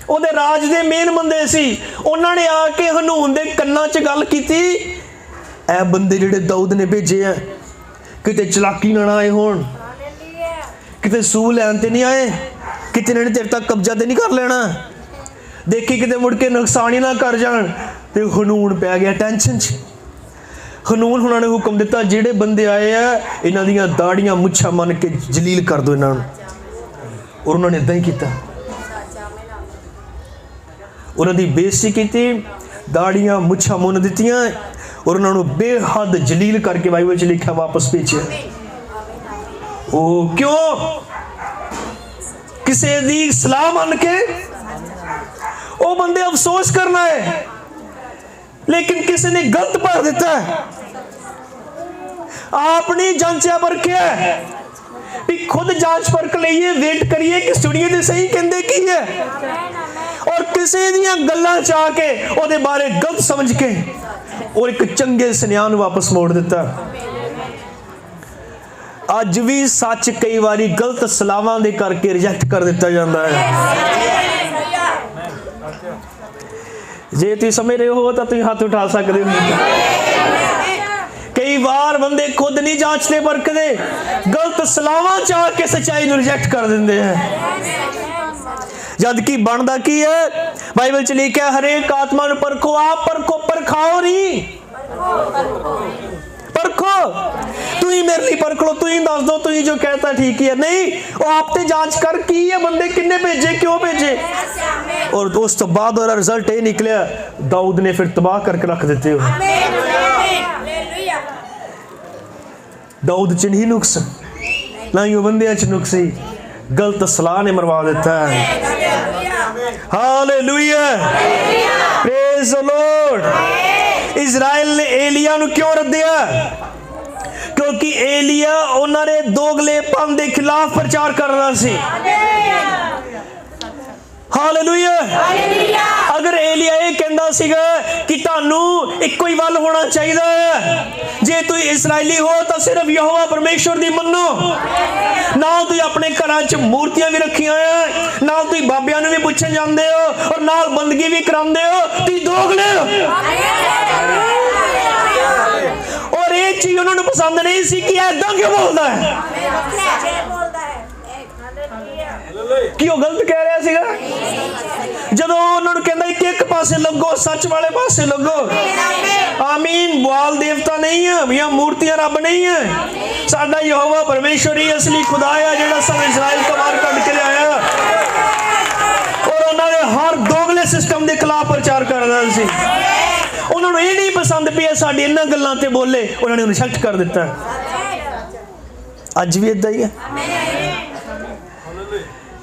ਉਹਦੇ ਰਾਜ ਦੇ ਮੇਨ ਬੰਦੇ ਸੀ, ਉਹਨਾਂ ਨੇ ਆ ਕੇ ਹਨੂਨ ਦੇ ਕੰਨਾਂ 'ਚ ਗੱਲ ਕੀਤੀ, ਇਹ ਬੰਦੇ ਜਿਹੜੇ ਦਾਊਦ ਨੇ ਭੇਜੇ ਆ ਕਿਤੇ ਚਲਾਕੀ ਨਾਲ ਆਏ ਹੋਣ, ਕਿਤੇ ਸੂਹ ਲੈਣ ਤੇ ਨਹੀਂ ਆਏ, ਕਿਤੇ ਇਹਨਾਂ ਨੇ ਤੇਰੇ ਤੱਕ ਕਬਜ਼ਾ ਤੇ ਨਹੀਂ ਕਰ ਲੈਣਾ, ਦੇਖੀ ਕਿਤੇ ਮੁੜ ਕੇ ਨੁਕਸਾਨ ਹੀ ਨਾ ਕਰ ਜਾਣ। ਤੇ ਹਨੂਨ ਪੈ ਗਿਆ ਟੈਨਸ਼ਨ 'ਚ। ਹਨੂਨ ਉਹਨਾਂ ਨੇ ਹੁਕਮ ਦਿੱਤਾ, ਜਿਹੜੇ ਬੰਦੇ ਆਏ ਆ ਇਹਨਾਂ ਦੀਆਂ ਦਾੜੀਆਂ ਮੁੱਛਾਂ ਮੰਨ ਕੇ ਜਲੀਲ ਕਰ ਦਿਓ ਇਹਨਾਂ ਨੂੰ। ਔਰ ਉਹਨਾਂ ਨੇ ਇਦਾਂ ਹੀ ਕੀਤਾ, ਉਹਨਾਂ ਦੀ ਬੇਇੱਜ਼ਤੀ ਕੀਤੀ, ਦਾੜੀਆਂ ਮੁੱਛਾਂ ਮੁੰਨ ਦਿੱਤੀਆਂ ਔਰ ਉਹਨਾਂ ਨੂੰ ਬੇਹੱਦ ਜਲੀਲ ਕਰਕੇ ਬਾਈਬਲ 'ਚ ਲਿਖਿਆ ਵਾਪਸ ਭੇਜਿਆ। ਉਹ ਕਿਉਂ? ਕਿਸੇ ਦੀ ਸਲਾਹ ਮੰਨ ਕੇ ਉਹ ਬੰਦੇ ਅਫਸੋਸ ਕਰਨਾ ਹੈ, ਲੇਕਿਨ ਕਿਸੇ ਨੇ ਗਲਤ ਭਰ ਦਿੱਤਾ ਹੈ। ਆਪਣੀ ਜਾਂਚਿਆ ਪਰਖਿਆ ਵੀ ਖੁਦ ਜਾਂਚ ਪਰਖ ਲਈਏ, ਵੇਟ ਕਰੀਏ ਕਿ ਸੁਣੀਏ ਤੇ ਸਹੀ ਕਹਿੰਦੇ ਕੀ ਹੈ, ਔਰ ਕਿਸੇ ਦੀਆਂ ਗੱਲਾਂ ਚ ਆ ਕੇ ਉਹਦੇ ਬਾਰੇ ਗਲਤ ਸਮਝ ਕੇ ਔਰ ਇੱਕ ਚੰਗੇ ਸੁਨੇਹਾ ਨੂੰ ਵਾਪਸ ਮੋੜ ਦਿੱਤਾ। ਅੱਜ ਵੀ ਸੱਚ ਕਈ ਵਾਰੀ ਗਲਤ ਸਲਾਹਾਂ ਦੇ ਕਰਕੇ ਰਿਜੈਕਟ ਕਰ ਦਿੱਤਾ ਜਾਂਦਾ ਹੈ। ਜੇ ਤੁਸੀਂ ਸਮਝ ਰਹੇ ਹੋ ਤਾਂ ਤੁਸੀਂ ਹੱਥ ਉਠਾ ਸਕਦੇ ਹੋ। ਕਈ ਵਾਰ ਬੰਦੇ ਖੁਦ ਨਹੀਂ ਜਾਂਚਦੇ ਪਰਖਦੇ, ਗਲਤ ਸਲਾਹਾਂ ਚ ਆ ਕੇ ਸੱਚਾਈ ਨੂੰ ਰਿਜੈਕਟ ਕਰ ਦਿੰਦੇ ਆ। ਜਦ ਕਿ ਬਣਦਾ ਕੀ ਹੈ, ਬਾਈਬਲ ਚ ਲਿਖਿਆ ਹਰੇਕ ਆਤਮਾ ਨੂੰ ਪਰਖੋ, ਆਪ ਪਰਖੋ, ਪਰਖਾਓ ਨਹੀਂ, ਪਰਖੋ। ਤੁਸੀਂ ਮੇਰੇ ਲਈ ਪਰਖ ਲਓ, ਤੁਸੀਂ ਦੱਸ ਦੋ ਤੁਸੀਂ ਜੋ कहता ठीक ही है, नहीं ਉਹ ਆਪ ਤੇ ਜਾਂਚ ਕਰ ਕੀ ਹੈ, ਬੰਦੇ ਕਿੰਨੇ ਭੇਜੇ, ਕਿਉਂ ਭੇਜੇ। ਔਰ ਉਸ ਤੋਂ ਬਾਅਦ ਉਹਦਾ ਰਿਜ਼ਲਟ ਇਹ ਨਿਕਲਿਆ, ਦਾਊਦ ਨੇ ਫਿਰ ਤਬਾਹ ਕਰਕੇ ਰੱਖ ਦਿੱਤੇ। ਦਾਊਦ ਚ ਨਹੀਂ ਨੁਕਸ, ਨਾ ਹੀ ਉਹ ਬੰਦਿਆਂ ਚ ਨੁਕਸ ਸੀ, ਗਲਤ ਸਲਾਹ ਨੇ ਮਰਵਾ ਦਿੱਤਾ ਹੈ। Hallelujah, praise the lord. Israel ਨੇ ਏਲੀਆ ਨੂੰ ਕਿਉਂ ਰੱਦਿਆ? ਕਿਉਂਕਿ ਏਲੀਆ ਉਹਨਾਂ ਦੇ ਦੋਗਲੇਪਨ ਦੇ ਖਿਲਾਫ ਪ੍ਰਚਾਰ ਕਰ ਰਿਹਾ ਸੀ। ਹਾਲੇਲੂਇਆ। ਅਗਰ ਏਲੀਆ ਇਹ ਕਹਿੰਦਾ ਸੀਗਾ ਕਿ ਤੁਹਾਨੂੰ ਇੱਕੋ ਹੀ ਵੱਲ ਹੋਣਾ ਚਾਹੀਦਾ ਹੈ, ਜੇ ਤੁਸੀਂ ਇਸਰਾਇਲੀ ਹੋ ਤਾਂ ਸਿਰਫ ਯਹੋਵਾ ਪਰਮੇਸ਼ਵਰ ਦੀ ਮੰਨੋ, ਨਾਲ ਤੁਸੀਂ ਆਪਣੇ ਘਰਾਂ 'ਚ ਮੂਰਤੀਆਂ ਵੀ ਰੱਖੀਆਂ ਆ, ਨਾਲ ਤੁਸੀਂ ਬਾਬਿਆਂ ਨੂੰ ਵੀ ਪੁੱਛਣ ਜਾਂਦੇ ਹੋ ਔਰ ਨਾਲ ਬੰਦਗੀ ਵੀ ਕਰਾਉਂਦੇ ਹੋ, ਤੁਸੀਂ ਦੋਗਲੇ ਹੋ। ਔਰ ਇਹ ਚੀਜ਼ ਉਹਨਾਂ ਨੂੰ ਪਸੰਦ ਨਹੀਂ ਸੀ ਕਿ ਏਦਾਂ ਕਿਉਂ ਬੋਲਦਾ ਹੈ, ਕਿ ਉਹ ਗਲਤ ਕਹਿ ਰਿਹਾ ਸੀਗਾ। ਜਦੋਂ ਉਹਨਾਂ ਨੂੰ ਕਹਿੰਦਾ ਇੱਕ ਪਾਸੇ ਲੱਗੋ, ਸੱਚ ਵਾਲੇ ਪਾਸੇ ਲੱਗੋ। ਆਮੀਨ। ਬਾਲ ਦੇਵਤਾ ਨਹੀਂ ਹੈ ਜਾਂ ਮੂਰਤੀਆਂ ਰੱਬ ਨਹੀਂ ਹੈ, ਸਾਡਾ ਯਹੋਵਾ ਪਰਮੇਸ਼ਵਰ ਹੀ ਅਸਲੀ ਖੁਦਾ ਹੈ ਜਿਹੜਾ ਸਭ ਇਜ਼ਰਾइल ਤੋਂ ਬਾਹਰ ਕੱਢ ਕੇ ਲਿਆਇਆ। ਔਰ ਉਹਨਾਂ ਦੇ ਹਰ ਦੋਗਲੇ ਸਿਸਟਮ ਦੇ ਖਿਲਾਫ ਪ੍ਰਚਾਰ ਕਰ ਰਿਹਾ ਸੀ। ਉਹਨਾਂ ਨੂੰ ਇਹ ਨਹੀਂ ਪਸੰਦ ਪਿਆ ਸਾਡੀ ਇਹਨਾਂ ਗੱਲਾਂ ਤੇ ਬੋਲੇ, ਉਹਨਾਂ ਨੇ ਰਿਜੈਕਟ ਕਰ ਦਿੱਤਾ। ਅੱਜ ਵੀ ਇਦਾਂ ਹੀ ਹੈ।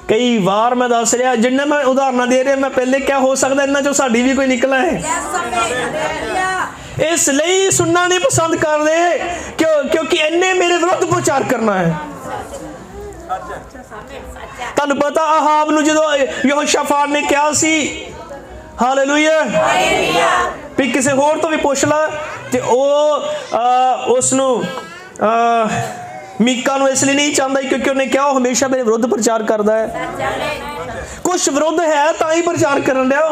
ਕਈ ਵਾਰ ਮੈਂ ਦੱਸ ਰਿਹਾ, ਜਿੰਨੇ ਮੈਂ ਉਦਾਹਰਨਾਂ ਦੇ ਰਿਹਾ, ਮੈਂ ਪਹਿਲੇ ਕਿਹਾ ਹੋ ਸਕਦਾ ਇਹਨਾਂ ਚੋਂ ਸਾਡੀ ਵੀ ਕੋਈ ਨਿਕਲਾ ਹੈ। ਇਸ ਲਈ ਸੁਣਨਾ ਨਹੀਂ ਪਸੰਦ ਕਰਦੇ ਕਿਉਂਕਿ ਇਹਨੇ ਮੇਰੇ ਵਿਰੁੱਧ ਪ੍ਰਚਾਰ ਕਰਨਾ ਹੈ। ਤੁਹਾਨੂੰ ਪਤਾ ਆਹਾਬ ਨੂੰ ਜਦੋਂ ਯਹੋਸ਼ਾਫਾਟ ਨੇ ਕਿਹਾ ਸੀ, ਹਾਲੇਲੂਇਆ, ਵੀ ਕਿਸੇ ਹੋਰ ਤੋਂ ਵੀ ਪੁੱਛ ਲਾ, ਤੇ ਉਹ ਉਸ ਨੂੰ ਮੀਕਾ ਨੂੰ ਇਸ ਲਈ ਨਹੀਂ ਚਾਹੁੰਦਾ ਕਿਉਂਕਿ ਉਹਨੇ ਕਿਹਾ ਉਹ ਹਮੇਸ਼ਾ ਮੇਰੇ ਵਿਰੁੱਧ ਪ੍ਰਚਾਰ ਕਰਦਾ ਹੈ। ਕੁਛ ਵਿਰੁੱਧ ਹੈ ਤਾਂ ਹੀ ਪ੍ਰਚਾਰ ਕਰਨ ਡਿਆ,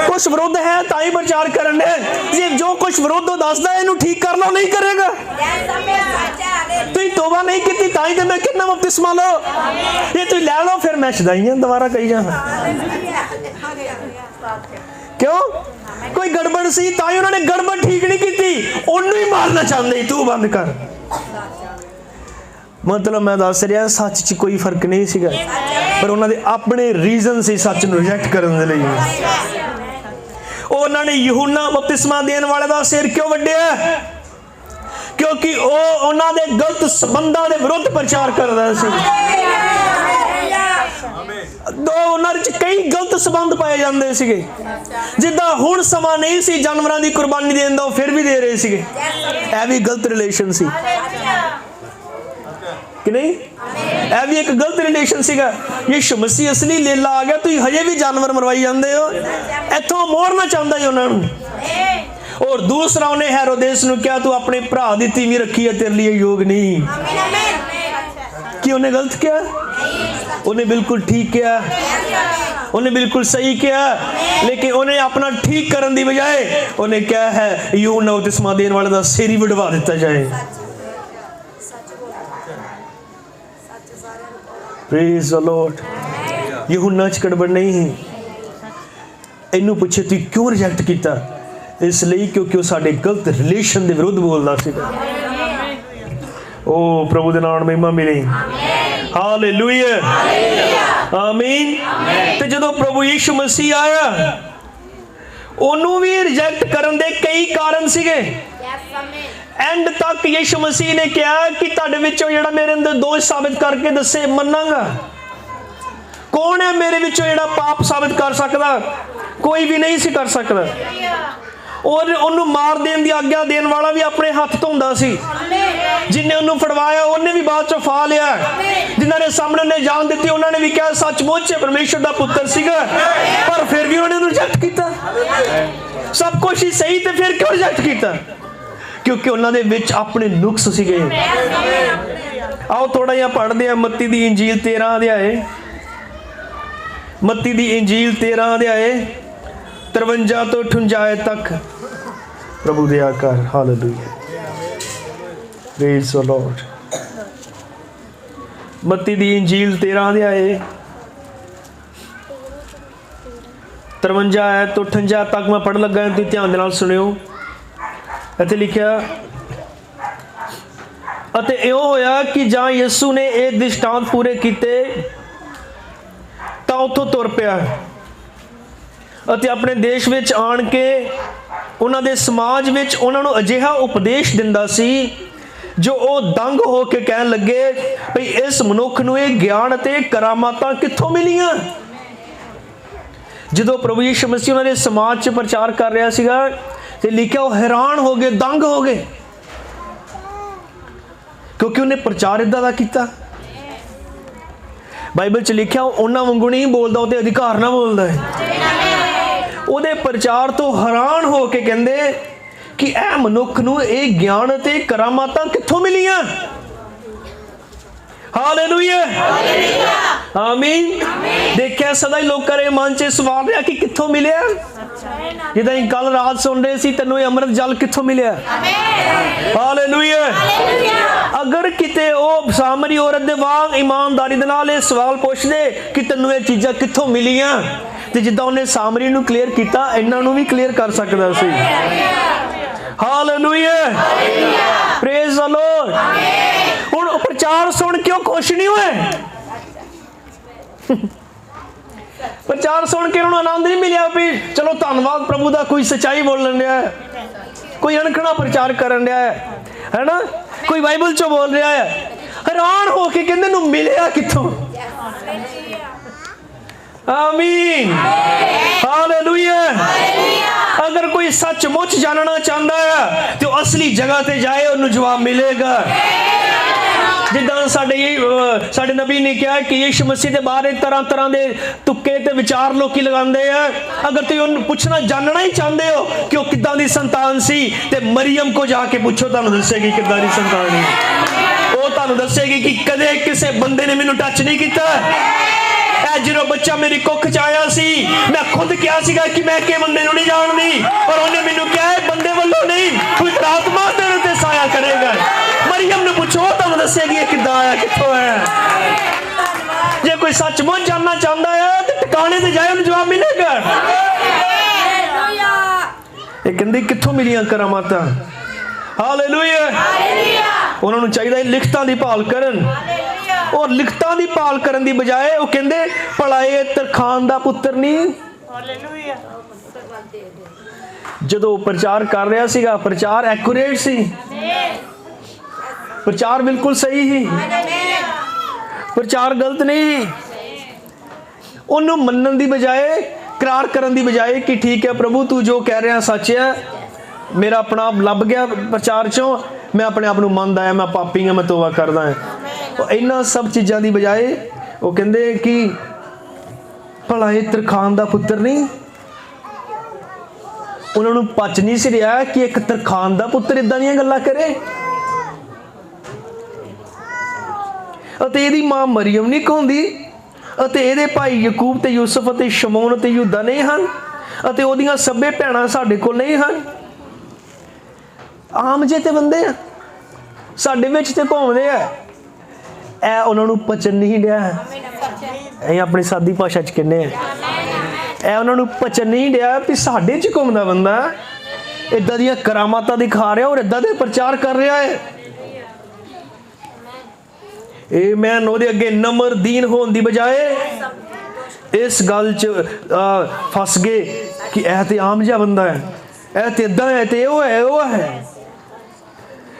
ਕੁਛ ਵਿਰੁੱਧ ਹੈ ਤਾਂ ਹੀ ਪ੍ਰਚਾਰ ਕਰਨ ਡਿਆ। ਜੇ ਜੋ ਕੁਛ ਵਿਰੁੱਧ ਦੱਸਦਾ ਇਹਨੂੰ ਠੀਕ ਕਰ ਲਓ, ਨਹੀਂ ਕਰੇਗਾ। ਤੁਸੀਂ ਤੋਬਾ ਨਹੀਂ ਕੀਤੀ ਤਾਂ ਹੀ ਤੇ ਮੈਂ ਕਿੰਨਾ ਬਪਤਿਸਮਾ ਲਓ, ਜੇ ਤੁਸੀਂ ਲੈ ਲਓ ਫਿਰ ਮੈਂ ਸ਼ਦਾਈਆਂ ਦੁਬਾਰਾ ਕਹੀ ਜਾਵਾਂ। ਕਿਉਂ? कोई गड़बड़ सी तां ही उन्होंने गड़बड़ ठीक नहीं की, उन्होंने ही मारना चाहते, तू बंद कर। मतलब मैं दस रहा सच च कोई फर्क नहीं सीगा, पर उन्होंने अपने रीजन से सच नूं रिजेक्ट करने के लिए उन्होंने यूहन्ना बपतिस्मा देने वाले का सिर क्यों वड्डिया? क्योंकि वो उन्होंने गलत संबंधों के विरुद्ध प्रचार करता सी। उन्होंने कई गलत संबंध पाए जाते थे, जिदा हुण समा नहीं सी जानवरों की कुर्बानी देने का, फिर भी दे रहे थे, यह भी गलत रिलेशन सी कि नहीं? यह भी एक गलत रिलेशन सीगा। यीशु मसीह असली लेला आ गया, तुम हजे भी जानवर मरवाई जाते हो, इथों मोड़ना चाहता है उन्होंने। और दूसरा उन्हें हेरोदेस नूं कहा, तू अपने भरा दी तीवी रखी है, तेरे लिए योग नहीं। कि उन्हें गलत किया? उन्हें बिल्कुल ठीक किया, उन्हें बिल्कुल सही किया, लेकिन उन्हें अपना ठीक करने की बजाय उन्हें क्या है, यूहन्ना बपतिस्मा देने वाले का सिर ही वडवा दिता जाए। Praise the Lord. यूहन्ना च गड़बड़ नहीं है। इनू पूछे तू क्यों रिजेक्ट किया? इसलिए क्योंकि वो साडे गलत रिलेशन के विरुद्ध बोलता सीगा। ओ प्रभु दे नाम महिमा मिले। हालेलुया, आमीन। ते जदों प्रभु यीशु मसीह आया, ओनू भी रिजेक्ट करन दे कई कारण सीगे। एंड तक यीशु मसीह ने कहा कि तुहाडे विचों जिहड़ा मेरे अंदर दोष साबित करके दसे मन्नांगा। कौन है मेरे विचों जिहड़ा पाप साबित कर सकदा? कोई भी नहीं सी कर सकदा। और उन्होंने मार देने की आग्ञा देने वाला भी अपने हाथ धोंदा सी। जिन्हें उन्होंने फड़वाया उन्हें भी बाद चो फा लिया। जिन्होंने सामने ने जान दी उन्होंने भी कहा सचमुच परमेश्वर का पुत्र सीगा, पर फिर भी उन्होंने रिजेक्ट किया। सब कुछ ही सही थे, फिर क्यों रिजेक्ट किया? क्योंकि उन्होंने विच अपने नुक्स सीगे। आओ थोड़ा जिहा पढ़ते हैं मत्ती दी इंजील 13 अध्याय। मत्ती दी इंजील 13 अध्याय 53 तो 58 तक। प्रभु दया कर। Hallelujah, praise the Lord. मत्ती दी इंजील 13 अध्याय 53 तो 58 तक मैं पढ़ लगा, तुम ध्यान दे नाल सुनियो। इत्थे लिखिया, अते इहो होया कि जां यसू ने एक दृष्टांत पूरे कीते तां उत्थों तुर पिया ਅਤੇ ਆਪਣੇ ਦੇਸ਼ ਵਿੱਚ ਆਣ ਕੇ ਉਹਨਾਂ ਦੇ ਸਮਾਜ ਵਿੱਚ ਉਹਨਾਂ ਨੂੰ ਅਜਿਹਾ ਉਪਦੇਸ਼ ਦਿੰਦਾ ਸੀ ਜੋ ਉਹ ਦੰਗ ਹੋ ਕੇ ਕਹਿਣ ਲੱਗੇ ਭਈ ਇਸ ਮਨੁੱਖ ਨੂੰ ਇਹ ਗਿਆਨ ਅਤੇ ਕਰਾਮਾਤਾਂ ਕਿੱਥੋਂ ਮਿਲੀਆਂ। ਜਦੋਂ ਪ੍ਰਭੂ ਯਿਸੂ ਮਸੀਹ ਉਹਨਾਂ ਦੇ ਸਮਾਜ 'ਚ ਪ੍ਰਚਾਰ ਕਰ ਰਿਹਾ ਸੀਗਾ ਤੇ ਲਿਖਿਆ ਉਹ ਹੈਰਾਨ ਹੋ ਗਏ, ਦੰਗ ਹੋ ਗਏ, ਕਿਉਂਕਿ ਉਹਨੇ ਪ੍ਰਚਾਰ ਇਦਾਂ ਦਾ ਕੀਤਾ। ਬਾਈਬਲ 'ਚ ਲਿਖਿਆ ਉਹਨਾਂ ਵਾਂਗੂ ਨਹੀਂ ਬੋਲਦਾ, ਉਹਦੇ ਅਧਿਕਾਰ ਨਾਲ ਬੋਲਦਾ ਹੈ। ਉਹਦੇ ਪ੍ਰਚਾਰ ਤੋਂ ਹੈਰਾਨ ਹੋ ਕੇ ਕਹਿੰਦੇ ਕਿ ਇਹ ਮਨੁੱਖ ਨੂੰ ਇਹ ਗਿਆਨ ਅਤੇ ਕਰਾਮਾਤਾਂ ਕਿੱਥੋਂ ਮਿਲੀਆਂ। ਹਾਲੇਲੂਇਆ, ਆਮੀਨ। ਦੇਖਿਆ ਸਦਾ ਹੀ ਲੋਕਾਂ ਦੇ ਮਨ 'ਚ ਸਵਾਲ ਰਿਹਾ ਕਿ ਕਿੱਥੋਂ ਮਿਲਿਆ। ਜਿੱਦਾਂ ਹੀ ਕੱਲ ਰਾਤ ਸੁਣ ਰਹੇ ਸੀ, ਤੈਨੂੰ ਇਹ ਅੰਮ੍ਰਿਤ ਜਲ ਕਿੱਥੋਂ ਮਿਲਿਆ। ਹਾਲੇਲੂਇਆ। ਅਗਰ ਕਿਤੇ ਉਹ ਸਾਮਰੀ ਔਰਤ ਦੇ ਵਾਂਗ ਇਮਾਨਦਾਰੀ ਦੇ ਨਾਲ ਇਹ ਸਵਾਲ ਪੁੱਛਦੇ ਕਿ ਤੈਨੂੰ ਇਹ ਚੀਜ਼ਾਂ ਕਿੱਥੋਂ ਮਿਲੀਆਂ, ਤੇ ਜਿੱਦਾਂ ਉਹਨੇ ਸਾਮਰੀ ਨੂੰ ਕਲੀਅਰ ਕੀਤਾ, ਇਹਨਾਂ ਨੂੰ ਵੀ ਕਲੀਅਰ ਕਰ ਸਕਦਾ ਸੀ। Hallelujah, praise the lord. ਹੁਣ ਪ੍ਰਚਾਰ ਸੁਣ ਕੇ ਉਹ ਖੁਸ਼ ਨਹੀਂ ਹੋਏ। ਪ੍ਰਚਾਰ ਸੁਣ ਕੇ ਉਹਨੂੰ ਆਨੰਦ ਨਹੀਂ ਮਿਲਿਆ ਵੀ ਚਲੋ ਧੰਨਵਾਦ ਪ੍ਰਭੂ ਦਾ, ਕੋਈ ਸੱਚਾਈ ਬੋਲਣ ਰਿਹਾ ਹੈ, ਕੋਈ ਅਣਖਣਾ ਪ੍ਰਚਾਰ ਕਰਨ ਰਿਹਾ ਹੈ ਨਾ, ਕੋਈ ਬਾਈਬਲ ਚੋਂ ਬੋਲ ਰਿਹਾ ਹੈ। ਹੈਰਾਨ ਹੋ ਕੇ ਕਹਿੰਦੇ ਨੂੰ ਮਿਲਿਆ ਕਿੱਥੋਂ। आमीन, हालेलुया। अगर कोई सचमुच जानना चाहता है तो असली जगह ते जाए, उन्हें जवाब मिलेगा। जिद्दां साडे नबी ने कहा कि यीशु मसीह के बारे तरह तरह के तुक्के ते विचार लोग लगाते हैं। अगर तुम पूछना जानना ही चाहते हो कि वह किदां दी संतान सी, ते मरियम को जाके पूछो, तुहानूं दस्सेगी किदां दी संतान है। वो तुहानूं दस्सेगी कि कदे किसी बंदे ने मैनूं टच नहीं किया। जो बच्चा मेरी कुख च आया सी, मैं खुद क्या सीगा कि मैं के बंदे नहीं जानती, और उन्हें मैनू क्या है बंदे वालों नहीं, कोई आत्मा तेरे ते साया करेगा। मरियम ने पूछो, तुम दसेगी किद्दां आया, कित्थों है। जे कोई सचमुच जानना चाहता है तो ठिकाने ते जाए, उन्हें जवाब मिलेगा। ये कहते कित्थों मिलियां करामातां। हालेलुया। उन्होंने चाहिए लिखतां दी भाल करन, और लिखतां दी भाल करन दी बजाय वो कहते भला ये तरखान दा पुत्र नहीं। जदों प्रचार कर रहा सीगा, प्रचार एक्यूरेट सी, प्रचार बिल्कुल सही ही, प्रचार गलत नहीं। उन्होंने मनन दी बजाय, करार करन दी बजाय कि ठीक है प्रभु तू जो कह रहा सच है, मेरा अपना आप लभ गया प्रचार चों, मैं अपने आप को मनदा है, मैं पापी हाँ, मैं तौबा करदा है। इन्हां सब चीज़ों की बजाय वो कहते कि भला ये तरखान दा पुत्र नहीं। उन्होंने पच नहीं सी रहा कि एक तरखान दा पुत्र इदां दीयां गल्लां करे। इहदी मां मरियम नहीं कहूंदी, इहदे भाई यकूब ते यूसुफ ते शमौन ते यहूदा नहीं हन, उहदियां सभे भैणां साडे कोल नहीं हन। आम जे ते बंदे आ, साडे विच ते घूमदे आ। ऐ उन्होंने पचन नहीं दिया। ਅਸੀਂ अपनी सादी भाषा च कहने ऐ उन्होंने पचन नहीं दिया भी साडे च घूमदा बंदा इदां दीयां करामातां दिखा रहा और इदां दे प्रचार कर रहा है। ये मैं ओहदे अगे नम्र दीन होने की बजाय इस गल च फस गए कि यह तो आम जिहा बंदा है, यह तो इदां है, तो वो है।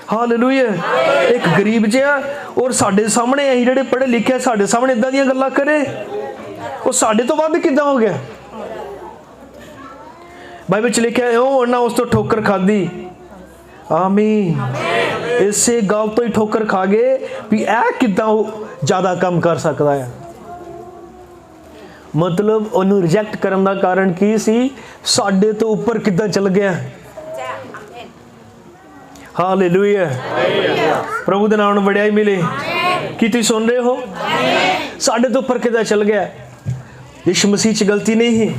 हालेलुया। एक गरीब जिहा और साडे सामने असीं जिहड़े पढ़े लिखे साडे सामने इदां दीयां गल्लां करे, वो साडे तो वध किदां हो गया। बाइबल च लिखिआ उन्हां उस तो ठोकर खाधी। आमीन। इसे गल तो ही ठोकर खा गए भी यह किदां ज्यादा काम कर सकता है। मतलब उन्होंने रिजेक्ट करने का कारण की सी, साडे तो ऊपर किदां चल गया। हालेलुया। प्रभु दे नाम नूं वडियाई मिले। की तुसीं सुन रहे हो? साडे तो ऊपर किदां चल गया। यीशु मसीह च गलती नहीं ही,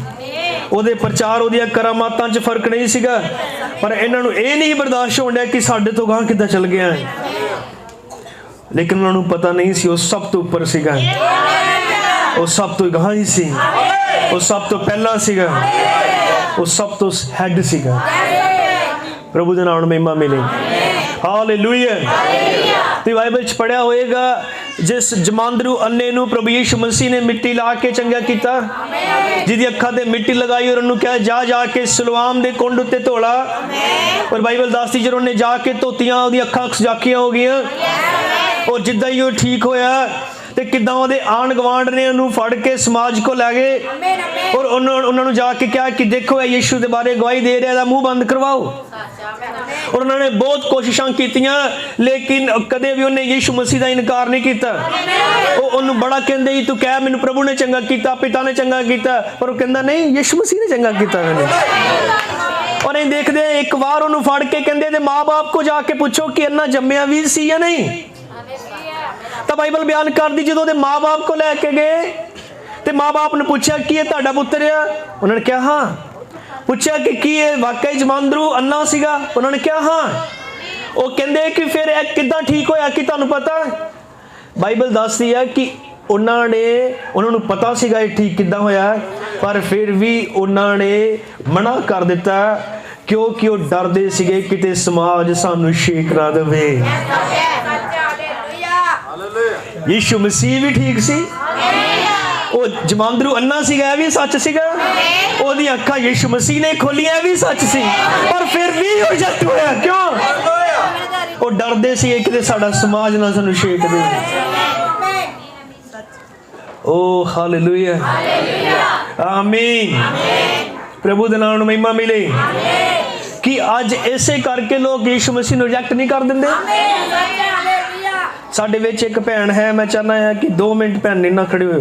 ਉਹਦੇ प्रचार ਉਹਦੀਆਂ करामातां च फर्क नहीं सीगा, पर इन्हां नूं ਇਹ नहीं बर्दाश्त होण कि साडे तो गांह किदां चल गया है। लेकिन उन्हां नूं पता नहीं सी, ਉਹ सब तो ऊपर सीगा, ਉਹ सब तो गांह ही सी, ਉਹ सब तो पहला सीगा, ਉਹ सब तो हैड सीगा। प्रभु दे नाम महिमा मिले। हालेलुया। तो बाइबल च पढ़िया होएगा जिस जमांदरू अन्ने नूं प्रभु यीशु मसीह ने मिट्टी ला के चंगा कीता, जिहदी अखां ते मिट्टी लगाई और उन्होंने कहा जा जाके सिलवाम दे कुंड उत्ते धोला। और बाइबल दसदी जदों उन्हें जाके धोतियां उहदी अखां सजाखियां हो गईयां, और जिद्दां ही वो ठीक होया ते किदां उहदे आंढ गवांढ ने उन्होंने फड़ के समाज को लै गए और उन्होंने जाके कहा कि देखो यीशु के बारे गवाही दे रहा, मुंह बंद करवाओ। और उन्होंने बहुत कोशिशां कीतियां, लेकिन कदे भी उन्हें यीशु मसीह का इनकार नहीं किया। वो बड़ा कहते ही तू कह मैनू प्रभु ने चंगा किया, पिता ने चंगा किया, पर वो कहता नहीं यीशु मसीह ने चंगा किया मैंने। और नहीं देखते एक बार उन्होंने फड़ के कहते माँ बाप को जाके पूछो कि इन्ना जम्मिया भी सी या नहीं। तो बाइबल बयान कर दी जो माँ बाप को लैके गए तो माँ बाप ने पूछा कि ये तुहाडा पुत्र है, उन्होंने कहा हाँ। पूछा कि ये वाकई जमांदरू अन्ना सीगा, उन्होंने कहा हाँ। वो कहते कि फिर किदां ठीक होया कि तुहानू पता। बाइबल दसदी है कि उन्होंने पता सीगा ठीक किदां होया, पर फिर भी उन्होंने मना कर दिता क्योंकि वो डरदे सीगे किते समाज सानू शेक ना देवे। यीशु मसीह भी ठीक सी, वो जमांदरू अन्ना सीगा भी सच सीगा, ओदी अखां यीशु मसीह ने खोलियां भी सच सी, पर फिर भी रिजेक्ट होया। क्यों? वो डरदे सी कि साडा समाज ना सानू शेक दे। ओ हालेलुया। आमीन। प्रभु दे नाम नूं महिमा मिले। कि अज इसे करके लोग यीशु मसीह नूं रिजेक्ट नहीं कर दिंदे। साडे विच एक भैन है, मैं चाहना है कि 2 मिनट भैन ने ना खड़े हो।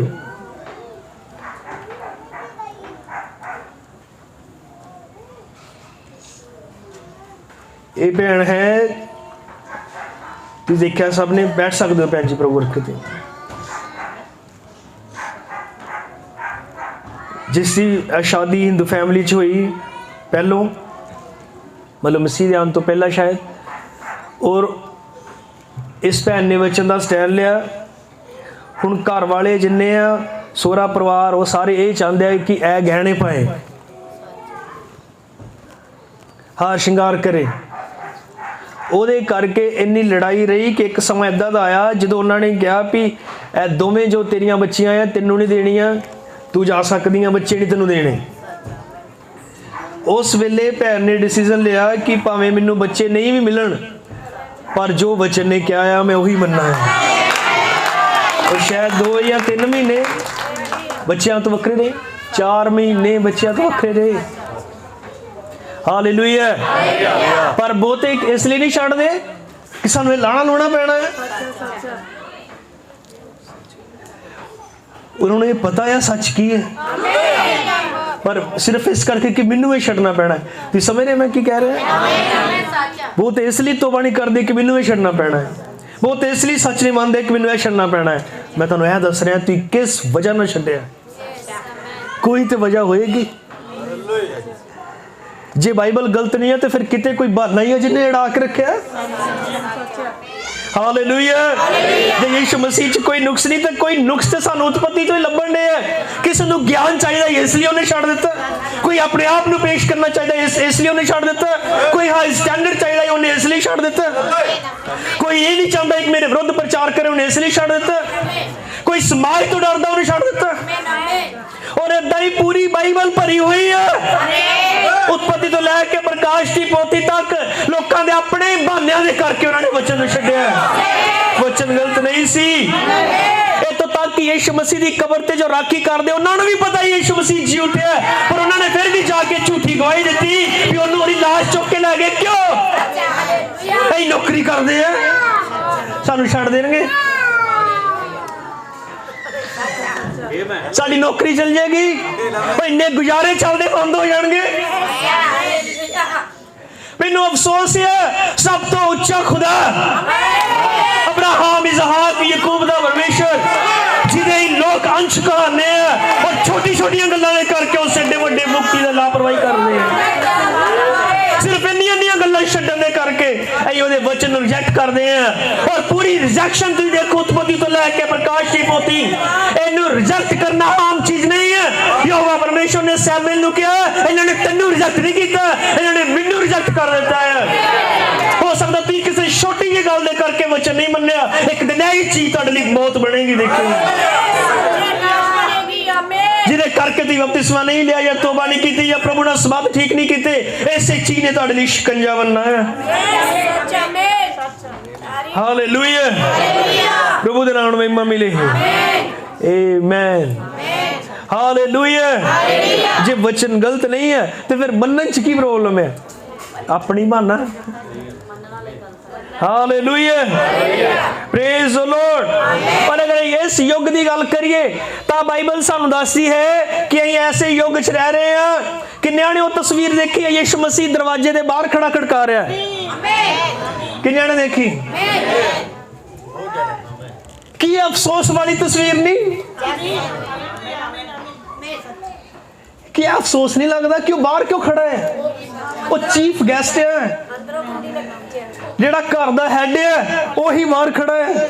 ये भैन है, तुम देखा सबने, बैठ सकते हो भैन जी प्रभु रखते। जिसकी शादी हिंदू फैमिली च हुई पहलों, मतलब मसीह आने तो पहला शायद, और इस भैन ने बचन का स्टैंड लिया। हुण घर वाले जिन्ने आ सोहरा परिवार वो सारे ये चाहते हैं कि ए गहने पाए। ਹਾਰ ਸ਼ਿੰਗਾਰ ਕਰੇ। ਉਹਦੇ ਕਰਕੇ ਇੰਨੀ ਲੜਾਈ ਰਹੀ ਕਿ ਇੱਕ ਸਮਾਂ ਇੱਦਾਂ ਦਾ ਆਇਆ ਜਦੋਂ ਉਹਨਾਂ ਨੇ ਕਿਹਾ ਵੀ ਇਹ ਦੋਵੇਂ ਜੋ ਤੇਰੀਆਂ ਬੱਚੀਆਂ ਆ ਤੈਨੂੰ ਨਹੀਂ ਦੇਣੀਆਂ, ਤੂੰ ਜਾ ਸਕਦੀਆਂ, ਬੱਚੇ ਨਹੀਂ ਤੈਨੂੰ ਦੇਣੇ। ਉਸ ਵੇਲੇ ਭੈਣ ਨੇ ਡਿਸੀਜ਼ਨ ਲਿਆ ਕਿ ਭਾਵੇਂ ਮੈਨੂੰ ਬੱਚੇ ਨਹੀਂ ਵੀ ਮਿਲਣ ਪਰ ਜੋ ਵਚਨ ਨੇ ਕਿਹਾ ਆ ਮੈਂ ਉਹੀ ਮੰਨਣਾ ਹੈ। ਉਹ ਸ਼ਾਇਦ 2 ਜਾਂ 3 ਮਹੀਨੇ ਬੱਚਿਆਂ ਤੋਂ ਵੱਖਰੇ ਰਹੇ, 4 ਮਹੀਨੇ ਬੱਚਿਆਂ ਤੋਂ ਵੱਖਰੇ ਰਹੇ। ਹਾਲੇਲੂਇਆ। ਪਰ ਬਹੁਤੇ ਇਸ ਲਈ ਨਹੀਂ ਛੱਡਦੇ ਕਿ ਸਾਨੂੰ ਇਹ ਲਾਣਾ ਲਾਉਣਾ ਪੈਣਾ ਹੈ। ਉਹਨਾਂ ਨੂੰ ਇਹ ਪਤਾ ਹੈ ਸੱਚ ਕੀ ਹੈ, ਪਰ ਸਿਰਫ ਇਸ ਕਰਕੇ ਕਿ ਮੈਨੂੰ ਇਹ ਛੱਡਣਾ ਪੈਣਾ ਹੈ। ਤੁਸੀਂ ਸਮਝ ਰਹੇ ਮੈਂ ਕੀ ਕਹਿ ਰਿਹਾ? ਬਹੁਤ ਇਸ ਲਈ ਤੋਬਾ ਨਹੀਂ ਕਰਦੇ ਕਿ ਮੈਨੂੰ ਇਹ ਛੱਡਣਾ ਪੈਣਾ ਹੈ, ਬਹੁਤ ਇਸ ਲਈ ਸੱਚ ਨਹੀਂ ਮੰਨਦੇ ਕਿ ਮੈਨੂੰ ਇਹ ਛੱਡਣਾ ਪੈਣਾ ਹੈ। ਮੈਂ ਤੁਹਾਨੂੰ ਇਹ ਦੱਸ ਰਿਹਾ ਤੁਸੀਂ ਕਿਸ ਵਜ੍ਹਾ ਨਾਲ ਛੱਡਿਆ। ਕੋਈ ਤੇ ਵਜ੍ਹਾ ਹੋਏਗੀ। ਜੇ ਬਾਈਬਲ ਗਲਤ ਨਹੀਂ ਹੈ ਤੇ ਫਿਰ ਕਿਤੇ ਕੋਈ ਬਹਾਨਾ ਹੀ ਹੈ ਜਿਹਨੇ ਅੜਾ ਕੇ ਰੱਖਿਆ। ਹਾਲੇਲੂਇਆ। ਜੇ ਯਿਸੂ ਮਸੀਹ ਚ ਕੋਈ ਨੁਕਸ ਨਹੀਂ ਤਾਂ ਕੋਈ ਨੁਕਸ ਤੇ ਸਾਨੂੰ ਉਤਪਤੀ ਤੋਂ ਹੀ ਲੱਭਣ ਦੇ ਹੈ। ਕਿਸੇ ਨੂੰ ਗਿਆਨ ਚਾਹੀਦਾ ਇਸ ਲਈ ਉਹਨੇ ਛੱਡ ਦਿੱਤਾ, ਕੋਈ ਆਪਣੇ ਆਪ ਨੂੰ ਪੇਸ਼ ਕਰਨਾ ਚਾਹੀਦਾ ਇਸ ਲਈ ਉਹਨੇ ਛੱਡ ਦਿੱਤਾ, ਕੋਈ ਹਾਈ ਸਟੈਂਡਰਡ ਚਾਹੀਦਾ ਉਹਨੇ ਇਸ ਲਈ ਛੱਡ ਦਿੱਤਾ, ਕੋਈ ਇਹ ਨਹੀਂ ਚਾਹੁੰਦਾ ਕਿ ਮੇਰੇ ਵਿਰੁੱਧ ਪ੍ਰਚਾਰ ਕਰੇ ਉਹਨੇ ਇਸ ਲਈ ਛੱਡ ਦਿੱਤਾ, ਕੋਈ ਸਮਾਜ ਤੋਂ ਡਰਦਾ ਉਹਨੇ ਛੱਡ ਦਿੱਤਾ। ਔਰ ਏਦਾਂ ਹੀ ਪੂਰੀ ਬਾਈਬਲ ਭਰੀ ਹੋਈ ਹੈ, ਉਤਪਤੀ ਤੋਂ ਲੈ ਕੇ ਪ੍ਰਕਾਸ਼ ਦੀ ਪੋਥੀ ਤੱਕ ਲੋਕਾਂ ਦੇ ਆਪਣੇ ਬਹਾਨਿਆਂ ਦੇ ਕਰਕੇ ਉਹਨਾਂ ਨੇ ਵਚਨ ਨੂੰ ਛੱਡਿਆ। ਵਚਨ ਗਲਤ ਨਹੀਂ ਸੀ। ਇੱਥੋਂ ਤੱਕ ਕਿ ਯਿਸੂ ਮਸੀਹ ਦੀ ਕਬਰ ਤੇ ਜੋ ਰਾਖੀ ਕਰਦੇ ਉਹਨਾਂ ਨੂੰ ਵੀ ਪਤਾ ਯਿਸੂ ਮਸੀਹ ਜੀ ਉੱਠਿਆ, ਪਰ ਉਹਨਾਂ ਨੇ ਫਿਰ ਵੀ ਜਾ ਕੇ ਝੂਠੀ ਗਵਾਹੀ ਦਿੱਤੀ ਵੀ ਉਹਨੂੰ ਉਹਦੀ ਲਾਸ਼ ਚੁੱਕ ਕੇ ਲੈ ਗਏ। ਕਿਉਂ? ਇਹ ਨੌਕਰੀ ਕਰਦੇ ਆ, ਸਾਨੂੰ ਛੱਡ ਦੇਣਗੇ, ਸਾਡੀ ਨੌਕਰੀ ਚਲ ਜਾਏਗੀ, ਇੰਨੇ ਗੁਜ਼ਾਰੇ ਚੱਲਦੇ ਬੰਦ ਹੋ ਜਾਣਗੇ। ਮੈਨੂੰ ਅਫਸੋਸ ਹੈ ਸਭ ਤੋਂ ਉੱਚਾ ਖੁਦਾ ਅਬਰਾਹਮ, ਇਸਹਾਕ, ਯਾਕੂਬ ਦਾ ਪਰਮੇਸ਼ਰ ਜਿਹਦੇ ਲੋਕ ਅੰਸ਼ ਕਹਾਉਂਦੇ ਆ ਔਰ ਛੋਟੀ ਛੋਟੀਆਂ ਗੱਲਾਂ ਦੇ ਕਰਕੇ ਉਸ ਏਡੇ ਵੱਡੇ ਮੁਕਤੀ ਦਾ ਲਾਪਰਵਾਹੀ ਕਰਦੇ ਆ। ਸਿਰਫ ਇੰਨੀਆਂ ਗੱਲਾਂ ਛੱਡਣ ਦੇ ਕਰਕੇ ਅਸੀਂ ਉਹਦੇ ਵਚਨ ਨੂੰ ਰਿਜੈਕਟ ਕਰਦੇ ਆ। ਔਰ ਪੂਰੀ ਰਿਜੈਕਸ਼ਨ ਤੁਸੀਂ ਦੇਖੋ ਉਤਪਤੀ ਤੋਂ ਲੈ ਕੇ ਪ੍ਰਕਾਸ਼ ਦੀ ਪੋਥੀ, ਇਹਨੂੰ ਰਿਜੈਕਟ ਕਰਨਾ ਆਮ ਚੀਜ਼ ਨਹੀਂ ਹੈ। ਯਹੋਵਾ ਪਰਮੇਸ਼ਰ ਨੇ ਸੈਮੂਅਲ ਨੂੰ ਕਿਹਾ ਇਹਨਾਂ ਨੇ ਤੈਨੂੰ ਰਿਜੈਕਟ ਨਹੀਂ ਕੀਤਾ, ਇਹਨਾਂ ਨੇ ਮੈਨੂੰ ਰਿਜੈਕਟ ਕਰ ਦਿੱਤਾ ਹੈ। ਹੋ ਸਕਦਾ ਤੁਸੀਂ ਕਿਸੇ ਛੋਟੀ ਜਿਹੀ ਗੱਲ ਦੇ ਕਰਕੇ ਵਚਨ ਨਹੀਂ ਮੰਨਿਆ, ਇੱਕ ਦਿਨ ਇਹ ਚੀਜ਼ ਤੁਹਾਡੇ ਲਈ ਮੌਤ ਬਣੇਗੀ। ਦੇਖੋ ਜਿਹਦੇ ਕਰਕੇ ਤੁਸੀਂ ਬਪਤਿਸਮਾ ਨਹੀਂ ਲਿਆ ਜਾਂ ਤੋਬਾ ਨਹੀਂ ਕੀਤੀ ਜਾਂ ਪ੍ਰਭੂ ਨਾਲ ਸੰਬੰਧ ਠੀਕ ਨਹੀਂ ਕੀਤੇ, ਇਸੇ ਚੀਜ਼ ਨੇ ਤੁਹਾਡੇ ਲਈ ਸ਼ਿਕੰਜਾ ਬਣਨਾ ਹੈ। ਹਾਲੇਲੂਇਆ। ਪ੍ਰਭੂ ਦੇ ਨਾਮ ਨੂੰ ਮਹਿਮਾ ਮਿਲੇ। ਆਮੇਨ। ਹਾਲੇਲੂਇਆ। ਜੇ ਵਚਨ ਗਲਤ ਨਹੀਂ ਹੈ ਤੇ ਫਿਰ ਮੰਨਣ ਚ ਕੀ ਪ੍ਰੋਬਲਮ ਹੈ? ਆਪਣੀ ਬਹਾਨਾ। ਹਾਲੇਲੂਇਆ। Praise the Lord. ਪਰ ਅਗਰ ਇਸ ਯੁੱਗ ਦੀ ਗੱਲ ਕਰੀਏ ਤਾਂ ਬਾਈਬਲ ਸਾਨੂੰ ਦੱਸਦੀ ਹੈ ਕਿ ਅਸੀਂ ਐਸੇ ਯੁੱਗ 'ਚ ਰਹਿ ਰਹੇ ਹਾਂ। ਕਿੰਨਿਆਂ ਨੇ ਉਹ ਤਸਵੀਰ ਦੇਖੀ ਹੈ ਯਿਸੂ ਮਸੀਹ ਦਰਵਾਜ਼ੇ ਦੇ ਬਾਹਰ ਖੜਾ ਖੜਕਾ ਰਿਹਾ? ਕਿੰਨਿਆਂ ਨੇ ਦੇਖੀ? ਕੀ ਅਫਸੋਸ ਵਾਲੀ ਤਸਵੀਰ ਨਹੀਂ? ਕੀ ਅਫਸੋਸ ਨਹੀਂ ਲੱਗਦਾ ਕਿ ਉਹ ਬਾਹਰ ਕਿਉਂ ਖੜਾ ਹੈ? ਉਹ ਚੀਫ ਗੈਸਟ ਹੈ, ਜਿਹੜਾ ਘਰ ਦਾ ਹੈਡ ਹੈ, ਉਹੀ ਬਾਹਰ ਖੜਾ ਹੈ।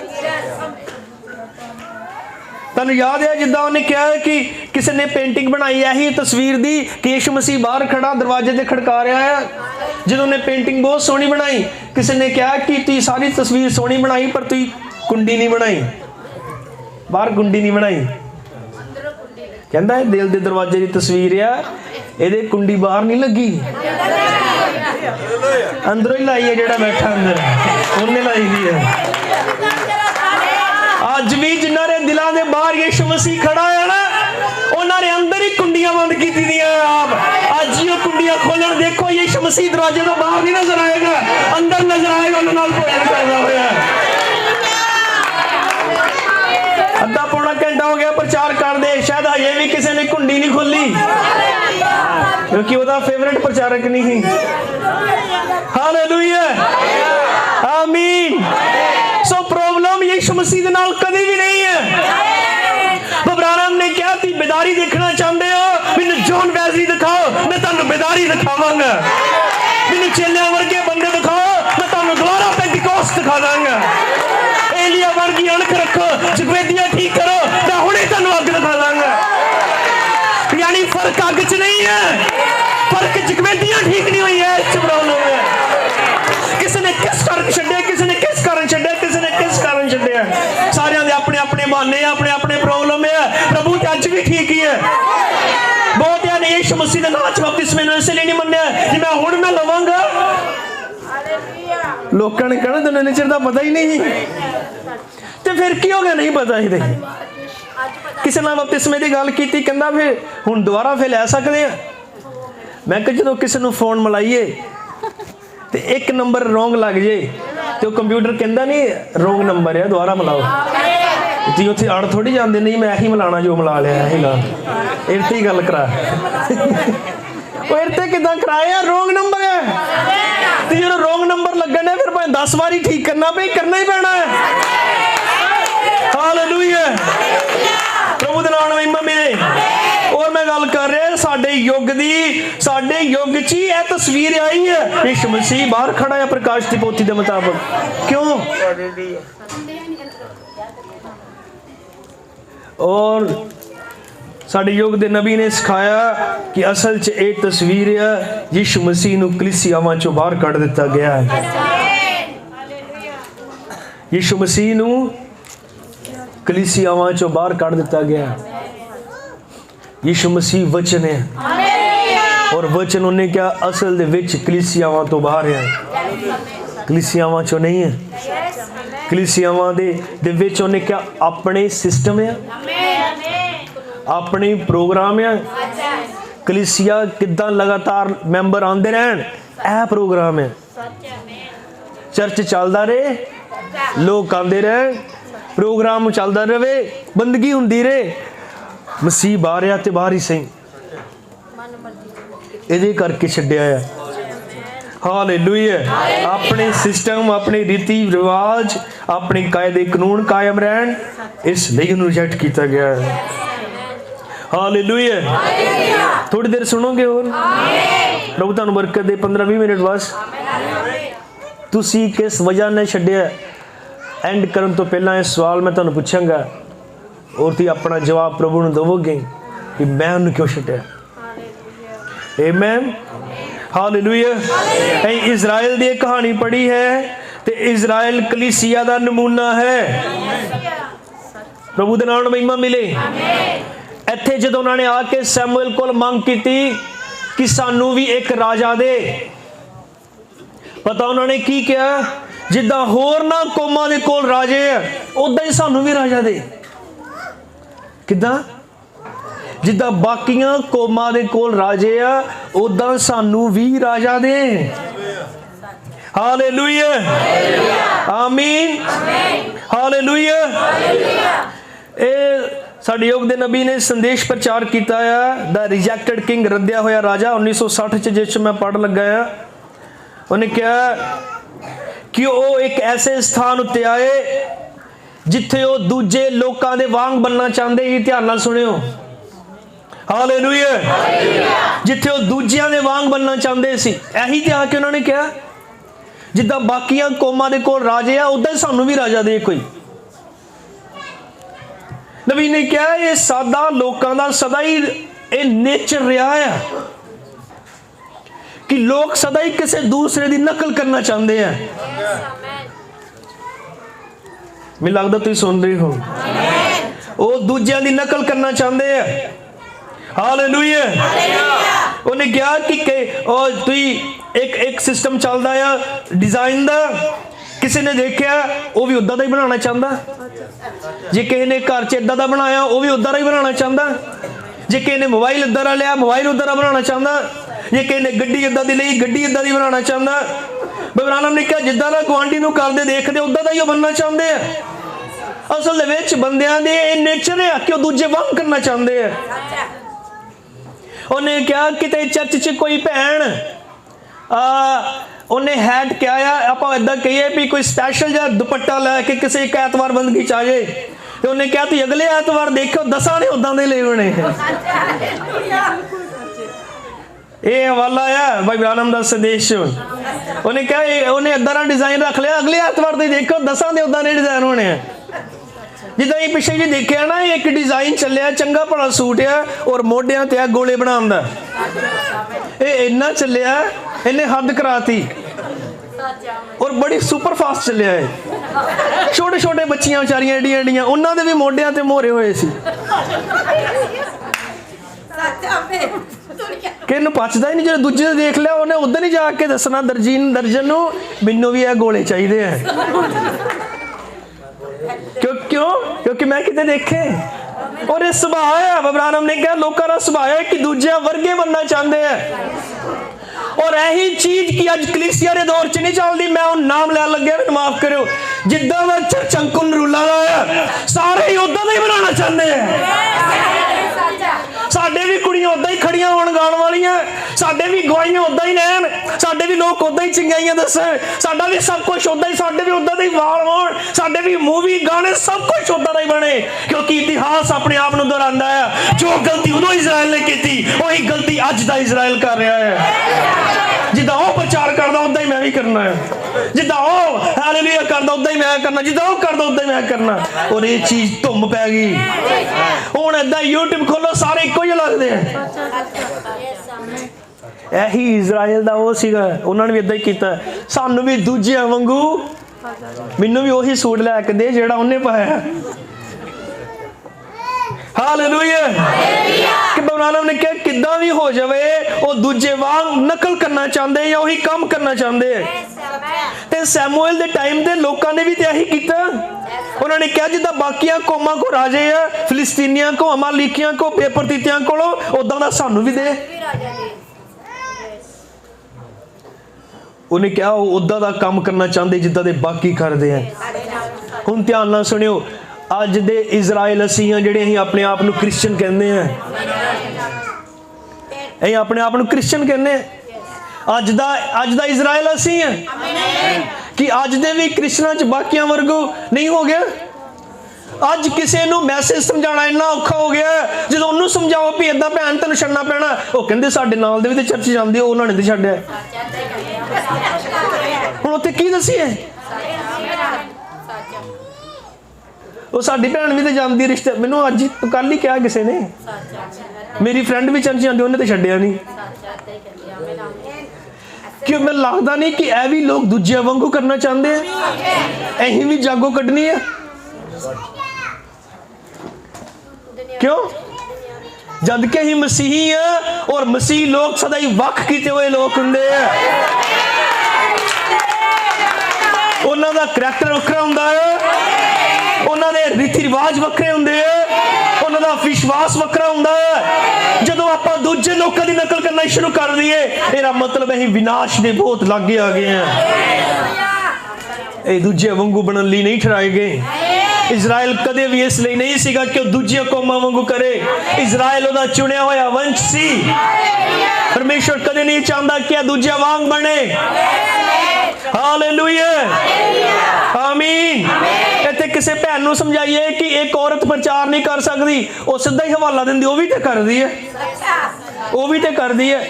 ਤੁਹਾਨੂੰ ਯਾਦ ਹੈ ਜਿੱਦਾਂ ਉਹਨੇ ਕਿਹਾ ਕਿ ਕਿਸੇ ਨੇ ਪੇਂਟਿੰਗ ਬਣਾਈ ਇਹੀ ਤਸਵੀਰ ਦੀ ਕਿ ਯਿਸੂ ਮਸੀਹ ਬਾਹਰ ਖੜਾ ਦਰਵਾਜ਼ੇ ਤੇ ਖੜਕਾ ਰਿਹਾ ਹੈ। ਜਦੋਂ ਉਹਨੇ ਪੇਂਟਿੰਗ ਬਹੁਤ ਸੋਹਣੀ ਬਣਾਈ, ਕਿਸੇ ਨੇ ਕਿਹਾ ਕਿ ਤੁਸੀਂ ਸਾਰੀ ਤਸਵੀਰ ਸੋਹਣੀ ਬਣਾਈ ਪਰ ਤੁਸੀਂ ਕੁੰਡੀ ਨਹੀਂ ਬਣਾਈ, ਬਾਹਰ ਕੁੰਡੀ ਨਹੀਂ ਬਣਾਈ। ਕਹਿੰਦਾ ਇਹ ਦਿਲ ਦੇ ਦਰਵਾਜ਼ੇ ਦੀ ਤਸਵੀਰ ਆ, ਇਹਦੇ ਕੁੰਡੀ ਬਾਹਰ ਨਹੀਂ ਲੱਗੀ, ਅੰਦਰੋਂ ਹੀ ਲਾਈ ਹੈ, ਜਿਹੜਾ ਬੈਠਾ ਅੰਦਰ ਉਹਨੇ ਲਾਈ ਦੀ ਹੈ। ਅੱਜ ਵੀ ਜਿਨ੍ਹਾਂ ਦੇ ਦਿਲਾਂ ਦੇ ਬਾਹਰ ਯਿਸੂ ਮਸੀਹ ਖੜਾ ਹੈ ਨਾ, ਉਹਨਾਂ ਨੇ ਅੰਦਰ ਹੀ ਕੁੰਡੀਆਂ ਬੰਦ ਕੀਤੀ ਦੀਆਂ ਆਪ। ਅੱਜ ਹੀ ਉਹ ਕੁੰਡੀਆਂ ਖੋਲਣ, ਦੇਖੋ ਯਿਸੂ ਮਸੀਹ ਦਰਵਾਜ਼ੇ ਤੋਂ ਬਾਹਰ ਨਹੀਂ ਨਜ਼ਰ ਆਏਗਾ, ਅੰਦਰ ਨਜ਼ਰ ਆਏਗਾ, ਉਹਨਾਂ ਨਾਲ ਭੋਜਨ ਕਰਦਾ ਹੋਇਆ। ਅੱਧਾ ਪੌਣਾ ਘੰਟਾ ਹੋ ਗਿਆ ਪ੍ਰਚਾਰ ਕਰਦੇ, ਸ਼ਾਇਦ ਹਜੇ ਵੀ ਕਿਸੇ ਨੇ ਕੁੰਡੀ ਨਹੀਂ ਖੋਲੀ ਕਿਉਂਕਿ ਉਹਦਾ ਫੇਵਰੇਟ ਪ੍ਰਚਾਰਕ ਨਹੀਂ ਸੀ। ਹਾਲੇਲੂਇਆ। ਆਮੀਨ। ਸੋ ਪ੍ਰੋਬਲਮ ਯਿਸੂ ਮਸੀਹ ਦੇ ਨਾਲ ਕਦੀ ਵੀ ਨਹੀਂ ਹੈ। ਬਬਰਾਨਮ ਨੇ ਕਿਹਾ ਤੁਸੀਂ ਬੇਦਾਰੀ ਦੇਖਣਾ ਚਾਹੁੰਦੇ ਹੋ, ਮੈਨੂੰ ਜੌਨ ਵੈਸਲੀ ਦਿਖਾਓ, ਮੈਂ ਤੁਹਾਨੂੰ ਬੇਦਾਰੀ ਦਿਖਾਵਾਂਗਾ। ਮੈਨੂੰ ਚੇਲਿਆਂ ਵਰਗੇ ਬੰਦੇ ਦਿਖਾਓ, ਮੈਂ ਤੁਹਾਨੂੰ ਦੁਬਾਰਾ ਪੈਂਤੀਕੋਸਤ ਦਿਖਾ ਦਾਂਗਾ। ਏਲੀਆ ਵਰਗੀ ਅਣਖ ਰੱਖੋ, ਜਗਵੇਦੀਆਂ ਠੀਕ ਕਰੋ, ਮੈਂ ਹੁਣੇ ਤੁਹਾਨੂੰ ਅੱਗ ਦਿਖਾ ਦਾਂਗਾ। यानी फर्क अग च नहीं है, फर्क जगवेदियां ठीक नहीं हुई है। ਕਾਰਨ ਛੱਡਿਆ, ਕਿਸੇ ਨੇ किस कारण छड्डिया, किसी ने किस कारण छड्डिया। सारिਆਂ ਦੇ अपने अपने बहाने, अपने अपने प्रॉब्लम है। प्रभु तो अज भी ठीक ही है। बहुत ने यीशु मसीह के नाम च बपतिस्मा मैंने इसलिए नहीं मन्निया कि मैं हुण ना लवांगा, लोगों ने कहना तैनूं इन्ने चिर दा पता ही नहीं, तो फिर की हो गया नहीं पता ही। किसी नाल बपतिस्मे की गल की, कहंदा फिर हुण दोबारा फिर लै सकदे आ। मैं कहा जो किसी नूं फोन मिलाइए तो एक नंबर रोंग लग जाए तो कंप्यूटर कहता नहीं रोंग नंबर है, दोबारा मिलाओ। जी उत्थे अड़ थोड़ी जाते, नहीं मैं यही मिलाना जो मिला लिया, यही ला इरते ही गल करा इरते किदां कराया, रोंग नंबर है। तो जो रोंग नंबर लगना है फिर भाई 10 बारी ठीक करना पे करना ही पैना है। हालेलुया, प्रभु दे नाम महिमा मिले। और मैं गल कर रहा साडे युग दी, साडे युग च ही यह तस्वीर आई है। यीशु मसीह बाहर खड़ा है प्रकाश की पोथी के मुताबिक। क्यों? और साडे युग दे नबी ने सिखाया कि असल च एक तस्वीर है, यीशु मसीह नूं कलीसियावां चों बाहर कढ दिता गया है। यीशु मसीह नूं कलीसियावां चों बाहर कढ दिता गया है। यीशु मसीह वचन है और वचन उन्हें क्या असल दे विच कलीसियावां तो बाहर है, कलीसियावां चों नहीं है। कलीसियावां दे विच उन्हें क्या अपने सिस्टम है, अपने प्रोग्राम है। कलीसिया किद्दां लगातार मैंबर आंदे रहन, यह प्रोग्राम है। चर्च चलदा रहे, लोग आंदे रहन, प्रोग्राम चलदा रहे, बंदगी हुंदी रहे। मसीह बाहर आ ते बाहर ही सही, इहदे करके छड्डिया है। हालेलुया, अपने सिस्टम, अपने रीति रिवाज, अपने कायदे कानून कायम रहन, इसलिए उन्हें रिजेक्ट किया गया है। हालेलुया, थोड़ी देर सुनोगे और प्रभु तुहानू बरकत दे। 15-20 मिनट बस। तुसी किस वजह ने छड्डिया? एंड करन तो पहला यह सवाल मैं तुहानू पूछांगा और तुसीं अपना जवाब प्रभु नूं देवोगे कि मैं उन्हें क्यों छड्डिया। आमीन, हालेलुया। इजराइल दी कहानी पढ़ी है तो इजराइल कलीसिया दा नमूना है। प्रभु दे नाम नूं महिमा मिले। इत्थे जदों उन्होंने आके सैमुअल कोल मंग की कि सानू भी एक राजा दे, पता उन्होंने की किया, जिद्दां होर ना कौमां दे कोल राजे है उदां ही सानू भी राजा दे। किदां? जिद्दां बाकियां कौमां दे कोल राजे आ उदां सानू भी राजा दे। हालेलुया, आमीन, हालेलुया। साडे युग दे नबी ने संदेश प्रचार किया है, द रिजेक्टेड किंग, रद्दिया होया राजा। 1960 च जिस मैं पढ़ लगा है, उन्हें कहा कि वो एक ऐसे स्थान उत्ते आए जिथे वो दूजे लोगों के वांग बनना चाहते ही। ध्यान नाल सुनियो, हालेलुया। जिथे वो दूजियां दे वांग बनना चाहते सी, यही ते आके उन्होंने कहा जिद्दां बाकियां कौमां दे कोल राजे आ उदां ही सानू भी राजा दे कोई। नबी ने कहा ये सादा लोगों का सदा ही ये नेचर रहा है कि लोग सदा ही किसी दूसरे की नकल करना चाहते हैं। मैं लगता तुम सुन रहे हो, वो दूसरों की नकल करना चाहते हैं। हालेलुया। उन्हें कहा कि एक सिस्टम चलता है डिजाइन का, किसी ने देखा वो भी उदा का ही बनाना चाहता। जे किसी ने घर च इदा का बनाया वो भी उदा का ही बनाना चाहता। जे किसी ने मोबाइल इदा का लिया मोबाइल उदा का बनाना चाहता। जे किसी ने गड्डी इदा की ली गड्डी इदा की बनाना चाहता। बबरानम ने कहा जिदा का गुआंढी नूं करदे देखदे उदा का ही बनना चाहते हैं। असल विच बंदियां दे नेचर है कि वो दूजे वांग करना चाहते हैं। उन्हें कहा किते चर्च च कोई भैन उन्हें हैट क्या आप इदा कहिए भी कोई स्पैशल जहा दुपट्टा लैके किसी एक ऐतवार बंदगी च आ जाए तो उन्हें कहा तू अगले ऐतवार देखो 10 ने उदा दे ले होने। ये हवाला है भाई ब्रानम दा संदेश। उन्हें कहा उन्हें इदा का डिजाइन रख लिया, अगले ऐतवार तो देखो 10 दे उदा ने डिजाइन होने हैं। जिदा ये पिछले जी देखा ना एक डिजाइन चलिया चंगा भला सूट है और मोढियां ते गोले बनाउंदा, ये इन्ना चलिया इन्हें हद कराती। और बड़ी सुपर फास्ट चलिया है। छोटे छोटे बच्चियां बेचारियां एडियां एडियां, उन्होंने भी मोढियां ते मोहरे होए सी। किन्नू पचदा ही नहीं, जो दूजे देख लिया उन्हें उधर ही जाके दसना दर्जन नूं मैनू भी गोले चाहिए है। क्यों? क्योंकि मैं कितने देखे। और ये सुभाव है, बाबा ब्रानम ने कहा लोगों का सुभाव है कि दूजे वर्गे बनना चाहते हैं। और यही चीज की अज कलीसिया के दौर च नहीं चलती। मैं उन नाम लैन लगे, मैनूं माफ करो, जिद्दां दा चर्च अंकुल नरूला दा है, सारे ही उदां दा ही बनाना चाहते हैं। साडे भी कुड़ियां उदां ही खड़ियां होण गाण वालियां, साडे भी गवाहियां उदां ही लैन, साडे भी लोग उदां ही चंगाइयां दसन, साडा भी सब कुछ उदां ही, साडे भी उदां दे ही वाल होण, साडे भी मूवी गाने सब कुछ उदां दा ही बने। क्योंकि इतिहास अपने आप नूं दोहरांदा है। जो गलती उदों इजराइल ने की, वही गलती अज दा इजराइल कर रहा है। जिद्दां ओह प्रचार करदा उदां ही मैं भी करना है, जिद्दां ओह हालेलुया करदा उदां ही मैं करना, जिद्दां ओह करदा उदां ही मैं करना। और ये चीज धुम पै गई। हुण इदां यूट्यूब खोलो, सारे इक्को ही लगदे हैं। यही इजराइल दा वो सीगा, उन्होंने भी इदां ही कीता। सानू भी दूजियां वांगू मैनू भी वही सूट लैके दे जिहड़ा उन्हें पाया। हालेलुया। कि बाबा ने कहा किद्दां भी हो जावे, वो दूजे वांग नकल करना चाहते या वही काम करना चाहते। ते सैमुएल दे टाइम दे लोकां ने भी ते यही कीता। उन्होंने कहा जिद्दां बाकियां कौमां को राजे है, फिलिस्तीनियां को, अमालिकियां को, बेपरतीतियां को, उदां दा सानू भी दे। उन्हें क्या उदा दा काम करना चाहते जिद्दां दे बाकी करते हैं। हुण ध्यान नाल सुनियो, अज दे इजराइल असीं हां जिहड़े असीं अपने आप नूं क्रिश्चियन कहंदे हैं, असीं अपने आप नूं क्रिश्चियन कहंदे हैं। अज दा इजराइल असीं हां कि अज दे भी क्रिश्चियनां च बाकियां वर्गू नहीं हो गया। अज किसी नूं मैसेज समझाना इन्ना औखा हो गया, जो उन्होंने समझाओ भी इदां भैन तैनूं छड्डना पैना, वो कहंदे साडे नाल दे भी ते चर्च जांदे, उन्होंने ते छड्डिया। हुण उत्थे की दसीए, वो साडी भैन भी तो जांदी रिश्ते। मैनूं अज कल ही कहा किसी ने, मेरी फ्रेंड भी चर्च जांदी, उन्हें तो छड्डिया नहीं। क्यों? मैं लगता नहीं कि यह भी लोग दूजिया वांगू करना चाहते हैं। अहीं भी जागो कड्ढनी है। क्यों? जद के अहीं मसीही हैं, और मसीह लोग सदा ही वख कीते हुए लोग हुंदे हैं। उन्हां दा करैक्टर वखरा हुंदा है, उन्हां दे रीति रिवाज वखरे हुंदे हैं, उन्हां दा विश्वास वखरा हुंदा है। जदों आपां दूजे लोकां दी नकल करना शुरू कर दईए, इहदा मतलब असीं विनाश दे बहुत लागे आ गए हैं। ये दूजे वांगू बनन लई नहीं ठहराए गए। इजराइल कदे भी इसलिए नहीं सीगा कि दूजिया कौमां वांगू करे। इजराइल उहदा चुनिया होया वंश सी। परमेश्वर कदे नहीं चाहता कि दूजिया वांग बने। हालेलुया, आमीन। इत्थे किसी भैन नूं समझाइए कि एक औरत प्रचार नहीं कर सकती, वो सीधा ही हवाला दिंदी, वो भी तो करदी है, वो भी तो करदी है,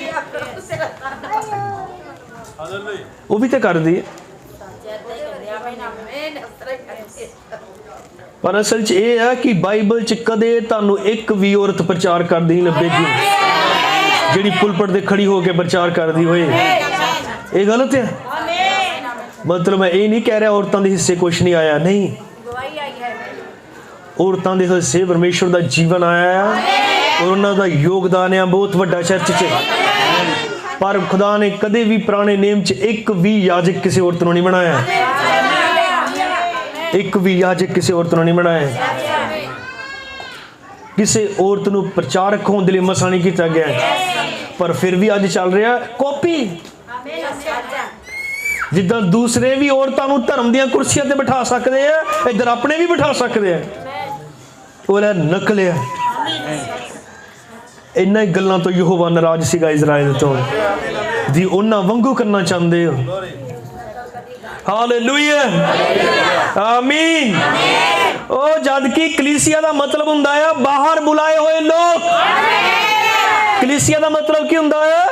वो भी तो करदी है। पर असल च ये है कि बाइबल च कदे तुहानू एक भी औरत प्रचार करदी नहीं लभेगी जिहड़ी पुलपट ते खड़ी होकर प्रचार करदी होए। ये गलत है। मतलब मैं ये नहीं कह रहा औरतों के हिस्से कुछ नहीं आया, नहीं, औरतों के हिस्से परमेश्वर का जीवन आया और उन्होंने योगदान है बहुत बड़ा चर्च च। पर खुदा ने कदे भी पुराने नेम च एक भी याजक किसी औरत को नहीं बनाया, एक भी याजक किसी औरत को नहीं बनाया। किसी औरत को प्रचारक होने के लिए मसा नहीं किया गया। पर फिर भी अज चल रहा कॉपी, जिदा दूसरे भी औरतों को धर्म दी कुर्सियां ते बिठा सकते हैं, इधर अपने भी बिठा सकते हैं। वो नकल है। इन्ना गल्लां तो यहोवा नाराज सीगा इजराइल तो, जी उन्हां वांगू करना चाहते हो। हालेलुया, आमीन। ओ जद कि कलीसिया का मतलब हुंदा है बाहर बुलाए हुए लोग। कलीसिया का मतलब की हुंदा है,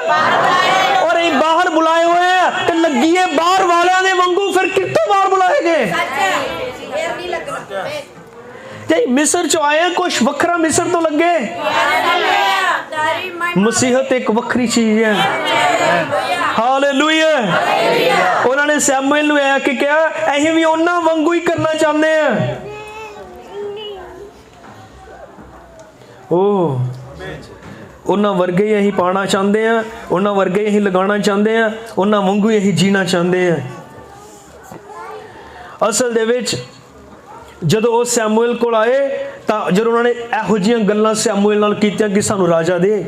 और ये बाहर बुलाए हुए हैं तो लगिए बाहर वालियां दे वांगू, फिर कित्थों बाहर बुलाए गए? मिस्र चो आए कुछ वखरा मिस्र तो लगे। मसीहत एक वखरी चीज है। ਹਾਲੇਲੂਇਆ। ਉਹਨਾਂ ਨੇ ਸੈਮੂਅਲ ਨੂੰ ਆ ਕੇ ਕਿਹਾ ਅਸੀਂ ਵੀ ਉਹਨਾਂ ਵਾਂਗੂ ਹੀ ਕਰਨਾ ਚਾਹੁੰਦੇ ਆ। ਉਹ ਉਹਨਾਂ ਵਰਗੇ ਹੀ ਅਸੀਂ ਪਾਣਾ ਚਾਹੁੰਦੇ ਆ, ਉਹਨਾਂ ਵਰਗੇ ਹੀ ਅਸੀਂ ਲਗਾਉਣਾ ਚਾਹੁੰਦੇ ਆ, ਉਹਨਾਂ ਵਾਂਗੂ ਹੀ ਅਸੀਂ ਜੀਣਾ ਚਾਹੁੰਦੇ ਆ। ਅਸਲ ਦੇ ਵਿੱਚ ਜਦੋਂ ਉਹ ਸੈਮੂਅਲ ਕੋਲ ਆਏ ਤਾਂ ਜਦੋਂ ਉਹਨਾਂ ਨੇ ਇਹੋ ਜਿਹੀਆਂ ਗੱਲਾਂ ਸੈਮੂਅਲ ਨਾਲ ਕੀਤੀਆਂ ਕਿ ਸਾਨੂੰ ਰਾਜਾ ਦੇ,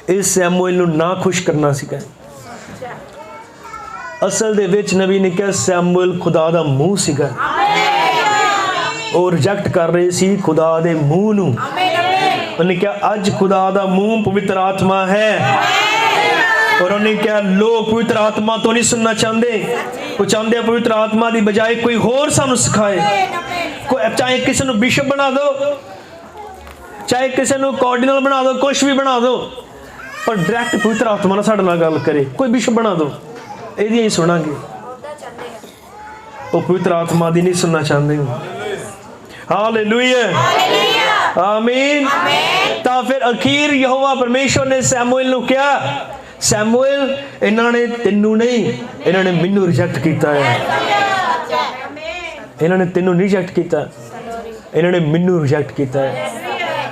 ਇਹ ਸੈਮੂਅਲ ਨੂੰ ਨਾ ਖੁਸ਼ ਕਰਨਾ ਸੀਗਾ। ਅਸਲ ਦੇ ਵਿੱਚ ਨਬੀ ਨੇ ਕਿਹਾ ਸੈਮੂਅਲ ਖੁਦਾ ਦਾ ਮੂੰਹ ਸੀਗਾ। ਉਹ ਰਿਜੈਕਟ ਕਰ ਰਹੇ ਸੀ ਖੁਦਾ ਦੇ ਮੂੰਹ ਨੂੰ। ਉਹਨੇ ਕਿਹਾ ਅੱਜ ਖੁਦਾ ਦਾ ਮੂੰਹ ਪਵਿੱਤਰ ਆਤਮਾ ਹੈ। और उन्होंने क्या लोग पवित्र आत्मा तो नहीं सुनना चाहते, वो चाहते हैं पवित्र आत्मा की बजाय कोई होर सानू सिखाए। चाहे किसी को बिशप बना दो, चाहे किसी को कार्डिनल बना दो, कुछ भी बना दो, पर डायरैक्ट पवित्र आत्मा ना साडे नाल गल करे। कोई बिशप बना दो, इहदी ही सुनांगे, वो पवित्र आत्मा दी नहीं सुनना चाहते। हालेलुया, आमीन। तो फिर अखीर यहोवा परमेश्वर ने सैमुएल को कहा, सैमुएल इन्होंने तेनू नहीं, इन्होंने मैनू रिजेक्ट किया है। इन्होंने तेनू नहीं रिजेक्ट किया, इन्होंने मैनू रिजेक्ट किया है।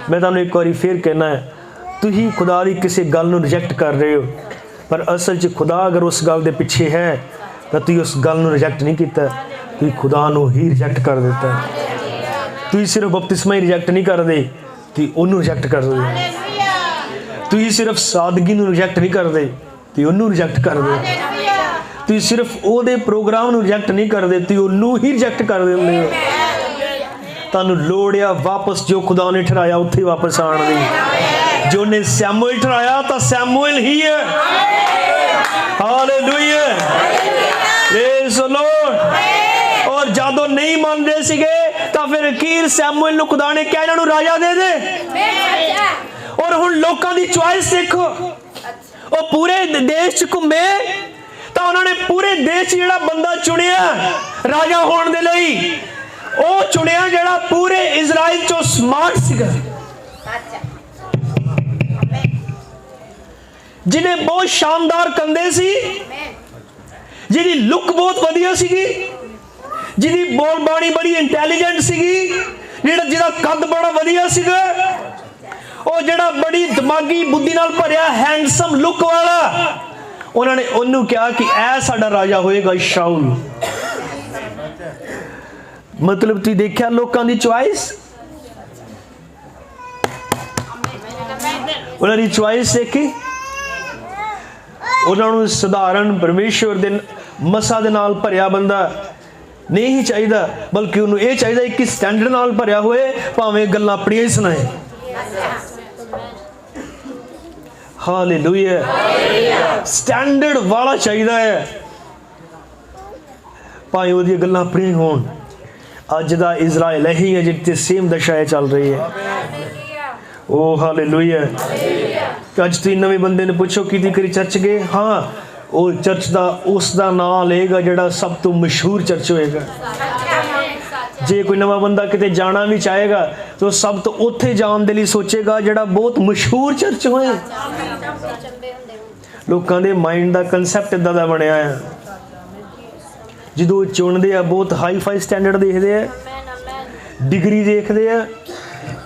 मैं तुहानू एक बार फिर कहना है, तुसीं खुदा की किसी गल नूं रिजेक्ट कर रहे हो, पर असल च खुदा अगर उस गल दे पिछे है तो तुसीं उस गल नूं रिजेक्ट नहीं किया, तुसीं खुदा नूं ही रिजेक्ट कर दिता। तुसीं सिर्फ बपतिस्मा ही रिजेक्ट नहीं करते, तुसीं उहनूं रिजेक्ट करदे। तुसीं सिर्फ सादगी नूं रिजेक्ट नहीं करते, तुसीं उहनूं रिजेक्ट करदे। तुसीं सिर्फ उहदे प्रोग्राम नूं रिजेक्ट नहीं करते, तुसीं उहनूं ही रिजेक्ट कर दिंदे हो। तुहानूं लोड़ आ वापस जो खुदा ने ठहराया उत्थे वापस आउण दी। जो ने सैमुएल ठहराया तो सैमुएल ही है। Hallelujah, praise the Lord. और जादों नहीं मान रहे सीगे तो फिर अखीर सैमुएल नूं खुदा ने कहा इन्हां नूं राजा दे दे। और हुण लोकां दी चॉइस देखो, वो पूरे देश च घुमे तो उन्होंने पूरे देश जिहड़ा बंदा चुनिया राजा होने दे लई, वो चुनिया जिहड़ा पूरे इजराइल चो स्मार्ट सीगा, जिन्हें बहुत शानदार कंधे सी, जिहदी लुक बहुत वधिया सीगी, जिहदी बोल बाणी बड़ी इंटैलीजेंट सीगी, जिहदा कद बड़ा वधिया सीगा, और जिहड़ा बड़ी दिमागी बुद्धि नाल भरिया हैंडसम लुक वाला, उन्होंने उन्होंने कहा कि ऐ साडा राजा होएगा शाऊल। मतलब तुसीं देखिया लोकां दी चॉइस, उन्हां दी चॉइस देखी। उन्होंने साधारण परमेश्वर दे मसा दे नाल भरिया बंदा नहीं ही चाहिदा, बल्कि उन्होंने ये चाहिए कि स्टैंडर्ड नाल भरिया होए, भावें गल्लां अपणियां ही सुनाए। हालेलुया, स्टैंडर्ड वाला चाहिए है, भावें उहदी गल्लां अपणियां होण। अज दा इजराइल यही है जिहदी सेम दशा चल रही है। ओ हालेलुया। अज तुसीं नवे बंदे ने पूछो कि करी चर्च गए, हाँ वो चर्च का उसका नाम लेगा जिहड़ा सब तो मशहूर चर्च होएगा। जे कोई नवा बंदा किते जाना भी चाहेगा तो सब तो उत्थे जाण दे लई सोचेगा जिहड़ा बहुत मशहूर चर्च होए। लोकां दे माइंड दा कंसैप्ट इदां दा बनिया है, जदों चुनदे आ बहुत हाई फाई स्टैंडर्ड देखदे आ, डिग्री देखदे आ,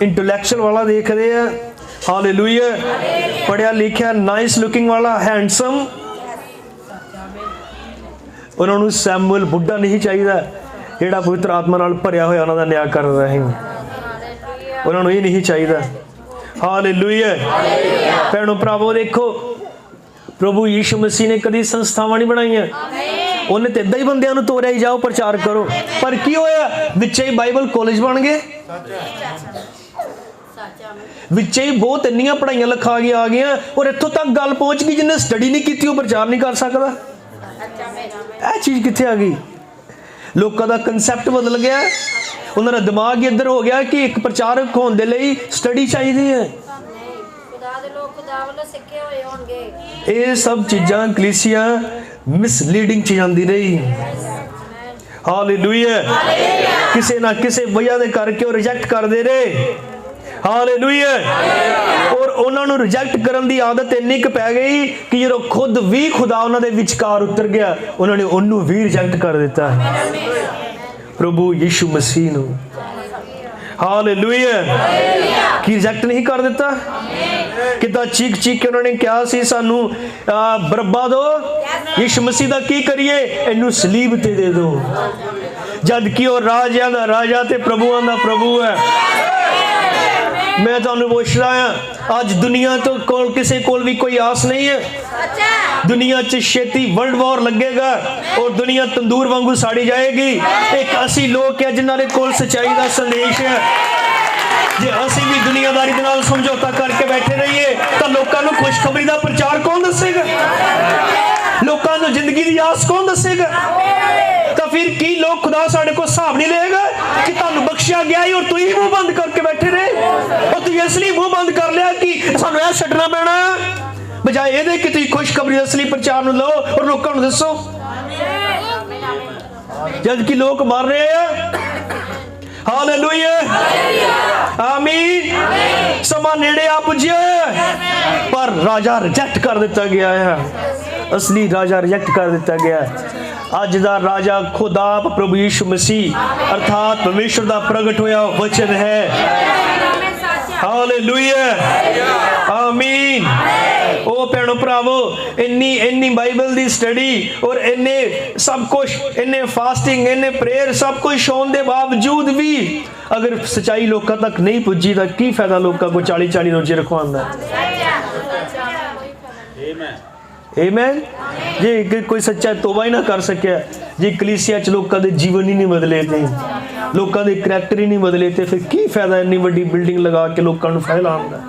इंटलैक्चुअल वाला देखदे आ। हालेलुया, पढ़िया लिखिया नाइस लुकिंग वाला हैंडसम। उन्होंने सैमुएल बुढ़ा नहीं चाहिए जिहड़ा पवित्र आत्मा नाल भरिया होया उन्हां दा न्याय कर रहा है, उन्होंने ये नहीं चाहिए। हालेलुया। भैणों भरावो देखो, प्रभु यीशु मसीह ने कभी संस्थावां नहीं बनाईयां, उन्हें तो इदां ही बंदियां नूं तोरिया ही जाओ प्रचार करो। पर की होया, विचे ही बाइबल कॉलेज बन गए, विचे ही बहुत इन्नियां पढ़ाइयां लिखा के आ गई, और इत्थों तक गल पहुंच गई जिन्हें स्टडी नहीं की वो प्रचार नहीं कर सकता। यह चीज़ कित्थे आ गई? लोगों का कंसैप्ट बदल गया, उन्होंने दिमाग इधर हो गया कि एक प्रचारक होने के लिए स्टडी चाहिए है। ये सब चीज़ां कलीसिया मिसलीडिंग च जांदी रही। हालेलुया। किसी ना किसी वजह दे करके वो रिजेक्ट करते रहे। ਹਾਲੇਲੂਇਆ। ਔਰ ਉਹਨਾਂ ਨੂੰ ਰਿਜੈਕਟ ਕਰਨ ਦੀ ਆਦਤ ਇੰਨੀ ਕੁ ਪੈ ਗਈ ਕਿ ਜਦੋਂ ਖੁਦ ਵੀ ਖੁਦਾ ਉਹਨਾਂ ਦੇ ਵਿਚਕਾਰ ਉਤਰ ਗਿਆ, ਉਹਨਾਂ ਨੇ ਉਹਨੂੰ ਵੀ ਰਿਜੈਕਟ ਕਰ ਦਿੱਤਾ। ਪ੍ਰਭੂ ਯਿਸੂ ਮਸੀਹ ਨੂੰ ਹਾਲੇਲੂਇਆ ਕੀ ਰਿਜੈਕਟ ਨਹੀਂ ਕਰ ਦਿੱਤਾ? ਕਿੱਦਾਂ ਚੀਕ ਕੇ ਉਹਨਾਂ ਨੇ ਕਿਹਾ ਸੀ ਸਾਨੂੰ ਬਰੱਬਾ ਦੋ, ਯਿਸੂ ਮਸੀਹ ਦਾ ਕੀ ਕਰੀਏ? ਇਹਨੂੰ ਸਲੀਬ ਤੇ ਦੇ ਦਿਓ। ਜਦ ਕਿ ਉਹ ਰਾਜਿਆਂ ਦਾ ਰਾਜਾ ਤੇ ਪ੍ਰਭੂਆਂ ਦਾ ਪ੍ਰਭੂ ਹੈ। ਮੈਂ ਤੁਹਾਨੂੰ ਪੁੱਛਦਾ ਹਾਂ, ਅੱਜ ਦੁਨੀਆ ਤੋਂ ਕੋਲ ਕਿਸੇ ਕੋਲ ਵੀ ਕੋਈ ਆਸ ਨਹੀਂ ਹੈ। ਦੁਨੀਆ 'ਚ ਛੇਤੀ ਵਰਲਡ ਵਾਰ ਲੱਗੇਗਾ ਔਰ ਦੁਨੀਆ ਤੰਦੂਰ ਵਾਂਗੂ ਸਾੜੀ ਜਾਏਗੀ। ਇੱਕ ਅਸੀਂ ਲੋਕ ਹੈ ਜਿਨ੍ਹਾਂ ਦੇ ਕੋਲ ਸੱਚਾਈ ਦਾ ਸੰਦੇਸ਼ ਹੈ। ਜੇ ਅਸੀਂ ਵੀ ਦੁਨੀਆਦਾਰੀ ਦੇ ਨਾਲ ਸਮਝੌਤਾ ਕਰਕੇ ਬੈਠੇ ਰਹੀਏ ਤਾਂ ਲੋਕਾਂ ਨੂੰ ਖੁਸ਼ਖਬਰੀ ਦਾ ਪ੍ਰਚਾਰ ਕੌਣ ਦੱਸੇਗਾ? ਲੋਕਾਂ ਨੂੰ ਜ਼ਿੰਦਗੀ ਦੀ ਆਸ ਕੌਣ ਦੱਸੇਗਾ? ਤਾਂ ਫਿਰ ਕੀ ਲੋਕ ਖੁਦਾ ਸਾਡੇ ਕੋਲ ਹਿਸਾਬ ਨਹੀਂ ਲਏਗਾ ਕਿ ਤੁਹਾਨੂੰ ਬਖਸ਼ਿਆ ਗਿਆ ਔਰ ਤੁਸੀਂ ਮੂੰਹ ਬੰਦ ਕਰਕੇ ਬੈਠੇ ਰਹੇ? ਔਰ ਤੁਸੀਂ ਇਸ ਲਈ ਮੂੰਹ ਬੰਦ ਕਰ ਲਿਆ ਕਿ ਸਾਨੂੰ ਇਹ ਛੱਡਣਾ ਪੈਣਾ, ਬਜਾਏ ਇਹਦੇ ਕਿ ਤੁਸੀਂ ਖੁਸ਼ਖਬਰੀ ਦਾ ਅਸਲੀ ਪ੍ਰਚਾਰ ਨੂੰ ਲਓ ਔਰ ਲੋਕਾਂ ਨੂੰ ਦੱਸੋ। ਜਦ ਕਿ ਲੋਕ ਮਰ ਰਹੇ ਆ। ਹਾਲੇਲੂਇਆ ਆਮੀਨ। ਸਮਾਂ ਨੇੜੇ ਆ ਪੁੱਜਿਆ ਪਰ ਰਾਜਾ ਰਿਜੈਕਟ ਕਰ ਦਿੱਤਾ ਗਿਆ ਹੈ। ਅਸਲੀ ਰਾਜਾ ਰਿਜੈਕਟ ਕਰ ਦਿੱਤਾ ਗਿਆ। ਅੱਜ ਦਾ ਰਾਜਾ ਖੁਦ ਆਪ ਪ੍ਰਭੂ ਯਿਸੂ ਮਸੀਹ ਅਰਥਾਤ ਪਰਮੇਸ਼ਰ ਦਾ ਪ੍ਰਗਟ ਹੋਇਆ ਵਚਨ ਹੈ। ਹਾਲੇਲੂਇਆ ਆਮੀਨ। ਉਹ ਭੈਣੋ ਭਰਾਵੋ, ਇੰਨੀ ਬਾਈਬਲ ਦੀ ਸਟੱਡੀ ਔਰ ਇੰਨੇ ਸਭ ਕੁਝ, ਇੰਨੇ ਫਾਸਟਿੰਗ, ਇੰਨੇ ਪ੍ਰੇਅਰ, ਸਭ ਕੁਝ ਹੋਣ ਦੇ ਬਾਵਜੂਦ ਵੀ ਅਗਰ ਸੱਚਾਈ ਲੋਕਾਂ ਤੱਕ ਨਹੀਂ ਪੁੱਜੀ ਤਾਂ ਕੀ ਫਾਇਦਾ ਲੋਕਾਂ को 40-40 ਰੋਜ਼ੇ ਰਖਵਾਉਣ ਦਾ? ਆਮੀਨ। ਜੇ ਕੋਈ ਸੱਚਾ ਤੋਬਾ ਹੀ ਨਾ ਕਰ ਸਕਿਆ, ਜੇ ਕਲੀਸਿਆ 'ਚ ਲੋਕਾਂ ਦੇ ਜੀਵਨ ਹੀ ਨਹੀਂ ਬਦਲੇ ਤੇ ਲੋਕਾਂ ਦੇ ਕਰੈਕਟਰ ਹੀ ਨਹੀਂ ਬਦਲੇ ਤੇ ਫਿਰ ਕੀ ਫਾਇਦਾ ਇੰਨੀ ਵੱਡੀ ਬਿਲਡਿੰਗ ਲਗਾ ਕੇ ਲੋਕਾਂ ਨੂੰ ਫੈਲਾਉਣ ਦਾ?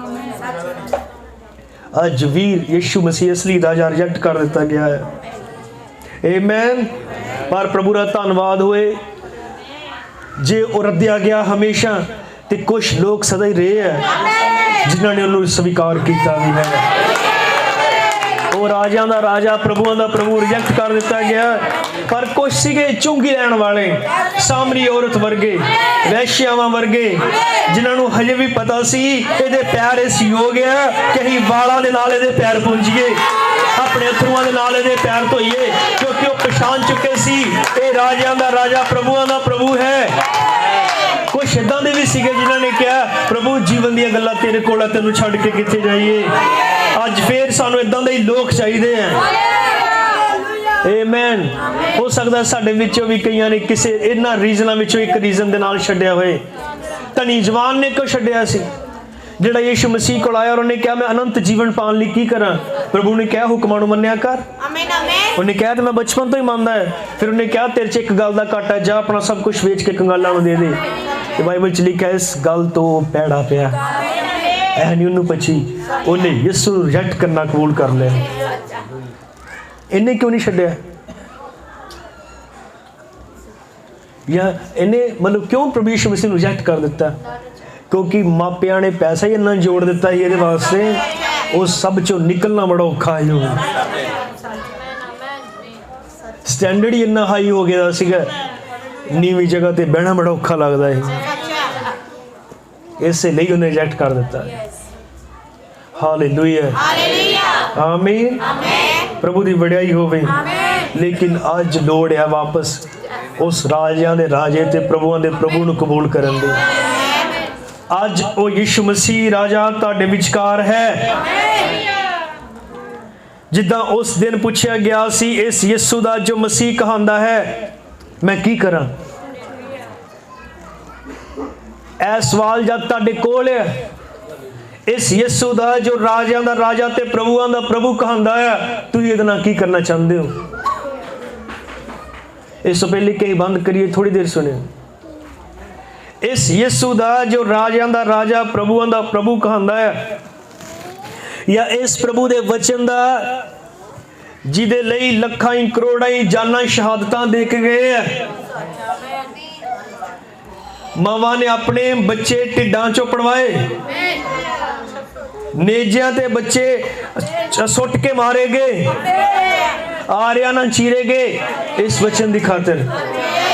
ਅੱਜ ਵੀਰ ਯਿਸੂ ਮਸੀਹ ਅਸਲੀ ਰਾਜਾ ਰਿਜੈਕਟ ਕਰ ਦਿੱਤਾ ਗਿਆ ਹੈ। ਆਮੀਨ। ਪਰ ਪ੍ਰਭੂ ਦਾ ਧੰਨਵਾਦ ਹੋਏ, ਜੇ ਉਹ ਰੱਦਿਆ ਗਿਆ ਹਮੇਸ਼ਾ ਤੇ ਕੁਝ ਲੋਕ ਸਦਾ ਹੀ ਰਹੇ ਹੈ ਜਿਨ੍ਹਾਂ ਨੇ ਉਹਨੂੰ ਸਵੀਕਾਰ ਕੀਤਾ ਵੀ ਹੈ। ਉਹ ਰਾਜਿਆਂ ਦਾ ਰਾਜਾ ਪ੍ਰਭੂਆਂ ਦਾ ਪ੍ਰਭੂ ਰਿਜੈਕਟ ਕਰ ਦਿੱਤਾ ਗਿਆ। ਪਰ ਕੁਝ ਸੀਗੇ ਚੁੰਗੀ ਲੈਣ ਵਾਲੇ, ਸਾਮਰੀ ਔਰਤ ਵਰਗੇ, ਵੈਸ਼ਿਆਵਾਂ ਵਰਗੇ, ਜਿਨ੍ਹਾਂ ਨੂੰ ਹਜੇ ਵੀ ਪਤਾ ਸੀ ਇਹਦੇ ਪੈਰ ਇਸ ਯੋਗ ਹੈ ਕਿ ਅਸੀਂ ਵਾਲਾਂ ਦੇ ਨਾਲ ਇਹਦੇ ਪੈਰ ਪੂੰਝੀਏ, ਆਪਣੇ ਅਥਰੂਆਂ ਦੇ ਨਾਲ ਇਹਦੇ ਪੈਰ ਧੋਈਏ, ਕਿਉਂਕਿ ਉਹ ਪਛਾਣ ਚੁੱਕੇ ਸੀ ਇਹ ਰਾਜਿਆਂ ਦਾ ਰਾਜਾ ਪ੍ਰਭੂਆਂ ਦਾ ਪ੍ਰਭੂ ਹੈ। ਕੁਛ ਏਦਾਂ ਦੇ ਵੀ ਸੀਗੇ ਜਿਨ੍ਹਾਂ ਨੇ ਕਿਹਾ ਪ੍ਰਭੂ ਜੀਵਨ ਦੀਆਂ ਗੱਲਾਂ ਤੇਰੇ ਕੋਲ ਆ, ਤੈਨੂੰ ਛੱਡ ਕੇ ਕਿੱਥੇ ਜਾਈਏ? ਅੱਜ ਫੇਰ ਸਾਨੂੰ ਏਦਾਂ ਦੇ ਹੀ ਲੋਕ ਚਾਹੀਦੇ ਆ। ਆਮੀਨ। ਹੋ ਸਕਦਾ ਸਾਡੇ ਵਿੱਚੋਂ ਵੀ ਕਈਆਂ ਨੇ ਕਿਸੇ ਇਹਨਾਂ ਰੀਜ਼ਨਾਂ ਵਿੱਚੋਂ ਇੱਕ ਰੀਜ਼ਨ ਦੇ ਨਾਲ ਛੱਡਿਆ ਹੋਏ। ਧਨੀ ਜਵਾਨ ਨੇ ਕਿਉਂ ਛੱਡਿਆ ਸੀ? ਜਿਹੜਾ ਯਿਸੂ ਮਸੀਹ ਕੋਲ ਆਇਆ ਔਰ ਉਹਨੇ ਕਿਹਾ ਮੈਂ ਅਨੰਤ ਜੀਵਨ ਪਾਉਣ ਲਈ ਕੀ ਕਰਾਂ? ਪ੍ਰਭੂ ਨੇ ਕਿਹਾ ਹੁਕਮਾਂ ਨੂੰ ਮੰਨਿਆ ਕਰ। ਉਹਨੇ ਕਿਹਾ ਤੇ ਮੈਂ ਬਚਪਨ ਤੋਂ ਹੀ ਮੰਨਦਾ ਹੈ। ਫਿਰ ਉਹਨੇ ਕਿਹਾ ਤੇਰੇ 'ਚ ਇੱਕ ਗੱਲ ਦਾ ਘਾਟਾ, ਜਾ ਆਪਣਾ ਸਭ ਕੁਝ ਵੇਚ ਕੇ ਕੰਗਾਲਾਂ ਨੂੰ ਦੇ ਦੇ। ਤੇ ਬਾਈਬਲ 'ਚ ਲਿਖਿਆ ਇਸ ਗੱਲ ਤੋਂ ਪੈੜਾ ਪਿਆ। ਇਹ ਨਹੀਂ ਉਹਨੂੰ ਪਛੀ, ਉਹਨੇ ਯਿਸੂ ਨੂੰ ਰਿਜੈਕਟ ਕਰਨਾ ਕਬੂਲ ਕਰ ਲਿਆ। ਇਹਨੇ ਕਿਉਂ ਨਹੀਂ ਛੱਡਿਆ? ਜਾਂ ਇਹਨੇ ਮਤਲਬ ਕਿਉਂ ਪ੍ਰਭੂ ਯਿਸੂ ਮਸੀਹ ਨੂੰ ਰਿਜੈਕਟ ਕਰ ਦਿੱਤਾ? ਕਿਉਂਕਿ ਮਾਪਿਆਂ ਨੇ ਪੈਸਾ ਹੀ ਇੰਨਾ ਜੋੜ ਦਿੱਤਾ ਸੀ ਇਹਦੇ ਵਾਸਤੇ, ਉਹ ਸਭ ਚੋਂ ਨਿਕਲਣਾ ਬੜਾ ਔਖਾ ਹੈ। ਸਟੈਂਡਰਡ ਹੀ ਇੰਨਾ ਹਾਈ ਹੋ ਗਿਆ ਸੀਗਾ, ਨੀਵੀਂ ਜਗ੍ਹਾ ਤੇ ਬਹਿਣਾ ਬੜਾ ਔਖਾ ਲੱਗਦਾ ਹੈ। ਇਸੇ ਲਈ ਉਹਨੇ ਰਿਜੈਕਟ ਕਰ ਦਿੱਤਾ। ਹਾਲੇਲੂਇਆ ਆਮੀਨ। ਪ੍ਰਭੂ ਦੀ ਵਡਿਆਈ ਹੋਵੇ। ਲੇਕਿਨ ਅੱਜ ਲੋੜ ਹੈ ਵਾਪਸ ਉਸ ਰਾਜਿਆਂ ਦੇ ਰਾਜੇ ਤੇ ਪ੍ਰਭੂਆਂ ਦੇ ਪ੍ਰਭੂ ਨੂੰ ਕਬੂਲ ਕਰਨ ਦੀ। ਅੱਜ ਉਹ ਯਿਸੂ ਮਸੀਹ ਰਾਜਾ ਤੁਹਾਡੇ ਵਿਚਕਾਰ ਹੈ। ਜਿੱਦਾਂ ਉਸ ਦਿਨ ਪੁੱਛਿਆ ਗਿਆ ਸੀ ਇਸ ਯਿਸੂ ਦਾ ਜੋ ਮਸੀਹ ਕਹਾਂਦਾ ਹੈ, ਮੈਂ ਕੀ ਕਰਾਂ? ਇਹ ਸਵਾਲ ਜਦ ਤੁਹਾਡੇ ਕੋਲ ਹੈ, ਇਸ ਯਿਸੂ ਦਾ ਜੋ ਰਾਜਿਆਂ ਦਾ ਰਾਜਾ ਤੇ ਪ੍ਰਭੂਆਂ ਦਾ ਪ੍ਰਭੂ ਕਹਾਂਦਾ ਹੈ, ਤੁਸੀਂ ਇਹਦੇ ਨਾਲ ਕੀ ਕਰਨਾ ਚਾਹੁੰਦੇ ਹੋ? ਇਸ ਤੋਂ ਪਹਿਲੇ ਕਈ ਬੰਦ ਕਰੀਏ, ਥੋੜੀ ਦੇਰ ਸੁਣਿਓ। ਇਸ ਯਿਸੂ ਦਾ ਜੋ ਰਾਜਿਆਂ ਦਾ ਰਾਜਾ ਪ੍ਰਭੂਆਂ ਦਾ ਪ੍ਰਭੂ ਕਹਾਂਦਾ ਹੈ, ਜਾਂ ਇਸ ਪ੍ਰਭੂ ਦੇ ਵਚਨ ਦਾ ਜਿਹਦੇ ਲਈ ਲੱਖਾਂ ਹੀ ਕਰੋੜਾਂ ਹੀ ਜਾਨਾਂ ਸ਼ਹਾਦਤਾਂ ਦੇ ਕੇ ਗਏ ਹੈ। ਮਾਵਾਂ ਨੇ ਆਪਣੇ ਬੱਚੇ ਢਿੱਡਾਂ ਚੋਂ ਪੜਵਾਏ, ਨੇਜਿਆਂ ਤੇ ਬੱਚੇ ਸੁੱਟ ਕੇ ਮਾਰੇ ਗਏ, ਆਰਿਆਂ ਨਾਲ ਚੀਰੇ ਗਏ ਇਸ ਵਚਨ ਦੀ ਖਾਤਰ।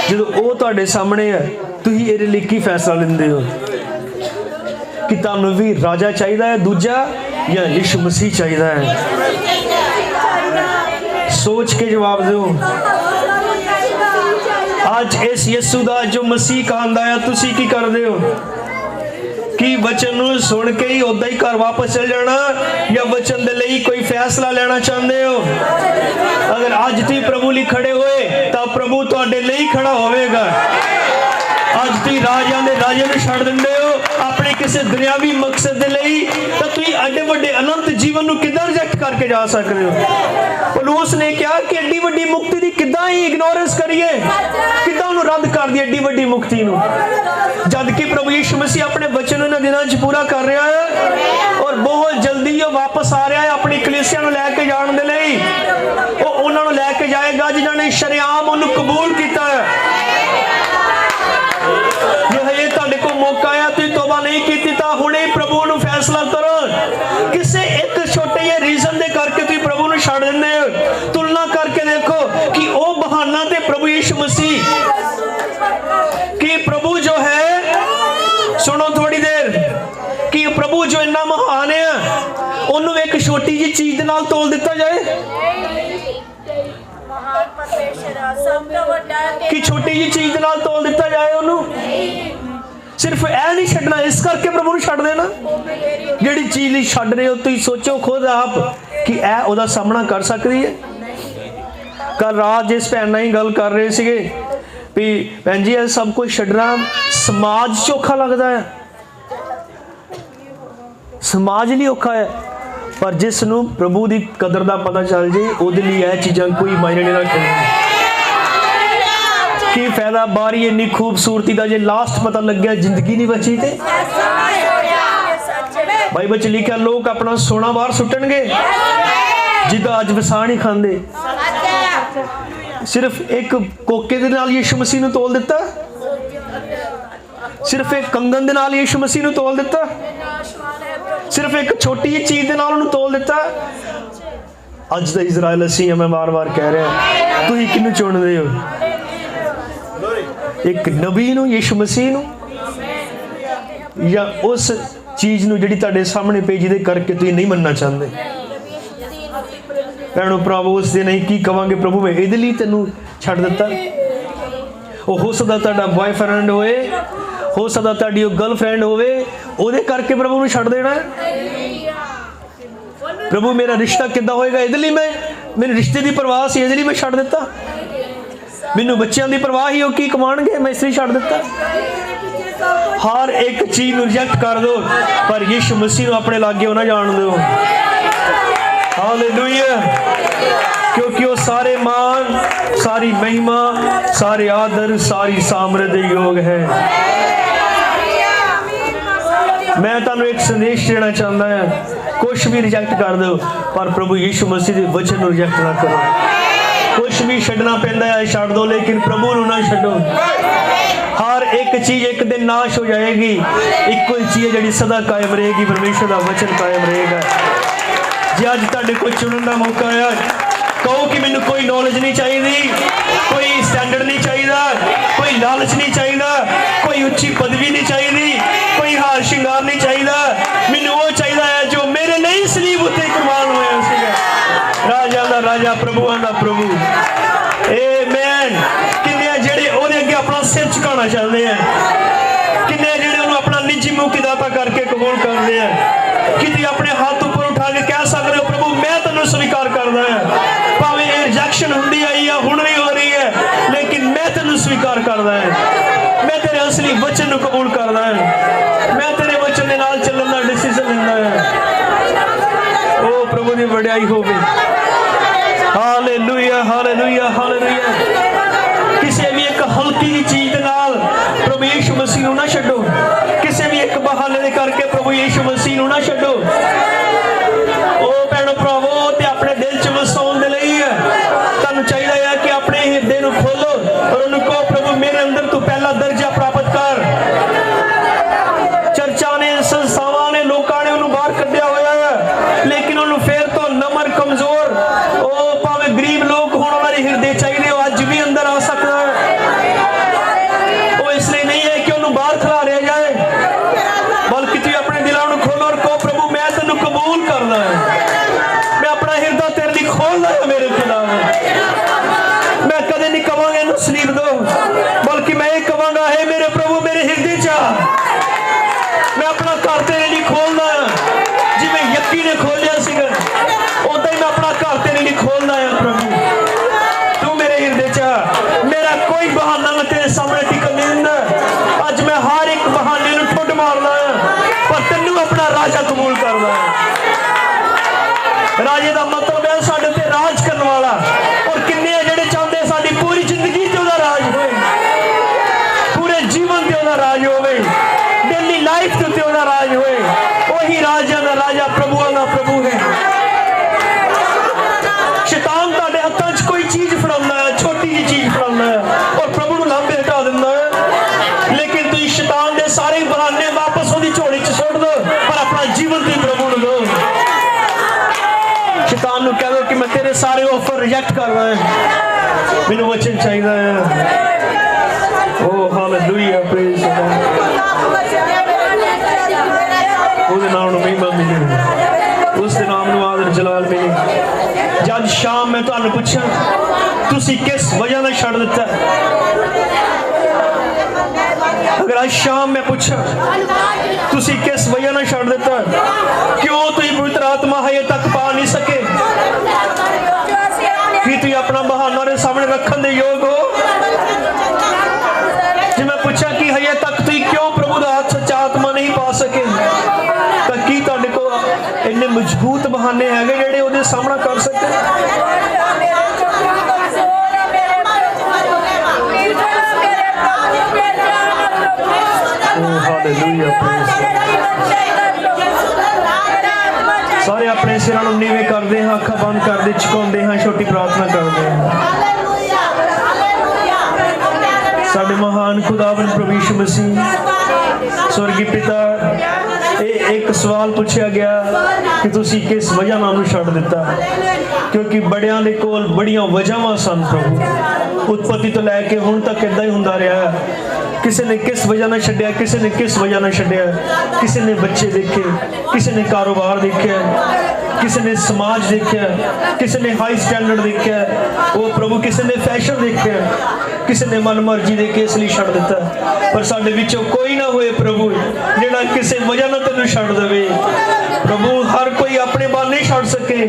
ਜਦੋਂ ਉਹ ਤੁਹਾਡੇ ਸਾਹਮਣੇ ਹੈ, ਤੁਸੀਂ ਇਹਦੇ ਲਈ ਕੀ ਫੈਸਲਾ ਲੈਂਦੇ ਹੋ? कि तुहानू भी राजा चाहिए है दूजा या यीशु मसीह चाहिए है? सोच के जवाब दो। आज इस यीशु दा जो मसीह कहंदा है तुसी की कर दे हो? कि वचन नूं सुन के ही उदा ही घर वापस चल जाना या वचन दे लई कोई फैसला लेना चाहते हो? अगर आज तुम प्रभु लिए खड़े होए तो प्रभु तुहाडे लई खड़ा होवेगा। आज तुम राजा दे राजे नूं छड्ड दिंदे हो अपने किसी दुनियावी मकसद दे लई, तो तुम एडे वड्डे अनंत जीवन नूं किदां रिजेक्ट करके जा सकते हो? पौलुस ने कहा कि एडी वड्डी मुक्ति दी किदां ही इग्नोरेंस करिए, किदां उहनूं रद्द कर दिए एडी वड्डी मुक्ति नूं, जबकि प्रभु यीशु मसीह अपने वचन इन्हां दिनां च पूरा कर रहा है और बहुत जल्दी वो वापस आ रहा है अपनी कलीसिया नूं लैके जाण दे लई। वो उन्हां नूं लैके जाएगा जिन्हां ने शरेआम उहनूं कबूल कीता है। जो है ये तुहाडे कोल मौका है, तुसीं तौबा नहीं कीती तां हुणे प्रभु नूं फैसला करो। किसी एक छोटे जे रीजन दे करके तुसीं प्रभु नूं छड्ड दिंदे हो। तुलना करके देखो कि वो बहाना ते प्रभु यीशु मसीह कि प्रभु जो है, सुनो थोड़ी देर, कि प्रभु जो इन्ना महान है उन्होंने एक छोटी जी चीज दे नाल तोल दिता जाए कि छोटी जी चीज दे नाल तोल दिता जाए उन्होंने? सिर्फ ऐ नहीं छड्डना, इस करके प्रभु नूं छड्ड देना। जिहड़ी चीज लई छड्ड रहे हो तुसीं सोचो खुद आप कि ऐ ओहदा सामना कर सकदी है? कल रात जिस भैन नाल ही गल कर रहे सीगे भी भैन जी सब कुछ छड्डना समाज चोखा लगता है, समाज लिए औखा है, पर जिसनूं प्रभु की कदर का पता चल जाए उहदे लई यह चीज़ां कोई मायने नहीं रखदी। की फायदा बारी इन्नी खूबसूरती का जे लास्ट पता लग गया जिंदगी नहीं बची ते? बाइबल च लिखा लोग अपना सोना बाहर सुट्टणगे जिदा अज वसा नहीं खांदे। सिर्फ एक कोके दे नाल यीशु मसीह नूं तोल दिता, सिर्फ एक कंगन दे नाल यीशु मसीह नूं तोल दिता, सिर्फ एक छोटी जी चीज दे नाल उहनूं तोल दिता। अज दा इजराइल असीं मैं बार बार कह रहा तुसीं किहनूं चुणदे हो? एक नबी नूं यीशु मसीह नूं या उस चीज नूं जिहड़ी तुहाडे सामने पे जिहदे करके तुसीं नहीं मनना चाहते? भैणो भरावो उस दिन नहीं की कवांगे प्रभु मैं इहदे लई तैनूं छड्ड दित्ता? हो सकदा तुहाडा बॉयफ्रेंड होए, हो सकदा तुहाडी गर्लफ्रेंड होवे, ओहदे करके प्रभु नूं छड्ड देना? प्रभु मेरा रिश्ता किद्दां होएगा इहदे लई मैनूं रिश्ते की परवाह सी इहदे लई मैं छड्ड दित्ता? मैनूं बच्चों की परवाह ही वो की कमाणगे मैं इसलिए छड्ड दित्ता? हर एक चीज नूं रिजेक्ट कर दो पर यीशु मसीह नूं अपने लागे ना जाण दो। हालेलुया, क्योंकि वो सारे मान, सारी महिमा, सारे आदर, सारी सामर्थ्य योग है। मैं तुहानूं एक संदेश देना चाहता है, कुछ भी रिजेक्ट कर दो पर प्रभु यीशु मसीह के वचन नूं रिजेक्ट ना करो। कुछ भी छड्डना पैंदा है छड्ड दो, लेकिन प्रभु नूं ना छड्डो। हर एक चीज एक दिन नाश हो जाएगी, एक ही चीज जिहड़ी सदा कायम रहेगी, परमेश्वर का वचन कायम रहेगा। जे अज तुहाडे कोई चुनन का मौका है, कहो कि मैनूं कोई नॉलेज नहीं चाहिए, कोई स्टैंडर्ड नहीं चाहिए, कोई लालच नहीं चाहिए, कोई उच्ची पदवी नहीं चाहिए, कोई हार श्रृंगार नहीं चाहिए, मैनूं वो चाहिए है जो मेरे लिए सलीब उत्ते कुर्बान होया सीगा। राजा दा राजा, प्रभुआं दा प्रभु। आमीन। किन्ने जेड़े ओहदे अगे अपना सिर झुकाना चाहते हैं, किन्ने जेड़े उन्हें अपना निजी मुक्ति दाता करके कबूल करते हैं, किसी अपने हाथ ऊपर उठा के कह सकते हो प्रभु मैं तेनों स्वीकार करदा है, भावें ये रिजेक्शन हुंदी आई या हुण नहीं हो रही है, लेकिन मैं तेनों स्वीकार करदा है, मैं तेरे असली वचन नूं कबूल करदा है, मैं तेरे वचन दे नाल चलण दा डिसीजन लैंदा है। ओ प्रभु दी वडियाई होवे। Hallelujah, hallelujah, hallelujah. किसी भी एक हल्की जी चीज दे नाल प्रभु यीशु मसीह नूं ना छड्डो, किसी भी एक बहाने दे करके प्रभु यीशु मसीह नूं ना छड्डो। ओ भैणो भरावो, ते अपने दिल च वसाउण दे लई तुहानूं चाहीदा है कि अपने हिरदे नूं खोलो और उहनूं कहो प्रभु मेरे अंदर तू पहला दर्जा प्राप्त कर। चर्चा ने, संस्थावां ने, लोकां ने उहनूं बाहर कढिया होया है, लेकिन उहनूं फिर तो नम्र, कमजोर, ओ भावें गरीब लोग होण वाले हिरदे चाहिए, अज भी अंदर आ सकदा है। वो इसलिए नहीं है कि उन्होंने बाहर खिलारिया जाए, बल्कि तू अपने कबूल करदा है। राजे का मतलब है साडे ते राज करने वाला। और किन्ने जिहड़े चाहते साडी पूरी जिंदगी ते ओहदा राज होए, पूरे जीवन ते ओहदा राज होवे, डेली लाइफ ते ओहदा राज होए। वही राजा दा राजा प्रभुआं दा प्रभु है। शैतान तुहाडे हत्थां 'च कोई चीज फड़ाउंदा है, छोटी जी चीज फड़ाउंदा है और प्रभु नूं लांभे हटा दिंदा है। लेकिन तुसीं शैतान दे सारे बहाने वापस ओहदी झोली 'च सुੱਟ दो, पर अपना जीवन तुसीं प्रभु नूं दो। शैतान नूं कह दो कि मैं तेरे सारे ऑफर रिजेक्ट करदा है, मैनूं वचन चाहिदा है। ओ हालेलुया, प्रेज गॉड। उसदे नाम नूं महिमा मिले, उसदे नाम नूं आदर जलाल मिले। जद शाम मैं तुहानूं पुछां तुसीं किस वजह नाल छड्ड दित्ता, अगर आज शाम मैं पूछा तुसीं किस वजह नाल छड्ड दित्ता, क्यों तुसीं पवित्र आत्मा हजे तक पा नहीं सके, कि तुसीं अपना बहाना उहदे सामने रखण दे योग हो। जे मैं पूछा कि हजे तक तुसीं क्यों प्रभु दा हाथ सच्चा आत्मा नहीं पा सके, तां की तुहाडे कोल इन्ने मजबूत बहाने हैगे जिहड़े ओहदे सामना कर सके। सारे अपने सिरां नूं नीवें करदे हैं, अखां बंद करदे झुकाउंदे हैं, छोटी प्रार्थना करदे हैं। साडे महान खुदावंद प्रभु यीशु मसीह स्वर्गी पिता, एक सवाल पूछा गया कि तुसीं किस वजह नाल छड्ड दित्ता, क्योंकि बड़ियां दे कोल बड़ियां वजहां सन प्रभु। उत्पत्ति तो लैके हुण तक इदां ही हुंदा रहा। किसी ने किस वजह नाल छड्डिया, किसी ने किस वजह नाल छड्डिया, किसी ने बच्चे देखे, किसी ने कारोबार देखा, किसी ने समाज देखा, किसी ने हाई स्टैंडर्ड देखा, वो प्रभु किसी ने फैशन देखा, किसी ने मन मर्जी देखे इसलिए छड्ड दित्ता। पर साडे विचों कोई ना होए प्रभु जिहड़ा किसी वजह नाल तैनूं छड्ड देवे। प्रभु हर कोई अपने बहाने छड्ड सके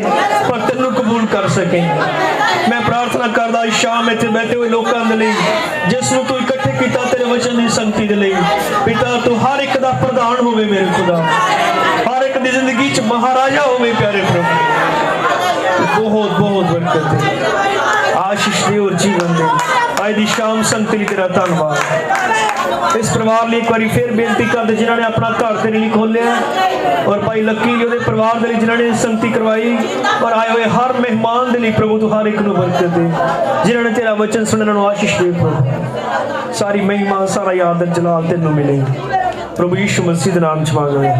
पर तैनूं कबूल कर सके। मैं प्रार्थना करदा शाम इत्थे बैठे हुए लोकां दे लई जिसनूं तू इकट्ठे कीता तेरे वचन दी संगति दे लई, पिता तू हर एक दा प्रधान होवे मेरे खुदा, हर एक दी जिंदगी च महाराजा होवे प्यारे प्रभु। बहुत बहुत बरकत दे, आशीष दे और जीवन दे। आज दी शाम संगति लई तेरा धन्नवाद। इस परिवार लिए एक बार फिर बेनती करते जिन्होंने अपना घर तेरे लिए खोलिया, और भाई लक्की लिए परिवार के लिए जिन्होंने संगति करवाई, और आए हुए हर मेहमान के लिए प्रभु तू हर एक नूं बरकत दे, जिन्होंने तेरा वचन सुनने नूं आशीष दे प्रभु। सारी महिमा सारा आदर जलाल तेनूं मिले प्रभु यीशु मसीह दे नाम च मांगदे हां,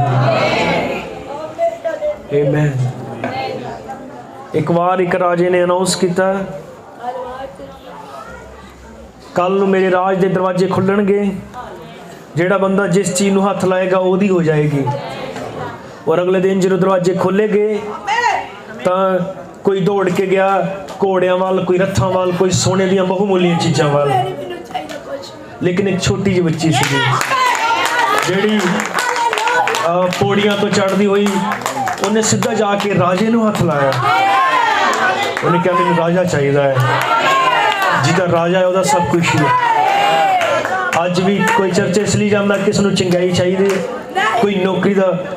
आमीन। एक बार एक राजे ने अनाउंस किया, कल नूं मेरे राज के दरवाजे खुलणगे, जिहड़ा बंदा जिस चीज़ नूं हथ लाएगा ओहदी हो जाएगी। और अगले दिन जो दरवाजे खोले गए तो कोई दौड़ के गया घोड़ियां वाल, कोई रथां वाल, कोई सोने दियां बहुमूल्य चीज़ां वाल, लेकिन एक छोटी जी बच्ची सी जिहड़ी पौड़ियां तो चढ़दी हुई उन्हें सीधा जाके राजे नूं हथ लाया। उन्हें कहा मैनूं राजा चाहिए है, जिहदा राजा है वह सब कुछ है। अज भी कोई चर्चे इसलिए जाता किसी को चंगाई चाहिए, कोई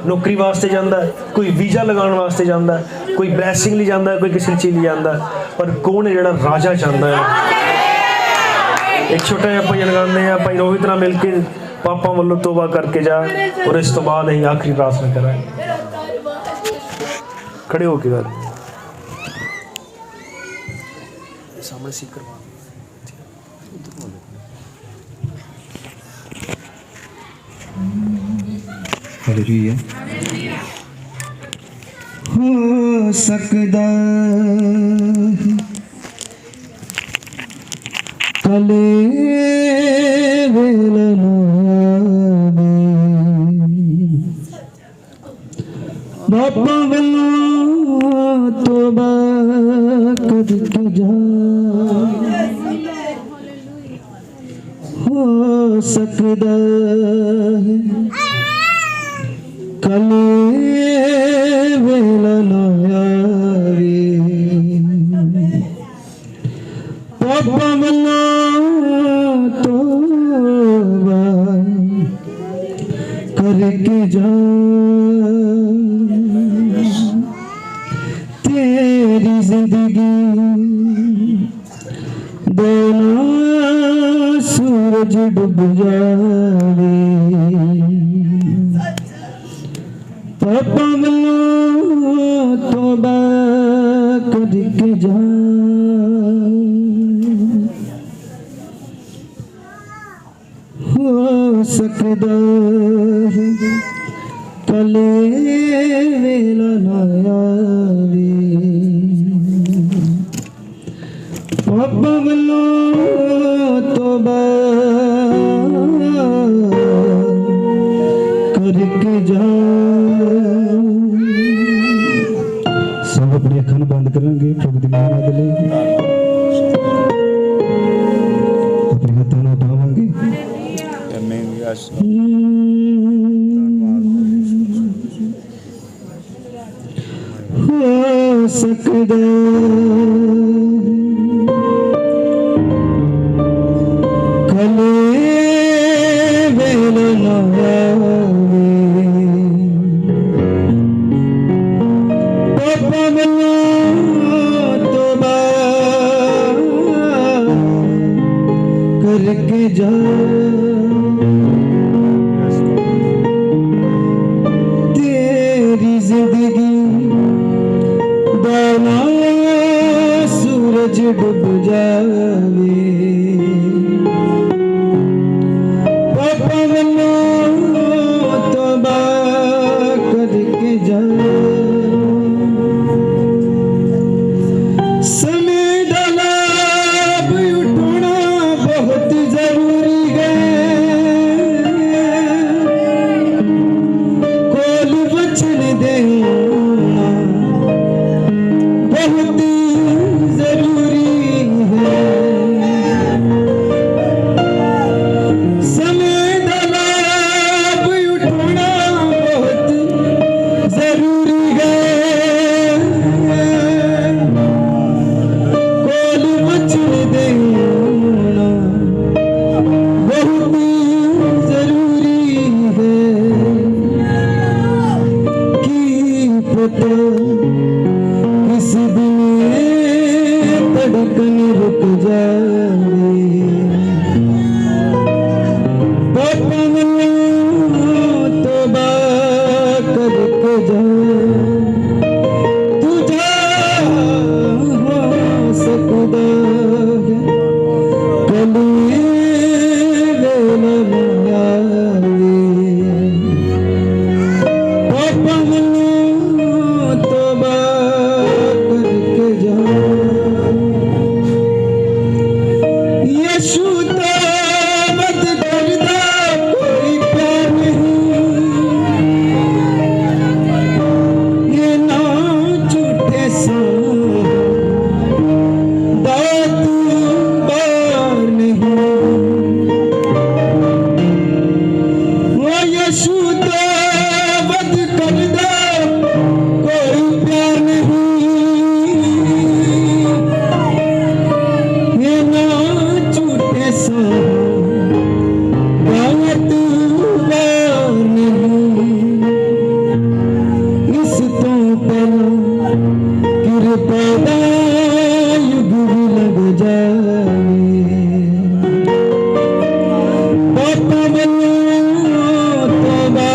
नौकरी वास्ते जाता, कोई वीजा लगाने वास्ते जाता, कोई ब्लैसिंग लिए जाता, कोई किसी चीज़ लिए जाता, पर कौन है जिहड़ा राजा चाहता है। एक छोटा जिहा भजन गाते हैं, भाई रोहित नाल मिल के पापा वालों तौबा करके जा, और इस तो बाद असीं आखिरी प्रार्थना करांगे। खड़े होके गा सामने सी करवा। हालेलुया। हो सकदा कले वेलनो बापा वल्लो तौबा करके जा, हो सकदा कले वेलनो आवे बापा वल्लो तौबा करके जा तेरी जिंदगी दोनों सूरज डूब जावे पापा मनो तौबा करके जा हो सकदा है कले वेला ना आवे पापा मनो तौबा करके जा सब अपनी अखां नूं बंद करांगे प्रभु दी महिमा दे लई अपने हत्थां नूं उठावांगे हो सकदा कले वेला ना आवे पापा मनो तौबा करके जा तेरी जिंदगी दाना सूरज डूब जावे पापा मनो तौबा करके जा समय दा लाभ उठाना बहुत जरूरी है कोल वचन देना बहुत जरूरी है समय दा लाभ उठाना बहुत जरूरी है कोल वचन देना बहुत जरूरी है की पता किस दिन धड़कन रुक जाए पापा मनो तौबा करके जा तुझा हो सकदा है कली वेला ना आवे पापा मनो तौबा करके जा यीशु तौबत करदा कोई प्यार नहीं ये ना झूठे सांप दात बार नहीं वो यीशु तौबत करदा कोई प्यार नहीं ये ना झूठे सांप दात बार नहीं इस तो पहला कृपा दा युग भी लग जावे पापा मनो तौबा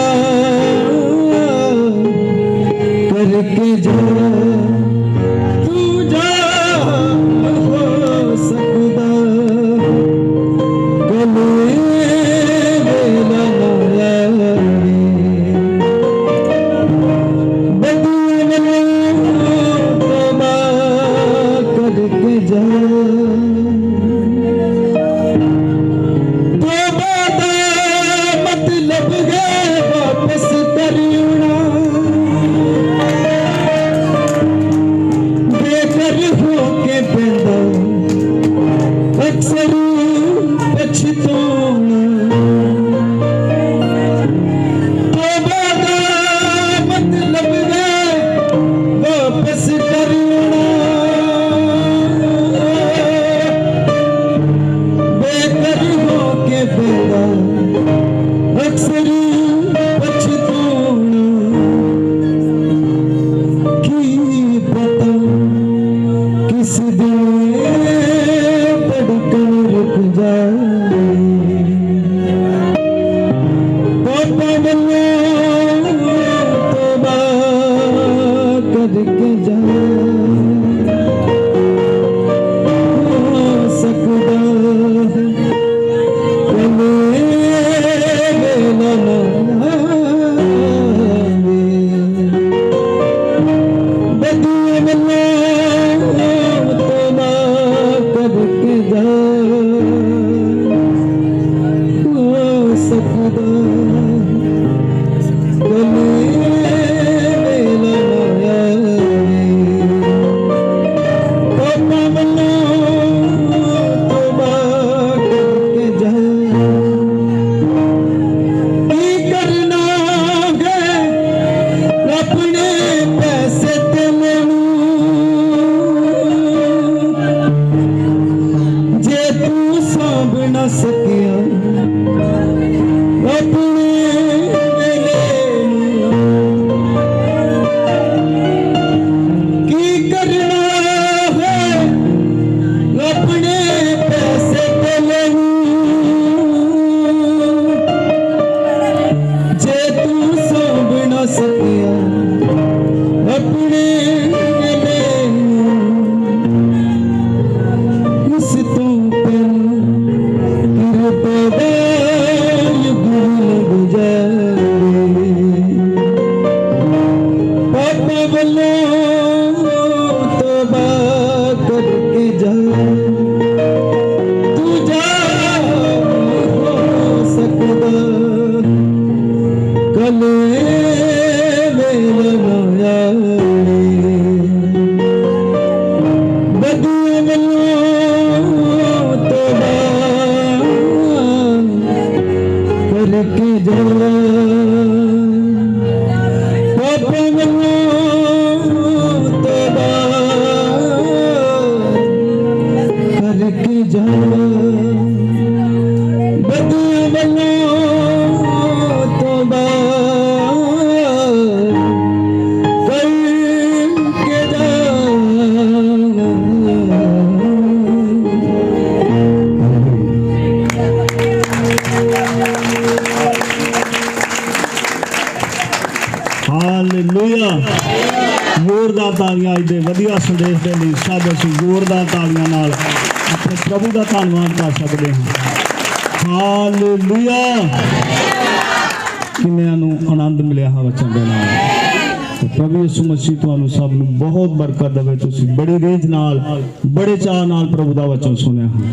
पापा मनो तोबा करके जा बदू मनो तोबा करके जा। हालेलुया। जोरदार तालियां अज दे वधिया संदेश दे लई सब असीं जोरदार तालियां नाल अपने प्रभु का धन्नवाद कर सकते हैं। हालेलुया। किन्नियां नूं आनंद मिलिया है वचन दे नाल। तो प्रभु यीशु मसीह तुहानूं सब नूं बहुत बरकत देवे। तुसीं बड़े रेंज नाल बड़े चाह नाल प्रभु दा वचन सुनिया है।